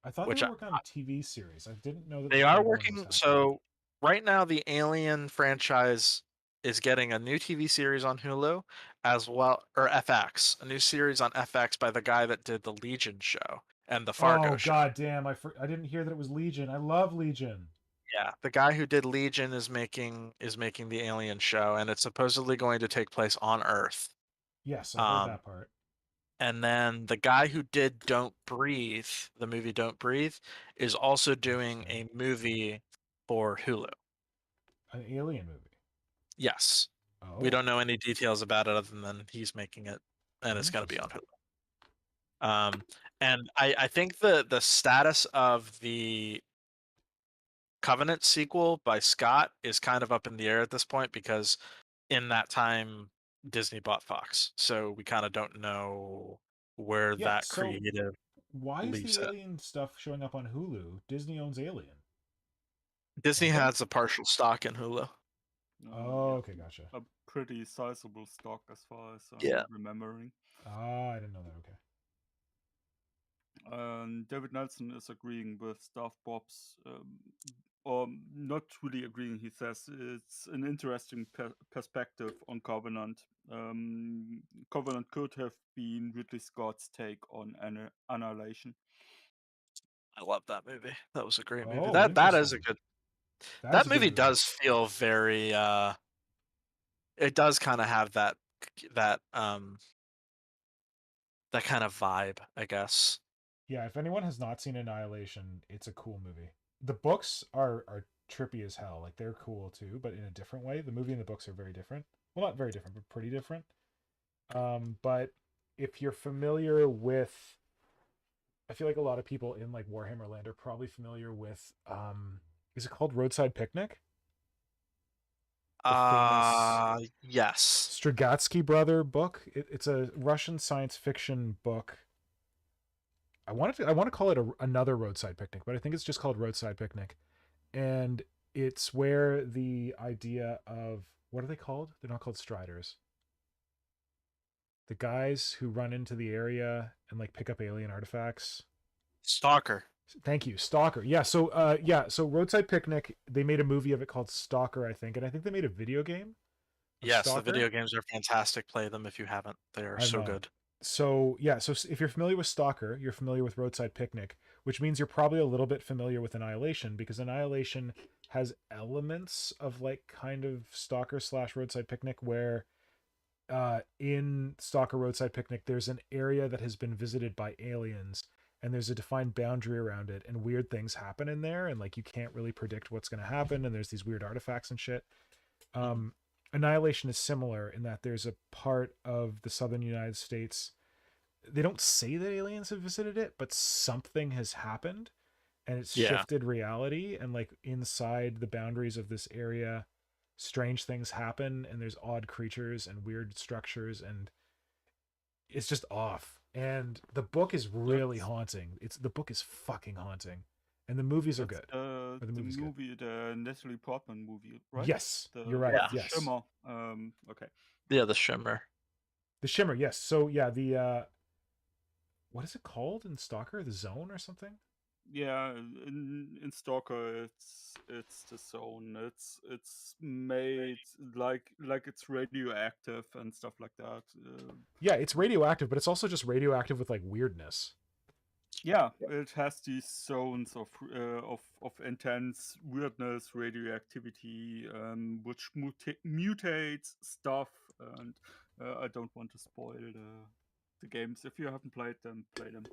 I thought they which were working on a TV series. I didn't know that the they are third one was working. happening. So right now, the Alien franchise is getting a new TV series on Hulu, as well, or FX, a new series on FX by the guy that did the Legion show and the Oh Fargo show. god damn, I didn't hear that it was Legion. I love Legion. Yeah, the guy who did Legion is making the Alien show, and it's supposedly going to take place on Earth. Yes, I heard Um, that part. and then the guy who did Don't Breathe, the movie Don't Breathe, is also doing Interesting. a movie for Hulu. An alien movie. Yes. We Oh, don't know any details about it other than he's making it and it's going to be on interesting. Hulu. And I think the status of the Covenant sequel by Scott is kind of up in the air at this point because in that time Disney bought Fox. So we kind of don't know where Yeah, that so creative why is leaves the it. alien stuff showing up on Hulu? Disney owns Alien, Disney don't they? has a partial stock in Hulu. Oh, Yeah, okay, gotcha. a pretty sizable stock as far as Yeah. I'm remembering. Ah, I didn't know that. Okay. David Nelson is agreeing with Darth Bob's, or not really agreeing. He says it's an interesting perspective on Covenant. Covenant could have been Ridley Scott's take on Annihilation. I love that movie. That was a great movie. Oh, That is a interesting. good. That is That a good movie movie. does feel very it does kind of have that that kind of vibe, I guess. Yeah, if anyone has not seen Annihilation, it's a cool movie. The books are trippy as hell. Like they're cool too, but in a different way. The movie and the books are very different. Well, not very different, but pretty different. But if you're familiar with, I feel like a lot of people in like Warhammer Land are probably familiar with. Is it called Roadside Picnic? The famous Yes. Strugatsky brother book. It's a Russian science fiction book. I want to call it another Roadside Picnic, but I think it's just called Roadside Picnic, and it's where the idea of what are they called? They're not called Striders. The guys who run into the area and like pick up alien artifacts. Stalker. Thank you, Stalker. So Roadside Picnic. They made a movie of it called Stalker, I think, and I think they made a video game of Yes, the Stalker. video games are fantastic. Play them if you haven't. They are I've so not. good. So if you're familiar with Stalker, you're familiar with Roadside Picnic, which means you're probably a little bit familiar with Annihilation because Annihilation has elements of like kind of Stalker slash Roadside Picnic where in Stalker Roadside Picnic there's an area that has been visited by aliens and there's a defined boundary around it and weird things happen in there and like you can't really predict what's going to happen and there's these weird artifacts and shit. Mhm. Annihilation is similar in that there's a part of the southern United States. They don't say that aliens have visited it, but something has happened and it's Yeah. shifted reality. And like inside the boundaries of this area, strange things happen and there's odd creatures and weird structures and it's just off. And the book is really That's haunting. The book is fucking haunting. And the movies are that's good. Or the the movie's good. movie, the Natalie Portman movie, right? Yes, you're The right. with Yeah. the Yes. shimmer. Okay. Yeah, the Shimmer. The Shimmer, yes. So yeah, the what is it called in Stalker? The Zone or something? Yeah, in Stalker, it's the zone. It's made like it's radioactive and stuff like that. Yeah, it's radioactive, but it's also just radioactive with like weirdness. Yeah, it has these zones of intense weirdness, radioactivity, which mutates stuff, and I don't want to spoil the games. If you haven't played them, play them.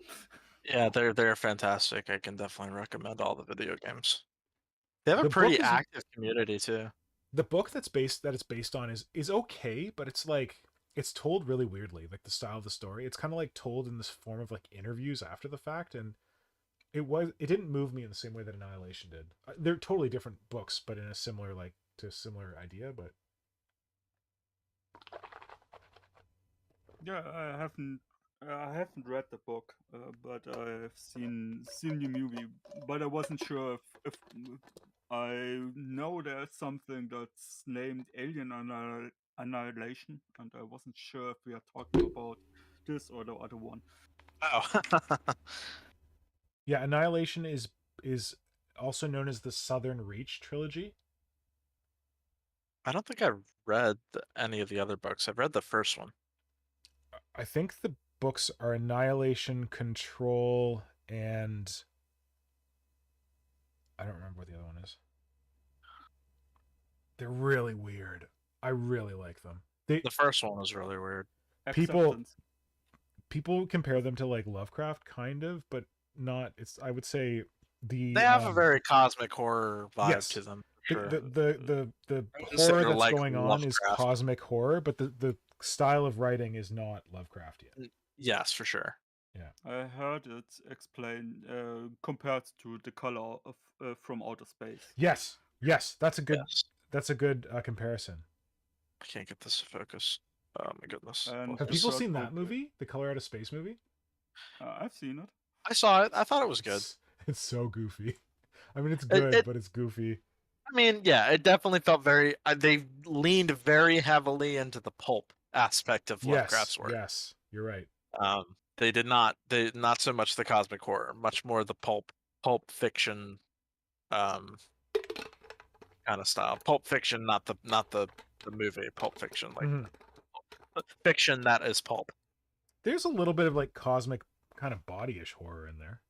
Yeah, they're fantastic. I can definitely recommend all the video games. They have a The book pretty is active community too. the book that it's based on is okay, but it's like it's told really weirdly, like the style of the story. It's kind of like told in this form of like interviews after the fact, and it didn't move me in the same way that Annihilation did. They're totally different books, but in a similar like to a similar idea. But Yeah, I haven't read the book, but I've seen the movie. But I wasn't sure if I know there's something that's named Annihilation, and I wasn't sure if we are talking about this or the other one. Oh, yeah, Annihilation is also known as the Southern Reach trilogy. I don't think I've read any of the other books. I've read the first one. I think the books are Annihilation, Control, and I don't remember what the other one is. They're really weird. I really like them. The first one was really weird. People Acceptance. people compare them to like Lovecraft, kind of, but not. It's I would say They the have a very cosmic horror vibe to yes, them, the for the sure. the I wouldn't say horror they're that's like going on is Lovecraft. cosmic horror, but the style of writing is not Lovecraft yet. Yes, for sure. Yeah. I heard it explained compared to the color of from outer space. Yes. Yes. Yes. That's a good comparison. I can't get this to focus. Oh my goodness. And Have the people Focus. third seen that book, movie, The Color Out of Space movie? I've seen it. I saw it. I thought it was good. It's so goofy. I mean, it's It, good, it but it's goofy. I mean, yeah, it definitely felt very. They leaned very heavily into the pulp aspect of Yes. Lovecraft's work. Yes. You're right. They did not. They not so much the cosmic horror, much more the pulp fiction, um, kind of style. Pulp fiction, not the movie. Pulp fiction, like Mhm. fiction that is pulp. There's a little bit of like cosmic kind of bodyish horror in there.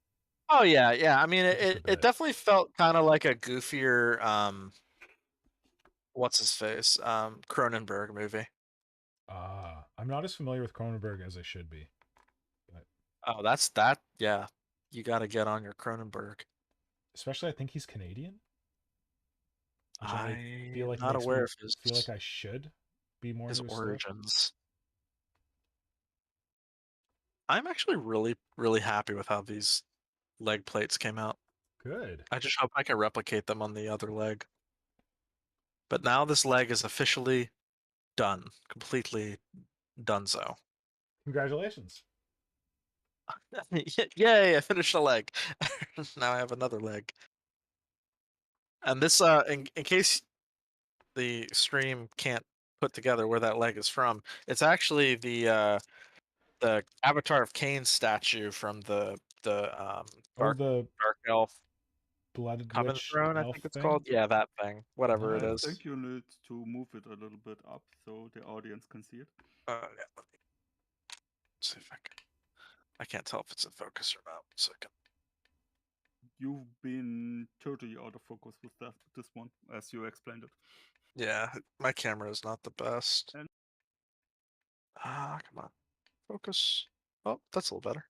Oh yeah, yeah. I mean, Just a it bit. definitely felt kind of like a goofier, what's his face, Cronenberg movie. I'm not as familiar with Cronenberg as I should be. But Oh, that's that. Yeah, you got to get on your Cronenberg. especially I think he's Canadian, which I I feel am like not makes aware me of feel like I should be more his into his stuff. origins. I'm actually really, really happy with how these leg plates came out. Good. I just hope I can replicate them on the other leg. But now this leg is officially done, completely donezo. Congratulations. Yay, I finished a leg. Now I have another leg. And this, in case the stream can't put together where that leg is from, it's actually the Avatar of Cain statue from the Oh, Dark the Dark Elf Blooded Coven Witch Throne, I elf think it's thing. called. Yeah, that thing. Whatever it I Nice. is. think you need to move it a little bit up so the audience can see it. Yeah, let me see if I can. I can't tell if it's in focus or not. 1 second. You've been totally out of focus with this one, as you explained it. Yeah, my camera is not the best. And Come on. Focus. Oh, that's a little better.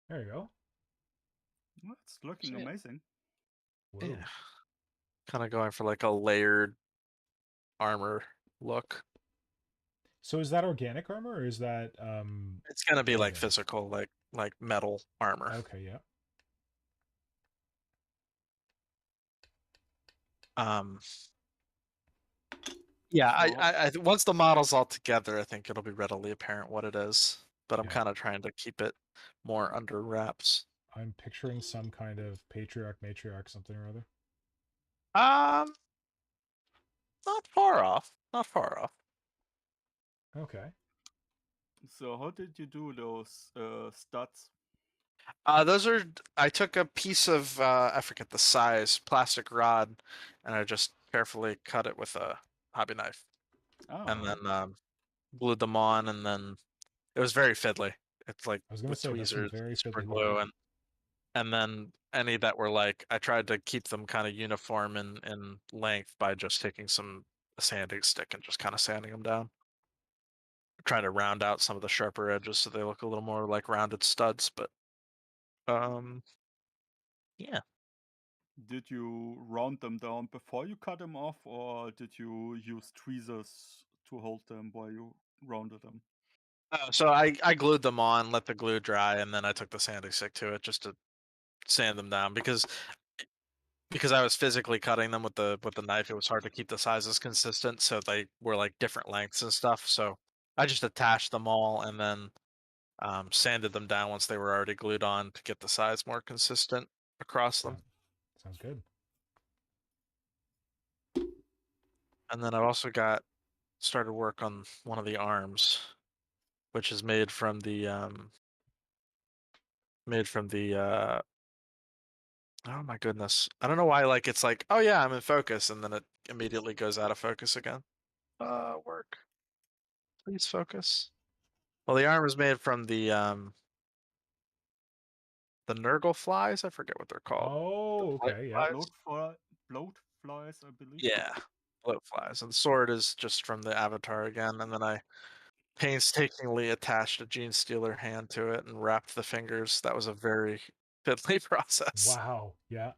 There you go. well, it's looking Yeah. amazing. Whoa. Yeah. Kind of going for like a layered armor look. So is that organic armor or is that It's gonna be like inorganic? physical, like metal armor. Okay, yeah. Um, yeah, So I once the model's all together, I think it'll be readily apparent what it is. But I'm Yeah. kind of trying to keep it more under wraps. I'm picturing some kind of patriarch, matriarch, something or other. Um, not far off. Not far off. Okay. So how did you do those stats? Those are. I took a piece of I forget the size plastic rod, and I just carefully cut it with a hobby knife, and Oh, then glued them on, and then it was very fiddly. It's like I was gonna with say that's some tweezers, very super fiddly glue, work. and then any that were like I tried to keep them kind of uniform in length by just taking some a sanding stick and just kind of sanding them down. Trying to round out some of the sharper edges so they look a little more like rounded studs, but um yeah. did you round them down before you cut them off, or did you use tweezers to hold them while you rounded them? So I glued them on, let the glue dry, and then I took the sanding stick to it just to sand them down because I was physically cutting them with the knife. It was hard to keep the sizes consistent, so they were like different lengths and stuff. So I just attached them all and then sanded them down once they were already glued on to get the size more consistent across Yeah, them. sounds good. And then I've also got started work on one of the arms, which is made from the oh my goodness. I don't know why like it's like, oh yeah, I'm in focus and then it immediately goes out of focus again. Work. Please focus. Well, the arm is made from the Nurgle flies. I forget what they're called. The Oh, float okay, yeah. flies? Bloat flies, I believe. Yeah. Float flies. And the sword is just from the avatar again, and then I painstakingly attached a Gene Stealer hand to it and wrapped the fingers. That was a very fiddly process. Wow, yeah,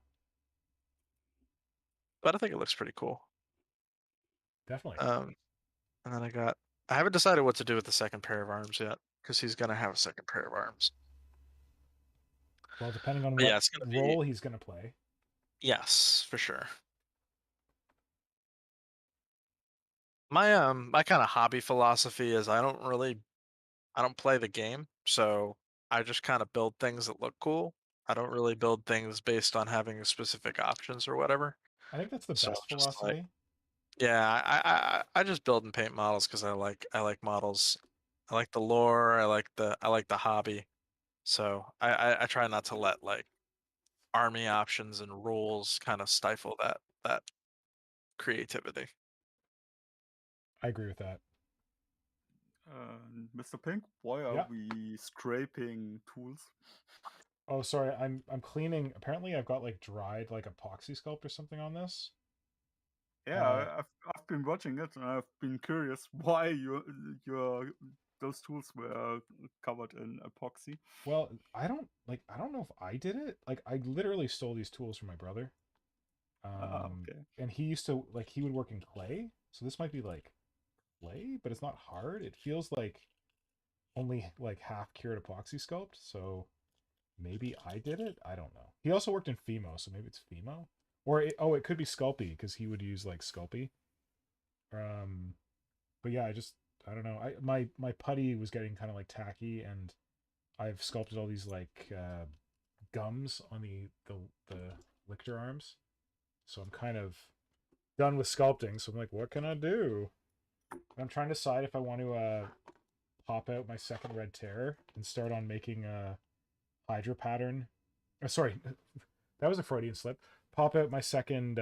But I think it looks pretty cool. definitely. Um, and then I haven't decided what to do with the second pair of arms yet, because he's gonna have a second pair of arms. Well, depending on But yeah, what it's gonna be role he's gonna play. yes, for sure. My kind of hobby philosophy is I don't play the game, so I just kind of build things that look cool. I don't really build things based on having specific options or whatever. I think that's the So best just like philosophy. yeah, I just build and paint models because I like models. I like the lore. I like the hobby. So I try not to let like army options and rules kind of stifle that creativity. I agree with that. Mr. Pink, why are Yeah. we scraping tools? Oh, sorry. I'm cleaning. Apparently, I've got like dried like epoxy sculpt or something on this. Yeah, Uh, I've been watching it and I've been curious why your those tools were covered in epoxy. well, I don't know if I did it. Like, I literally stole these tools from my brother. Ah, okay. And he used to like he would work in clay, so this might be like clay, but it's not hard. It feels like only like half cured epoxy sculpt. So maybe I did it. I don't know. He also worked in Fimo, so maybe it's Fimo. Or it could be Sculpey because he would use like Sculpey. Um, but yeah, I don't know. My putty was getting kind of like tacky, and I've sculpted all these like gums on the lictor arms. So I'm kind of done with sculpting. So I'm like, what can I do? I'm trying to decide if I want to pop out my second red terror and start on making a Hydra pattern. Sorry, that was a Freudian slip. Pop out my second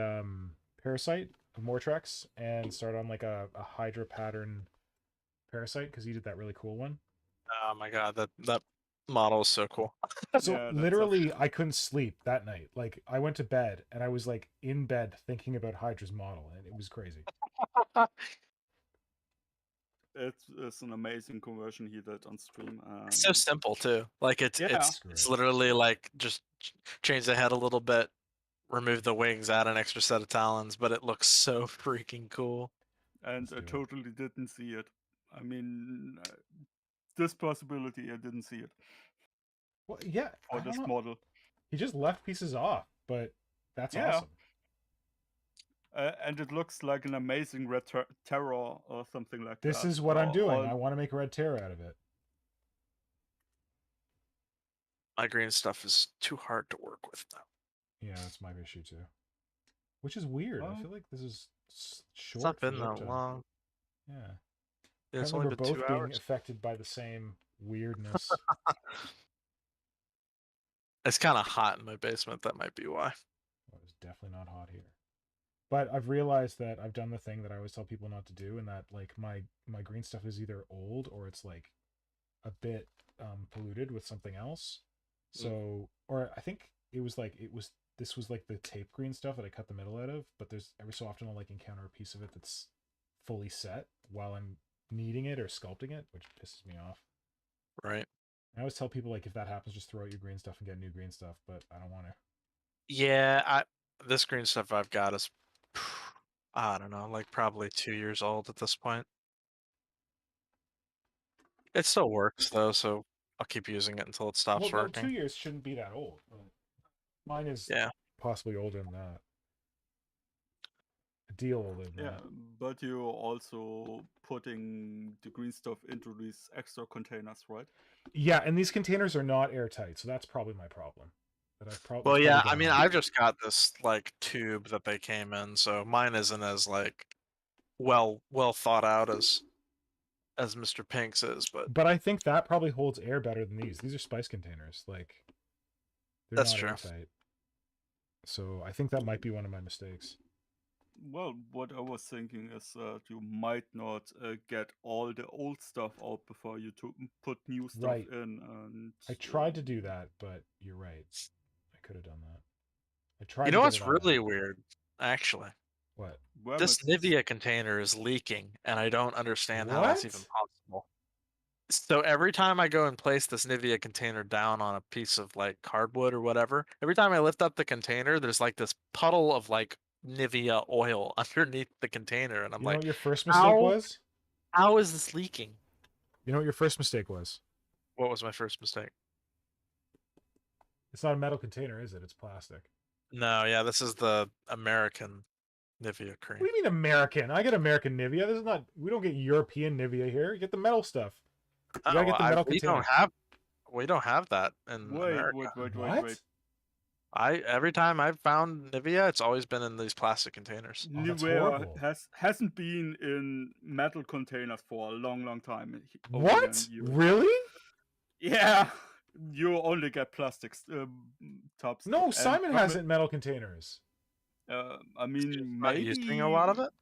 parasite of Mortrex and start on like a Hydra pattern parasite because he did that really cool one. Oh my god, that model is so cool. So Yeah, that's literally, I couldn't sleep that night. Like I went to bed and I was like in bed thinking about Hydra's model, and it was crazy. it's an amazing conversion he did on stream. It's so And simple too. Like yeah, It's it's great. literally like just change the head a little bit, remove the wings, add an extra set of talons, but it looks so freaking cool. and Let's I do it. totally didn't see it. I mean, this possibility I didn't see it Well, yeah, for I don't this know. model. He just left pieces off, but that's Yeah, awesome. and it looks like an amazing terror or something like This that. is what I'm doing. Or I want to make a red terror out of it. My green stuff is too hard to work with now. Yeah, that's my issue too. Which is weird. I well, feel like this is It's not short for been work that time. long. Yeah. It's Apparently, only we're been both being 2 hours. affected by the same weirdness. It's kind of hot in my basement. That might be why. Well, it's definitely not hot here. But I've realized that I've done the thing that I always tell people not to do, and that like my green stuff is either old or it's like a bit polluted with something else. So, or I think this was like the tape green stuff that I cut the middle out of, but there's every so often I'll like encounter a piece of it that's fully set while I'm kneading it or sculpting it, which pisses me off. Right. I always tell people like if that happens, just throw out your green stuff and get new green stuff, but I don't want to. Yeah, this green stuff I've got is, I don't know, like probably 2 years old at this point. It still works though, so I'll keep using it until it Well, stops no, 2 working. years shouldn't be that old. Mine is Yeah. possibly older than that. A deal older than Yeah, that. but you're also putting the green stuff into these extra containers, right? Yeah, and these containers are not airtight, so that's probably my problem. That I've Well, that's probably yeah, I going mean, on. I've just got this like tube that they came in, so mine isn't as like well thought out as Mr. Pink's is, but But I think that probably holds air better than these. These are spice containers. Like they're that's not true. airtight. So I think that might be one of my mistakes. Well, what I was thinking is that you might not get all the old stuff out before you put new stuff Right. in, and I tried to do that, but you're right. I could have done that. I You tried to know get it what's all really out. weird, actually? What? This Wormus. Nivea container is leaking, and I don't understand how that's even What? possible. So every time I go and place this Nivea container down on a piece of like cardwood or whatever, every time I lift up the container, there's like this puddle of like Nivea oil underneath the container, and I'm You know like, what your first mistake how was? how is this leaking? You know what your first mistake was? What was my first mistake? It's not a metal container, is it? It's plastic. No, yeah, this is the American Nivea What cream. do you mean American? I get American Nivea. This is not. We don't get European Nivea here. You get the metal stuff. You Oh, gotta well, get the metal we container. don't have that in Wait, America. wait, wait, wait, wait. What? Every time I've found Nivea, it's always been in these plastic containers. Oh, that's Nivea horrible. hasn't been in metal containers for a long, long time over here in What? the US. Really? Yeah, you only get plastics tubs. No, And Simon has it in metal containers. I mean, Not using a lot of maybe, it.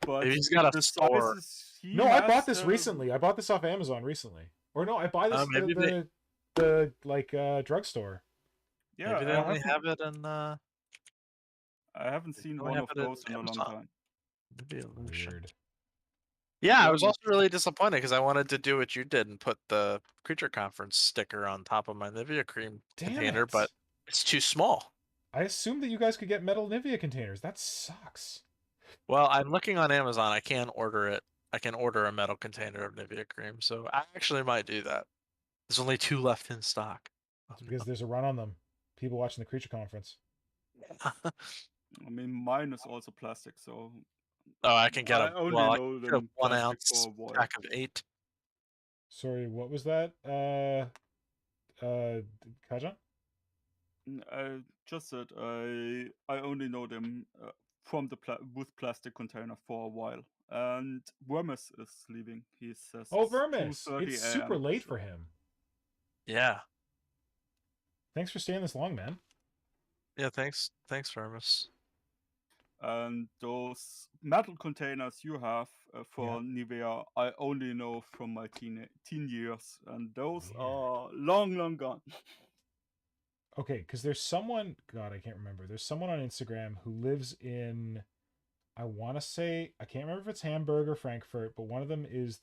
but Maybe he's got a the store. sizes he No, I bought has. this recently. I bought this off Amazon recently. Or no, I buy this Maybe they the like drugstore. Yeah, maybe they only have it in I haven't they seen only one have of it in those in a long Amazon. time. Nivea Lution. Weird. Yeah, I Yeah, was also really disappointed because I wanted to do what you did and put the Creature Conference sticker on top of my Nivea cream Damn container, it. but it's too small. I assumed that you guys could get metal Nivea containers. That sucks. Well, I'm looking on Amazon. I can order it. I can order a metal container of Nivea cream, so I actually might do that. There's only 2 left in stock. Oh, It's because there's a run on them. People watching the Creature Conference. no. I mean, mine is also plastic, so Oh, I can get I only I know can get a them 1 plastic ounce for a while. pack of 8. Sorry, what was that? Kajan? I just said I only know them from the with plastic container for a while. And Wormus is leaving. He says Oh, it's Vermis. 2:30 It's super a.m. late for him. Yeah. Thanks for staying this long, man. Yeah, thanks. Thanks, Vermis. And those metal containers you have for Yeah. Nivea, I only know from my teen years, and those Weird. are long, long gone. Okay, because there's someone, God, I can't remember. There's someone on Instagram who lives in, I want to say, I can't remember if it's Hamburg or Frankfurt, but one of them is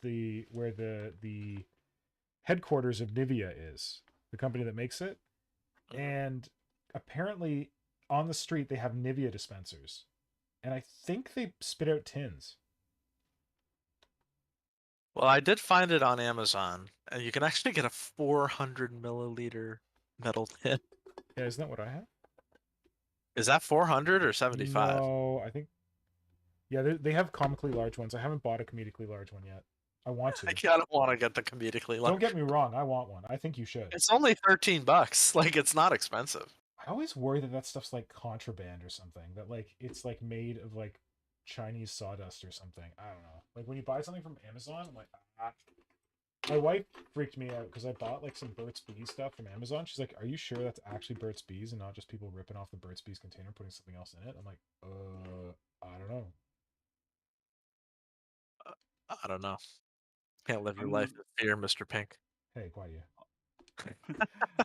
where the headquarters of Nivea is, the company that makes it. And apparently on the street they have Nivea dispensers. And I think they spit out tins. Well, I did find it on Amazon, and you can actually get a 400 milliliter metal tin. Yeah, isn't that what I have? Is that 400 or 75? No, I think. Yeah, they have comically large ones. I haven't bought a comedically large one yet. I want to. I don't want to get the comedically large. Don't get me wrong. I want one. I think you should. It's only $13. Like, it's not expensive. I always worry that stuff's like contraband or something. That like it's like made of like Chinese sawdust or something. I don't know. Like when you buy something from Amazon, I'm like, ah. My wife freaked me out because I bought like some Burt's Bees stuff from Amazon. She's like, "Are you sure that's actually Burt's Bees and not just people ripping off the Burt's Bees container, putting something else in it?" I'm like, I don't know. I don't know. Can't live your I'm life in fear, Mr. Pink. Hey, quiet you.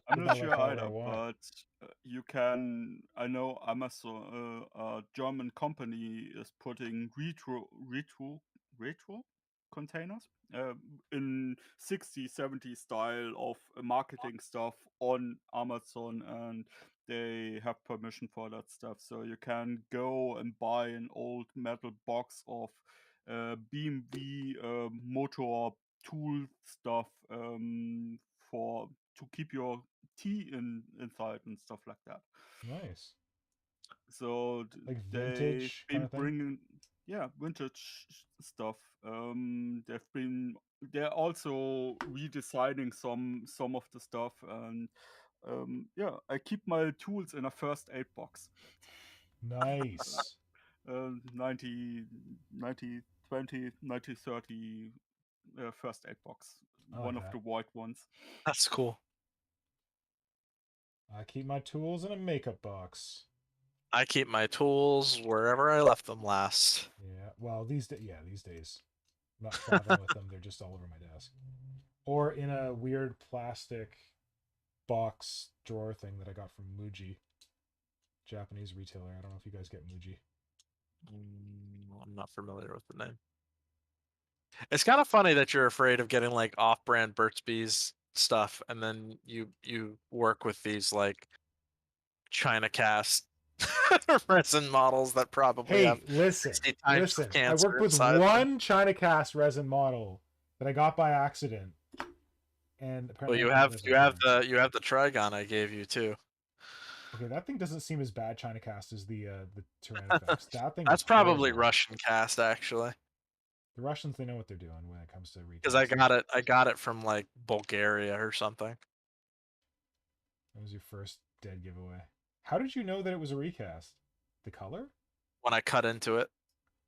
I'm Did not that like sure however I either, want. but you can. I know Amazon, a German company, is putting retro containers in 60, 70 style of marketing stuff on Amazon, and they have permission for that stuff. So you can go and buy an old metal box of BMW motor tool stuff for to keep your tea inside and stuff like that. Nice. So Like they've vintage kind been of thing. bringing, yeah, vintage stuff. They're also redesigning some of the stuff, and yeah, I keep my tools in a first aid box. Nice. 90, 90, 20, 90, 30 first aid box. I like One of that. the white ones. That's cool. I keep my tools in a makeup box. I keep my tools wherever I left them last. Yeah. Well, these days, I'm not traveling with them. They're just all over my desk, or in a weird plastic box drawer thing that I got from Muji, Japanese retailer. I don't know if you guys get Muji. I'm not familiar with the name. It's kind of funny that you're afraid of getting like off-brand Burt's Bees stuff, and then you work with these like China cast resin models that probably Hey, have listen, 60 types of listen. I cancer worked with inside them. one China cast resin model that I got by accident, and Well, apparently I can't live with them. you have the Trigon I gave you too. Okay, that thing doesn't seem as bad China cast as the Tyranid. That thing was That's probably horrible. Russian cast actually, The Russians, they know what they're doing when it comes to because recasting. I got it from like Bulgaria or something. That was your first dead giveaway. How did you know that it was a recast? The color? When I cut into it,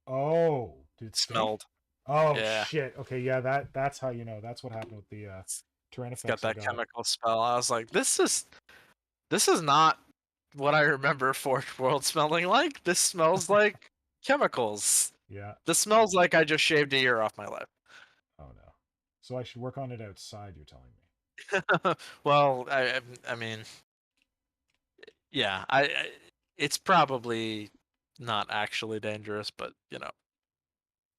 Oh, did it it stink? smelled. Oh Yeah, shit. Okay, yeah, that's how you know. That's what happened with the it's got Tyranifex I that got. chemical smell. I was like, this is not what I remember Forge World smelling like. This smells like chemicals. Yeah. This smells like I just shaved a year off my life. Oh no. So I should work on it outside, you're telling me. Well, I mean, yeah, it's probably not actually dangerous, but you know,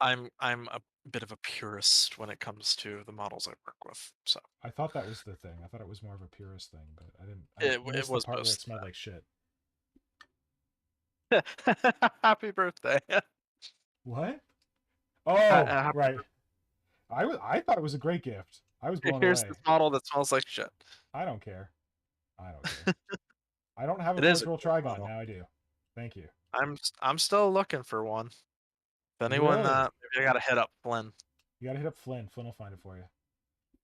I'm a bit of a purist when it comes to the models I work with. So I thought that was the thing. I thought it was more of a purist thing, but I it missed the was part where it most. smelled like shit. Happy birthday. What? Oh, Happy right. I thought it was a great gift. I was blown Here's away. this model that smells like shit. I don't care. I don't care. I don't have a It is Forge a World cool Trigon. model. Now I do. Thank you. I'm still looking for one. If anyone, Really? maybe I gotta hit up Flynn. You gotta hit up Flynn. Flynn will find it for you.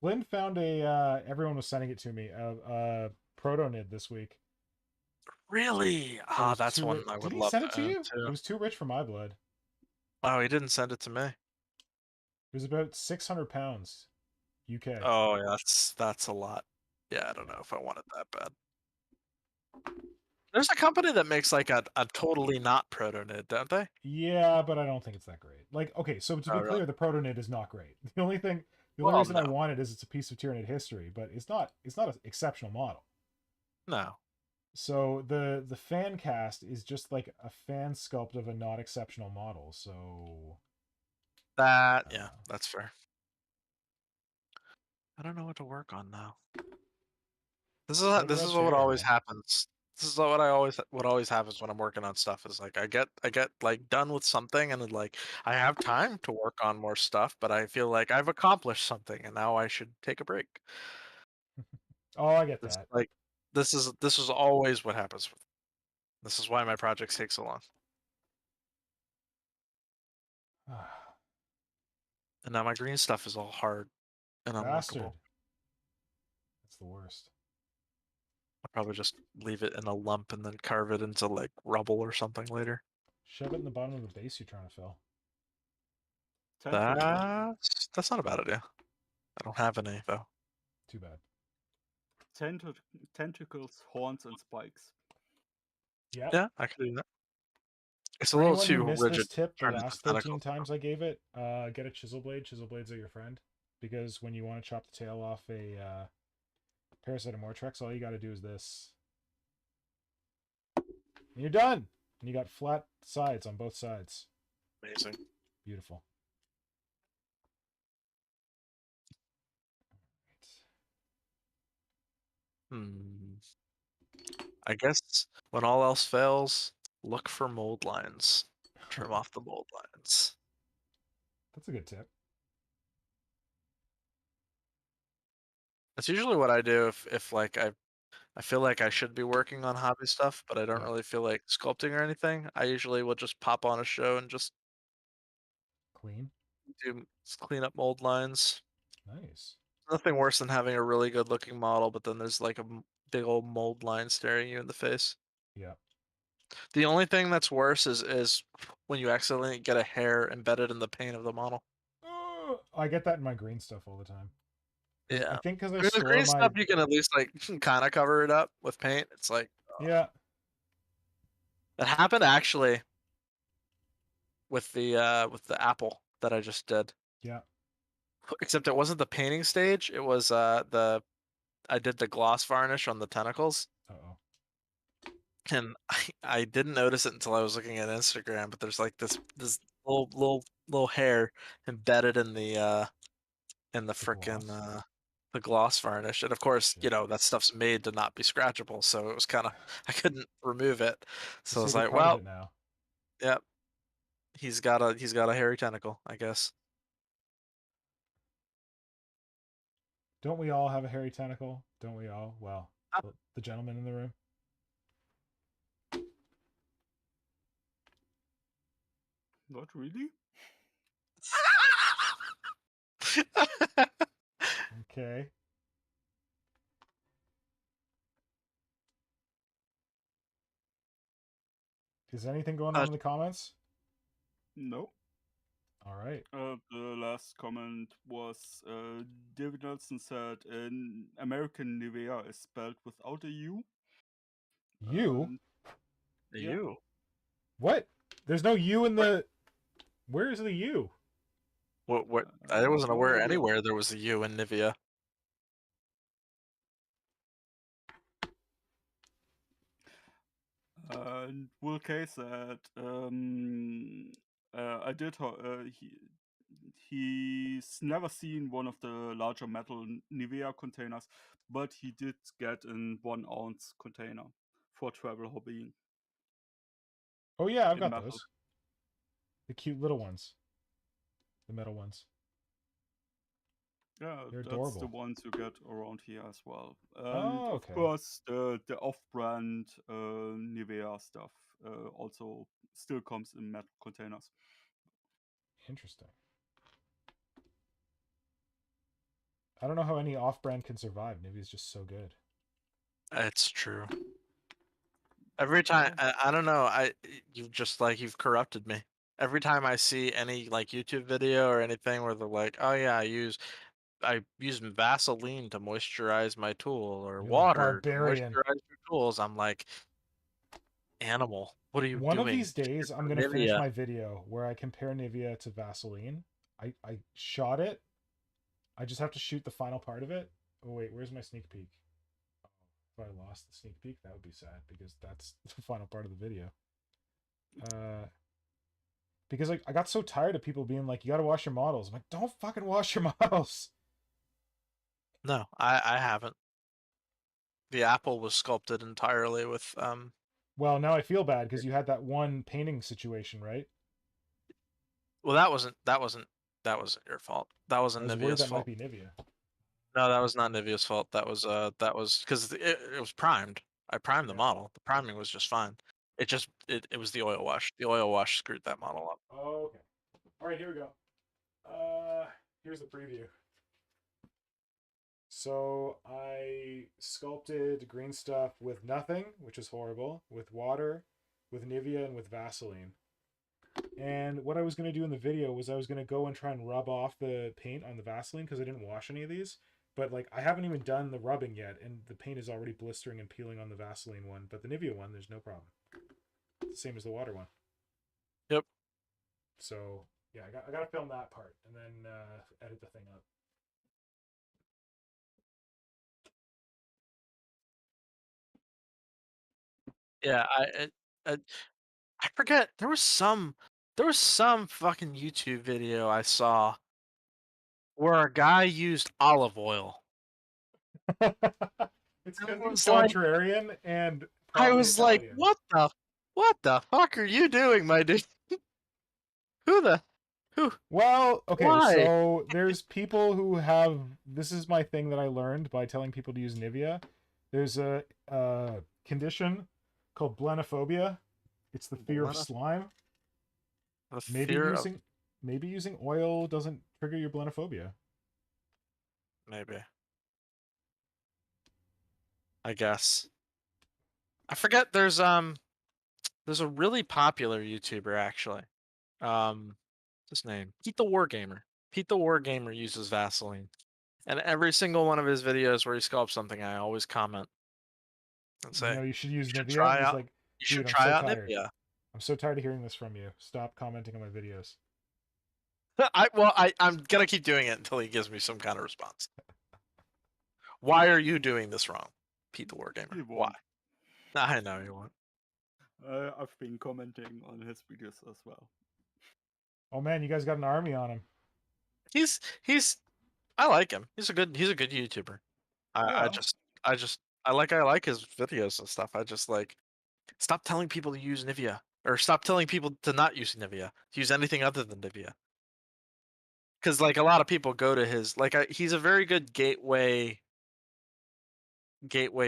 Flynn found a everyone was sending it to me, a protonid this week. Really? That Ah, was that's too one rich. I Did would he love send it to to own you? It too. was too rich for my blood. Oh, he didn't send it to me. It was about 600 pounds UK. Oh, yeah, that's a lot. Yeah, I don't Yeah. know if I want it that bad. There's a company that makes like a totally not protonid, don't they? Yeah, but I don't think it's that great. Like, okay, so to Oh, be really? clear, the protonid is not great. The only Well, reason I no, want it is it's a piece of Tyranid history, but it's not an exceptional model. no. So the fan cast is just like a fan sculpt of a not exceptional model. So That, I don't yeah, know. that's fair. I don't know what to work on now. Go to This Red is what Chair, always man. happens. This is what always happens when I'm working on stuff is like I get like done with something and then, like I have time to work on more stuff, but I feel like I've accomplished something and now I should take a break. Oh, I get This that. like this is always what happens with. This is why my projects take so long. And now my green stuff is all hard and Bastard. unworkable. That's the worst. I'll probably just leave it in a lump and then carve it into like rubble or something later. Shove it in the bottom of the base you're trying to fill. Thank you. That's not a bad idea. I don't have any though. Too bad. Tentacles, horns, and spikes. Yeah. Yeah, I could do that. It's a For little anyone who too missed rigid this to tip, the turn into last 13 tentacles. times I gave it, get a chisel blade. Chisel blades are your friend. Because when you want to chop the tail off a parasite of Mortrex, all you got to do is this. And you're done! And you got flat sides on both sides. Amazing. Beautiful. Hmm. I guess when all else fails, look for mold lines. Trim off the mold lines. That's a good tip. That's usually what I do if like I feel like I should be working on hobby stuff, but I don't Yeah. really feel like sculpting or anything. I usually will just pop on a show and just Clean. clean up mold lines. Nice. Nothing worse than having a really good looking model, but then there's like a big old mold line staring you in the face. Yeah. The only thing that's worse is when you accidentally get a hair embedded in the paint of the model. I get that in my green stuff all the time. Because I Yeah. think because I I mean, the store green my... stuff you can at least like kind of cover it up with paint. It's like Yeah. that happened actually with the apple that I just did. Yeah. Except it wasn't the painting stage. It was the I did the gloss varnish on the tentacles, Uh-oh. and I didn't notice it until I was looking at Instagram. But there's like this little hair embedded in the The frickin' gloss? the gloss varnish, and of course, Shit. that stuff's made to not be scratchable, so it was kind of I couldn't remove it. So So I say was they're like, part of well, it now. yep, he's got a hairy tentacle, I guess. Don't we all have a hairy tentacle? Don't we all? Well, Ah. the gentleman in the room. Not really. Okay. Is anything going on Uh, in the comments? No. All right. The last comment was David Nelson said an American Nivea is spelled without a U. You? Yeah. you? What? There's no U in the... Where is the U? What? I wasn't No aware idea. anywhere there was a U in Nivea. And Will Kay said, I did. He's never seen one of the larger metal Nivea containers, but he did get in 1 ounce container for travel hobbying Oh, yeah, I've in got metal. those. The cute little ones. The metal ones. Yeah, They're that's the adorable. ones you get around here as well. And Oh, of okay. course, the off-brand Nivea stuff also still comes in metal containers. Interesting. I don't know how any off-brand can survive. Nivea's just so good. It's true. Every time I don't know, you've corrupted me. Every time I see any like YouTube video or anything where they're like, "Oh yeah, I use Vaseline to moisturize my tool or You're the water to barbarian. moisturize your tools." I'm like, "Animal, what are you One of doing? these days, I'm going to finish Nivea." my video where I compare Nivea to Vaseline. I shot it. I just have to shoot the final part of it. Oh, wait, where's my sneak peek? If I lost the sneak peek, that would be sad because that's the final part of the video. Because I got so tired of people being like, you got to wash your models. I'm like, don't fucking wash your models. No, I haven't. The apple was sculpted . With Well, now I feel bad because you had that one painting situation, right? well, that wasn't your fault. That I wasn't was worried Nivea's that might fault. be Nivea. No, that was not Nivea's fault. That was because it was primed. I primed the Yeah. model. The priming was just fine. It was the oil wash. The oil wash screwed that model up. Oh, okay. All right, here we go. Here's the preview. So I sculpted green stuff with nothing, which is horrible, with water, with Nivea, and with Vaseline. And what I was going to do in the video was I was going to go and try and rub off the paint on the Vaseline because I didn't wash any of these. But like I haven't even done the rubbing yet, and the paint is already blistering and peeling on the Vaseline one. But the Nivea one, there's no problem. It's the same as the water one. Yep. So yeah, I got to film that part and then edit the thing up. Yeah, I forget there was some fucking YouTube video I saw where a guy used olive oil. It's And I because he's was like, contrarian and I probably was like, Italian. what the fuck are you doing, my dude? Who the who? Well, okay, Why? so there's people who have this is my thing that I learned by telling people to use Nivea. There's a condition called blenophobia. It's the fear of Blena- slime. The Maybe fear of using oil doesn't trigger your blenophobia. maybe. I guess. I forget there's a really popular YouTuber actually. What's his name? Pete the Wargamer. Pete the Wargamer uses Vaseline. And every single one of his videos where he sculpts something, I always comment and You say, know, you should use "You should Nivea. And try he's out like, you should dude, I'm try so out tired. Nivea." I'm so tired of hearing this from you. Stop commenting on my videos. I'm gonna keep doing it until he gives me some kind of response. Why are you doing this wrong, Pete the Wargamer? He Why? won't. I know you won't. I've been commenting on his videos as well. Oh man, you guys got an army on him. He's I like him. He's a good YouTuber. I Yeah, just I like his videos and stuff. I just like stop telling people to use Nivea or stop telling people to not use Nivea. To use anything other than Nivea. Because like a lot of people go to his he's a very good gateway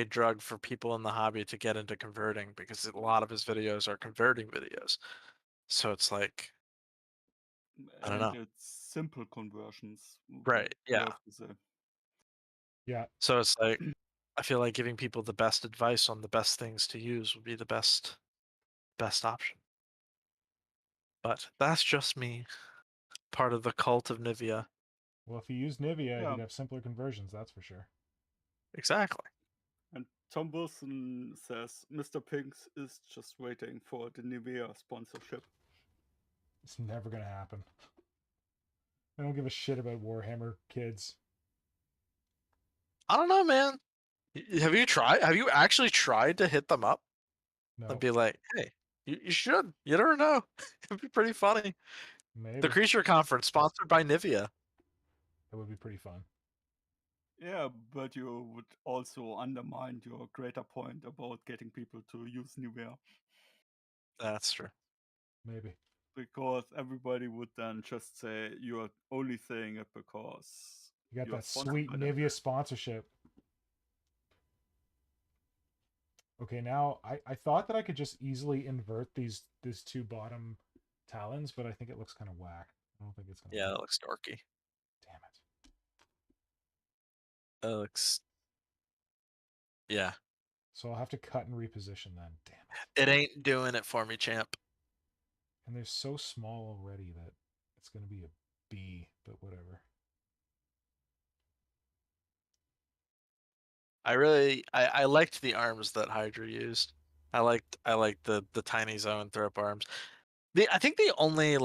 drug for people in the hobby to get into converting because a lot of his videos are converting videos. So it's like I don't and know. it's simple conversions. Right. We Yeah. have to say. Yeah. So it's like I feel like giving people the best advice on the best things to use would be the best option. But that's just me, part of the cult of Nivea. Well, if you used Nivea, Yeah, you'd have simpler conversions, that's for sure. Exactly. and Tom Wilson says Mr. Pinks is just waiting for the Nivea sponsorship. It's never gonna happen. I don't give a shit about Warhammer kids. I don't know, man. Have you tried? Have you actually tried to hit them up and No, be like, "Hey, you should. You never know. It'd be pretty funny." The maybe Creature Conference, sponsored by Nivea. that would be pretty fun. Yeah, but you would also undermine your greater point about getting people to use Nivea, That's true. Maybe. because everybody would then just say you're only saying it because You got you're that sponsored sweet by them. Nivea sponsorship. Okay, now I thought that I could just easily invert these two bottom talons, but I think it looks kind of whack. I don't think it's gonna Yeah, work. that looks dorky. Damn it. That looks. Yeah, So I'll have to cut and reposition then. Damn it. it ain't doing it for me, champ. And they're so small already that it's gonna be a B, but whatever. I liked the arms that Hydra used. I liked the tiny zoanthrope arms. I think the only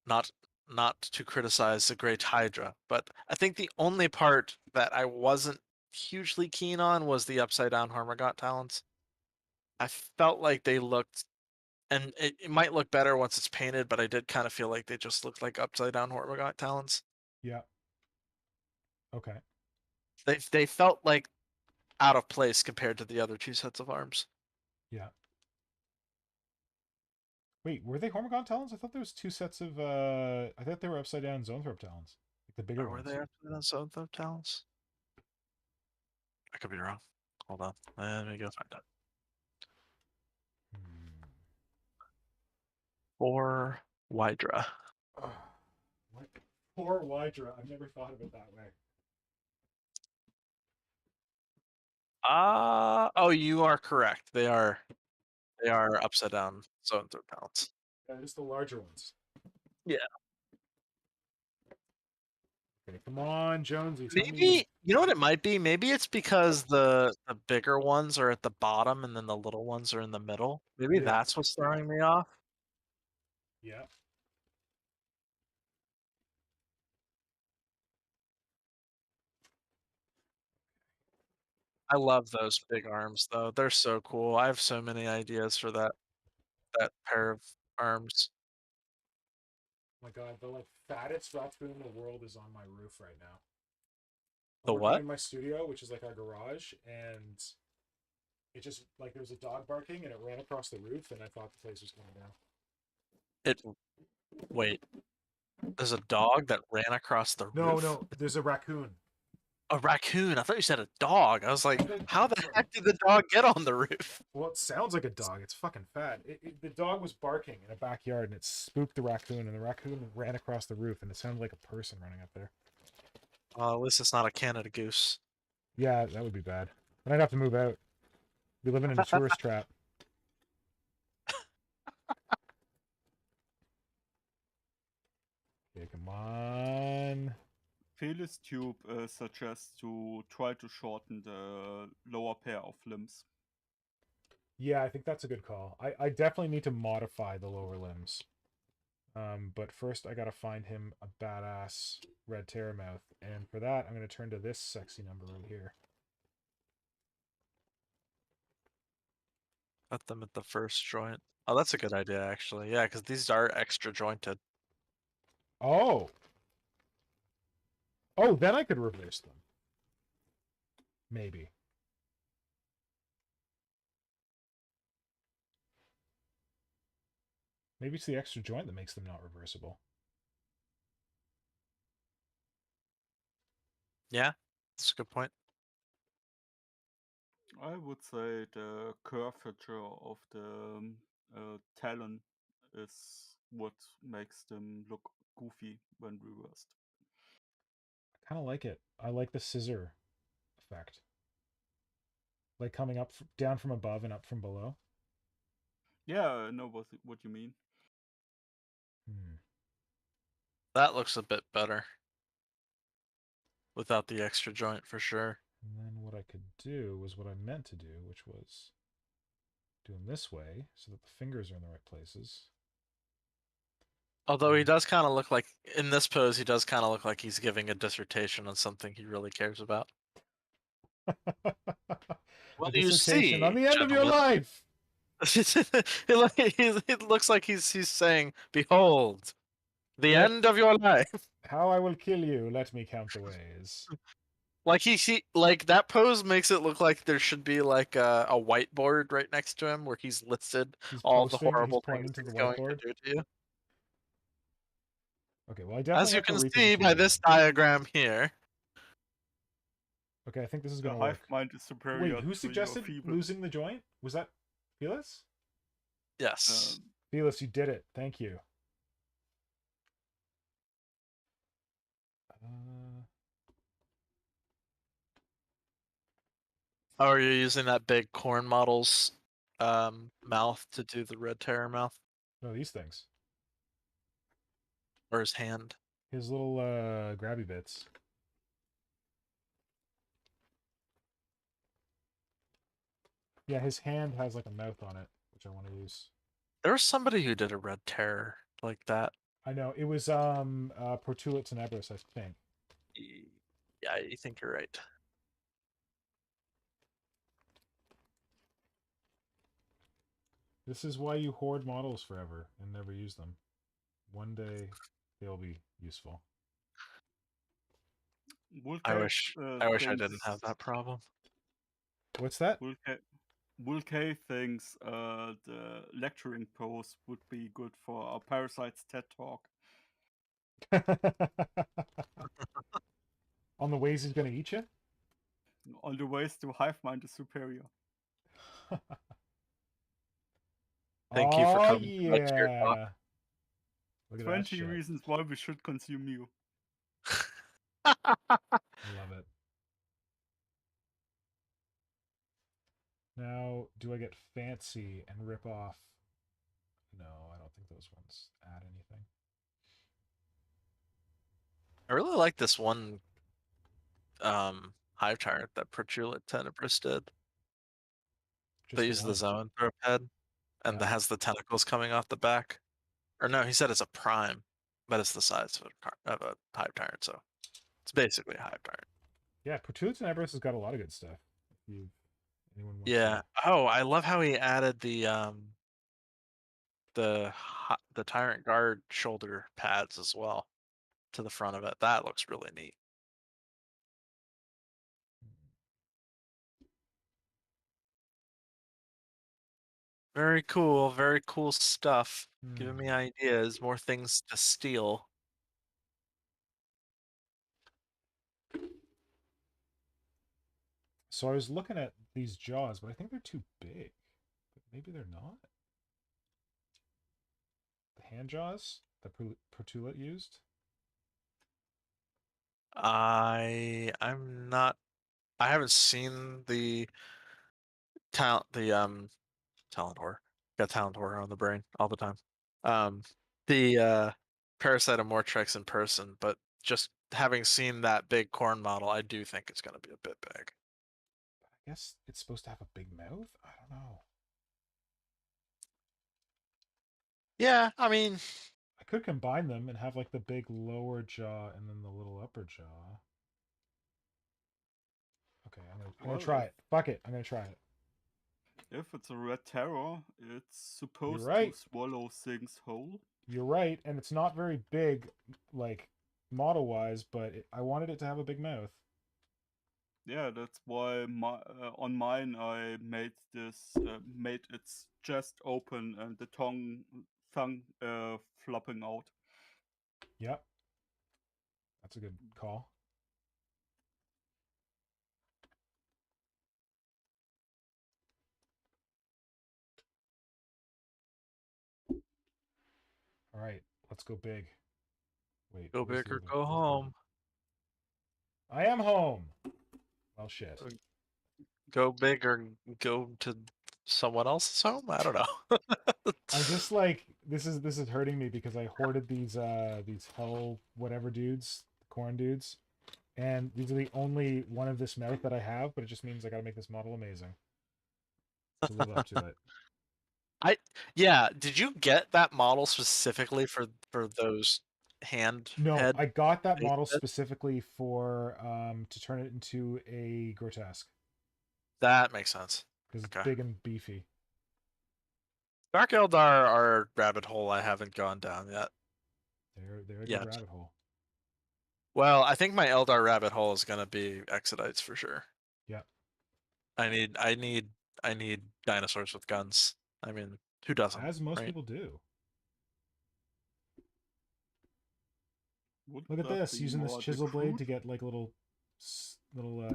not not to criticize the Great Hydra, but I think the only part that I wasn't hugely keen on was the upside down Hormigaunt talons. I felt like they looked, and it might look better once it's painted, but I did kind of feel like they just looked like upside down Hormigaunt talons. Yeah. Okay. They felt like out of place compared to the other two sets of arms. Yeah. Wait, were they Hormigaunt talons? I thought there was two sets of I thought they were upside down Zoanthrope talons. Like the bigger Or were ones. they upside down Zoanthrope talons? I could be wrong. Hold on. Let me go find out. Hmm. For Hydra. What? Poor Wydra. I've never thought of it that way. Oh, you are correct. They are upside down Zoanthrope talons. just the larger ones. Yeah. Okay, come on, Jonesy. Tell me. Maybe you know what it might be? Maybe it's because the bigger ones are at the bottom and then the little ones are in the middle. Maybe Yeah. that's what's throwing me off. Yeah. I love those big arms though. They're so cool. I have so many ideas for that pair of arms. Oh my god, the like fattest raccoon in the world is on my roof right now. I'm The working what? in my studio, which is like our garage, and it just like there was a dog barking and it ran across the roof, and I thought the place was going down. It wait. There's a dog that ran across the No, roof? there's a raccoon. A raccoon. I thought you said a dog. I was like, Okay, how the sorry. heck did the dog get on the roof? Well, it sounds like a dog. It's fucking fat. The dog was barking in a backyard, and it spooked the raccoon, and the raccoon ran across the roof, and it sounded like a person running up there. At least it's not a Canada goose. Yeah, that would be bad. But I'd have to move out. Be living in a tourist trap. Okay, come on. Felis Tube suggests to try to shorten the lower pair of limbs. Yeah, I think that's a good call. I definitely need to modify the lower limbs. But first I gotta find him a badass red Terramouth, and for that I'm gonna turn to this sexy number right here. Put them at the first joint. Oh, that's a good idea, actually. Yeah, because these are extra jointed. Oh! Oh, then I could reverse them. Maybe. Maybe it's the extra joint that makes them not reversible. Yeah, that's a good point. I would say the curvature of the talon is what makes them look goofy when reversed. I kind of like it. I like the scissor effect. Like coming up, down from above and up from below. Yeah, I know what you mean. Hmm. That looks a bit better. Without the extra joint, for sure. And then what I could do was what I meant to do, which was do them this way so that the fingers are in the right places. Although he does kind of look like, in this pose, he does kind of look like he's giving a dissertation on something he really cares about. A Well, you dissertation on see, the end of your gentlemen. life. It looks like he's saying, "Behold, the Let end of your life." how I will kill you. Let me count the ways. Like like that pose makes it look like there should be like a whiteboard right next to him where he's listed He's all the posting. He's horrible things pointing to the he's going to whiteboard. do to you. Okay, well I As definitely you have to can rate the see by material. this diagram here. Okay, I think this is The gonna hive work. mind is superior Wait, who to your suggested feeble. losing the joint? Was that Felix? Yes. Felix, you did it. Thank you. Oh, are you using that big corn model's mouth to do the red terror mouth? No, these things. Or his hand? His little grabby bits. Yeah, his hand has like a mouth on it, which I want to use. There was somebody who did a red terror like that. I know it was Portula Tenebris, I think. Yeah, I think you're right. This is why you hoard models forever and never use them. One day they'll be useful. I Vulcave wish I thinks didn't have that problem. What's that? Vulcave thinks the lecturing pose would be good for a parasite's TED talk. On the ways he's gonna eat you? On the ways to hive mind is superior. Thank you for Oh coming to my tear talk. yeah. Look at that 20 shit. reasons why we should consume you. I love it. Now, do I get fancy and rip off? No, I don't don't think those ones add anything. I really like this one hive tyrant that Protulent Tenebris did. Just That the uses the one. Zoanthrope head and Yeah. that has the tentacles coming off the back. Or no, he said it's a prime, but it's the size of a hive tyrant, so it's basically a hive tyrant. Yeah, Pertulus and Everest has got a lot of good stuff. If anyone wants Yeah. to. Oh, I love how he added the tyrant guard shoulder pads as well to the front of it. That looks really neat. Very cool. Very cool stuff. Giving me ideas, more things to steal. So I was looking at these jaws, but I think they're too big. But maybe they're not. The hand jaws that Pertulet used. I'm not. I haven't seen the talent. The talent horror. Got talent horror on the brain all the time. Um, the Parasitomortrex in person, but just having seen that big corn model, I do think it's going to be a bit big. But I guess it's supposed to have a big mouth. I don't know. Yeah, I mean, I could combine them and have like the big lower jaw and then the little upper jaw. Okay, I'm gonna Well, try it. Fuck it, I'm gonna try it. if it's a red terror, it's You're supposed to right. swallow things whole. You're right, and it's not very big, like model wise, but I wanted it to have a big mouth. Yeah, that's why on mine I made made its chest open and the tongue flopping out. Yep, that's a good call. All right, let's go big. Wait, go where's big the or other? go home. I am home. Well, shit. Uh, Go big or go to someone else's home. I don't know. I'm just like this is hurting me because I hoarded these hell whatever dudes, corn dudes, and these are the only one of this mouth that I have. But it just means I got to make this model amazing to live up to it. I yeah. Did you get that model specifically for those hand No, head I got that face model bits? specifically for to turn it into a grotesque That makes sense. because it's Okay. big and beefy. Dark Eldar are a rabbit hole I haven't gone down They're a good yet. rabbit hole. Well, I think my Eldar rabbit hole is gonna be Exodites for sure. Yeah, I need dinosaurs with guns. I mean, who doesn't, as most right? people do. Would Look at that this, be using this more the chisel blade crude? to get like a little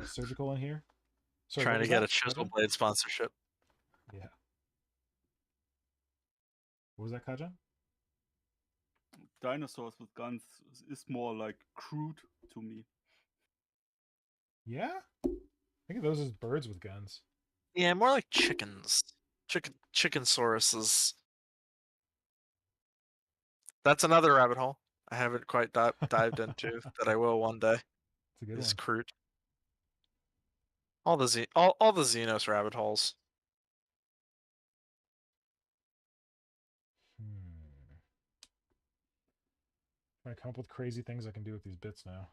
surgical in here. Sorry, what Trying to was get a that? chisel Kajan? blade sponsorship. Yeah. What was that, Kajan? Dinosaurs with guns is more like crude to me. Yeah? Think of those as birds with guns. Yeah, more like chickens. Chicken sauruses. That's another rabbit hole I haven't quite dived into that I will one day. It's a good Is one. Crute. All the Xenos rabbit holes. Hmm. I come up with crazy things I can do with these bits now.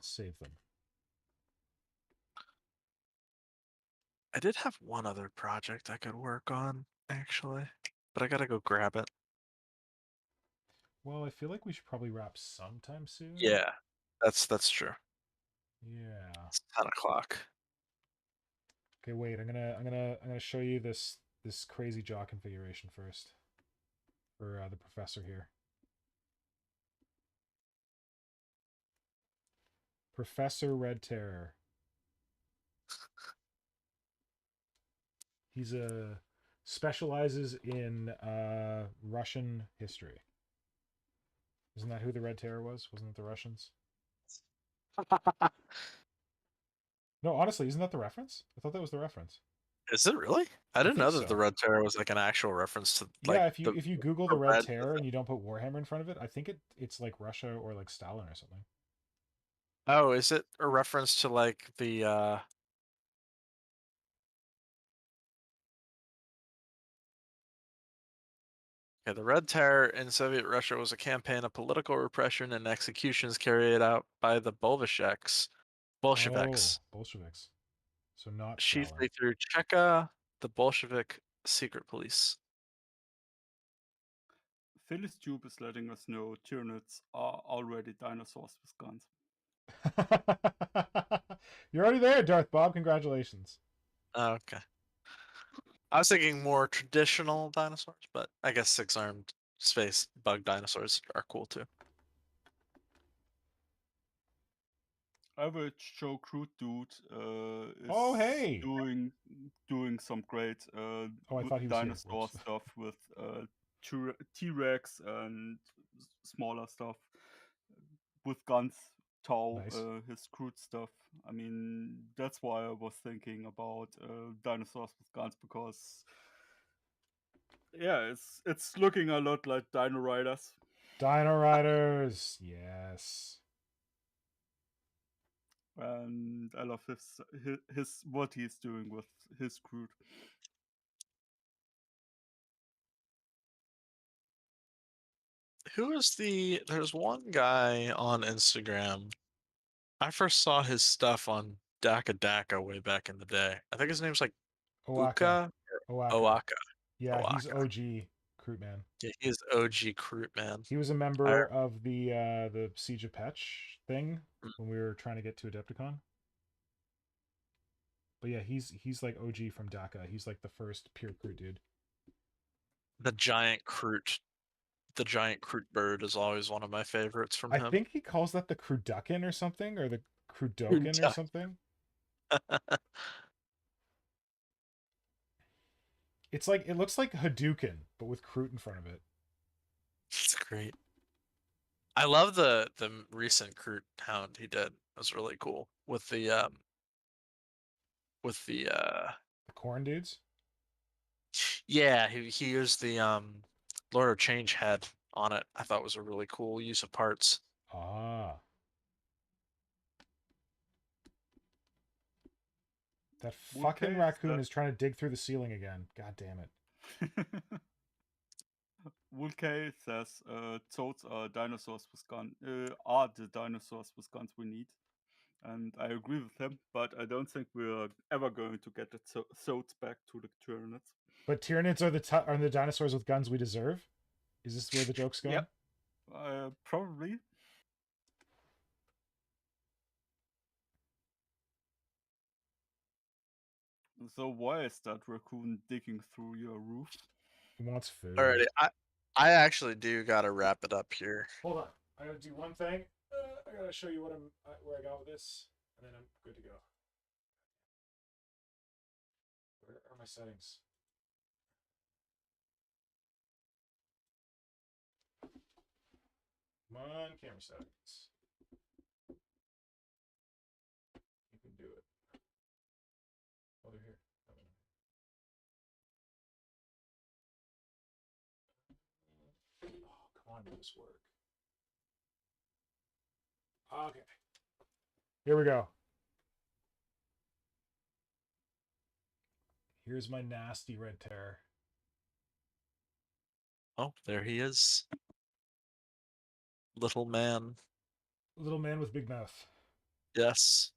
Save them. I did have one other project I could work on, actually, but I gotta go grab it. Well, I feel like we should probably wrap sometime soon. Yeah, that's true. Yeah. It's 10 o'clock. Okay, wait. I'm gonna show you this crazy jaw configuration first for the professor here. Professor Red Terror. He's a specializes in Russian history. Isn't that who the Red Terror was? Wasn't it the Russians? No, honestly, isn't that the reference? I thought that was the reference. Is it really? I I didn't think know that the so. Red Terror was like an actual reference to like Yeah, if you Google the the Red red. Terror and you don't put Warhammer in front of it, I think it's like Russia or like Stalin or something. Oh, is it a reference to like the yeah, the Red Terror in Soviet Russia was a campaign of political repression and executions carried out by the Oh, Bolsheviks, Bolsheviks. So not Stalin. chiefly through Cheka, the Bolshevik secret police. Phyllis Tube is letting us know Tyranids are already dinosaurs with guns. You're already there, Darth Bob. Congratulations. Oh, okay. I was thinking more traditional dinosaurs, but I guess six-armed space bug dinosaurs are cool too. Average Joe Crude dude Oh, is hey. doing some great Oh, I thought he was here. dinosaur Whoops. stuff with T-Rex and smaller stuff with guns. Tau, Nice. his crude stuff. I mean, that's why I was thinking about dinosaurs with guns because, yeah, it's looking a lot like Dino Riders. Dino Riders. Yes. And I love his what he's doing with his crude. Who is there's one guy on Instagram. I first saw his stuff on Daka Daka way back in the day. I think his name's like Oaka. Uka or Oaka. Oaka. Yeah, he's Oaka. OG Crute Man. Yeah, he's OG Crute Man. He was a I member of the Siege of Petch thing when we were trying to get to Adepticon. But yeah, he's like OG from Dhaka. He's like the first pure crew dude. the giant Crute the giant Crute bird is always one of my favorites from I him. think he calls that the Crudukin or something, or the Crute Crudokin or something. It's like it looks like Hadouken, but with Crute in front of it. It's great. I love the recent Crute hound he did. It was really cool with the The corn dudes. yeah, he used the Lord of Change head on it. I thought was a really cool use of parts. Ah. That fucking Vulcase raccoon is trying to dig through the ceiling again. God damn it. Vulcase says toads are dinosaurs with guns. Are the dinosaurs with guns we need? And I agree with him, but I don't think we're ever going to get the toads back to the Tyranids. But Tyranids are the dinosaurs with guns we deserve? Is this where the joke's going? Yep, probably. So why is that raccoon digging through your roof? He wants food. Alrighty, I actually do gotta wrap it up here. Hold on. I gotta do one thing. I gotta show you where I got with this, and then I'm good to go. Where are my settings? Come on, camera settings. You can do it. Oh, they're here. Oh, come on, make this work. Okay. Here we go. Here's my nasty red terror. Oh, there he is. Little man. Little man with big mouth. Yes.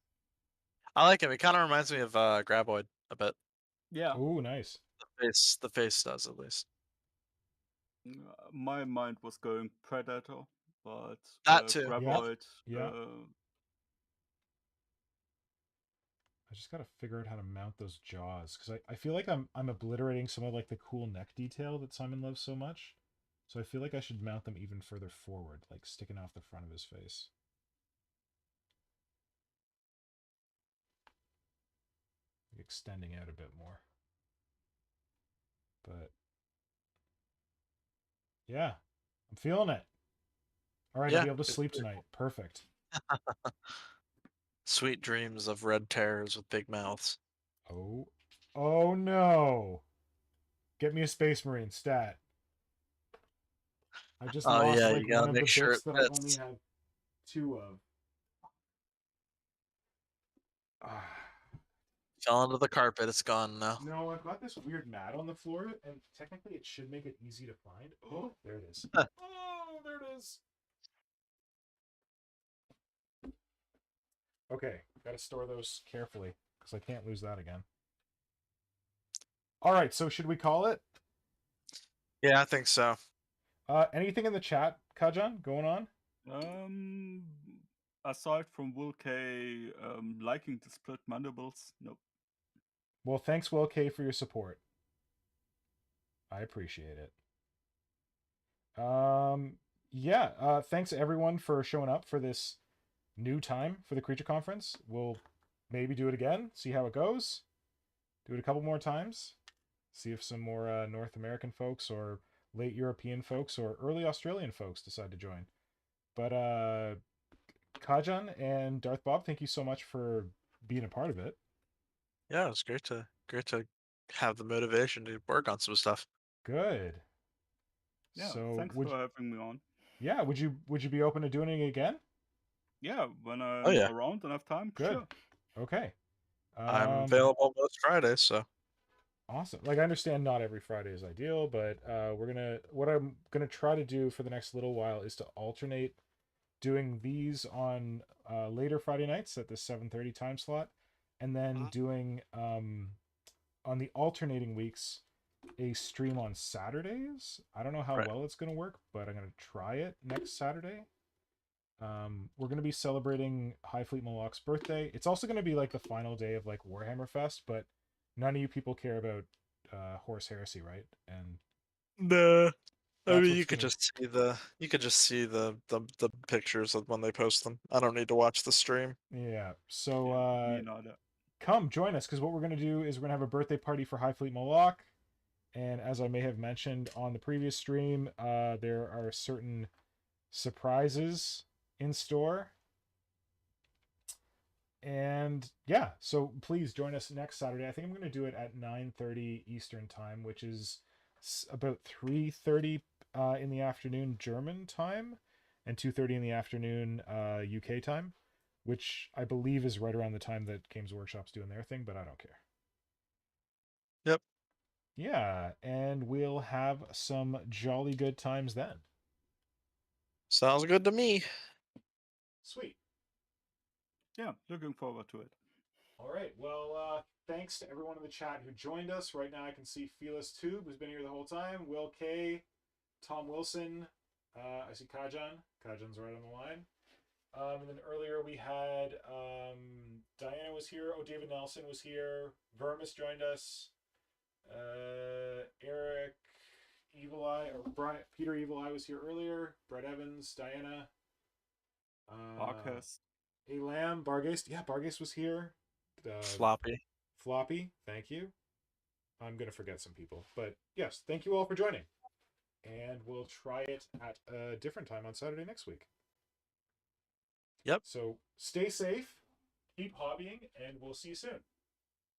I like him. He kind of reminds me of Graboid a bit. Yeah. Oh, nice. The face does at least. My mind was going Predator, but That too. Graboid. Yeah. I just gotta figure out how to mount those jaws because I feel like I'm obliterating some of like the cool neck detail that Simon loves so much. So I feel like I should mount them even further forward, like sticking off the front of his face. Like extending out a bit more. But yeah, I'm feeling it. All right, Yeah, I'll be able to it's sleep pretty tonight. Perfect. Sweet dreams of red terrors with big mouths. Oh. Oh no. Get me a Space Marine stat. I just Oh lost yeah, like you one gotta of the make sure bits it that I only fits. had 2 of. Ah. Fell under the carpet. It's gone now. No, I've got this weird mat on the floor, and technically it should make it easy to find. Oh, there it is. Huh. Oh, there it is. Okay, gotta store those carefully because I can't lose that again. All right, so should we call it? Yeah, I think so. Anything in the chat, Kajan, going on? Aside from Will K liking to split mandibles, nope. Well, thanks, Will K, for your support. I appreciate it. Yeah. Thanks everyone for showing up for this new time for the Creature Conference. We'll maybe do it again, see how it goes. Do it a couple more times. See if some more North American folks or late European folks or early Australian folks decide to join. But Kajan and Darth Bob, thank you so much for being a part of it. Yeah, it was great to have the motivation to work on some stuff. Good. Yeah, So thanks for having me on. yeah, would you be open to doing it again? Yeah, when Oh I'm yeah, around and have time, Good. sure. Okay. I'm available most Fridays, so Awesome. Like I understand not every Friday is ideal, but what I'm gonna try to do for the next little while is to alternate doing these on later Friday nights at the 7:30 time slot, and then doing on the alternating weeks a stream on Saturdays. I don't know how right. well it's gonna work, but I'm gonna try it next Saturday. We're gonna be celebrating High Fleet Malak's birthday. It's also gonna be like the final day of like Warhammer Fest, but none of you people care about Horse Heresy, right? And No, I that's mean what's gonna you could just see the pictures of when they post them. I don't need to watch the stream. yeah. So Yeah, me neither. come join us because what we're gonna do is we're gonna have a birthday party for High Fleet Malak. And as I may have mentioned on the previous stream, there are certain surprises in store. And yeah, so please join us next Saturday. I think I'm going to do it at 9:30 Eastern time, which is about 3:30 in the afternoon German time and 2:30 in the afternoon UK time, which I believe is right around the time that Games Workshop's doing their thing, but I don't care. Yep. Yeah, and we'll have some jolly good times then. Sounds good to me. Sweet. Yeah, looking forward to it. All right. Well, thanks to everyone in the chat who joined us. Right now, I can see Felis Tube, who's been here the whole time. Will K, Tom Wilson. I see Kajan. Kajan's right on the line. And then earlier we had Diana was here. Oh, David Nelson was here. Vermis joined us. Eric Evil Eye or Brian, Peter Evil Eye was here earlier. Brett Evans, Diana. Marcus. Elam, Bargast. Yeah, Bargast was here. Floppy. Floppy, thank you. I'm going to forget some people. But yes, thank you all for joining. And we'll try it at a different time on Saturday next week. Yep. So stay safe, keep hobbying, and we'll see you soon.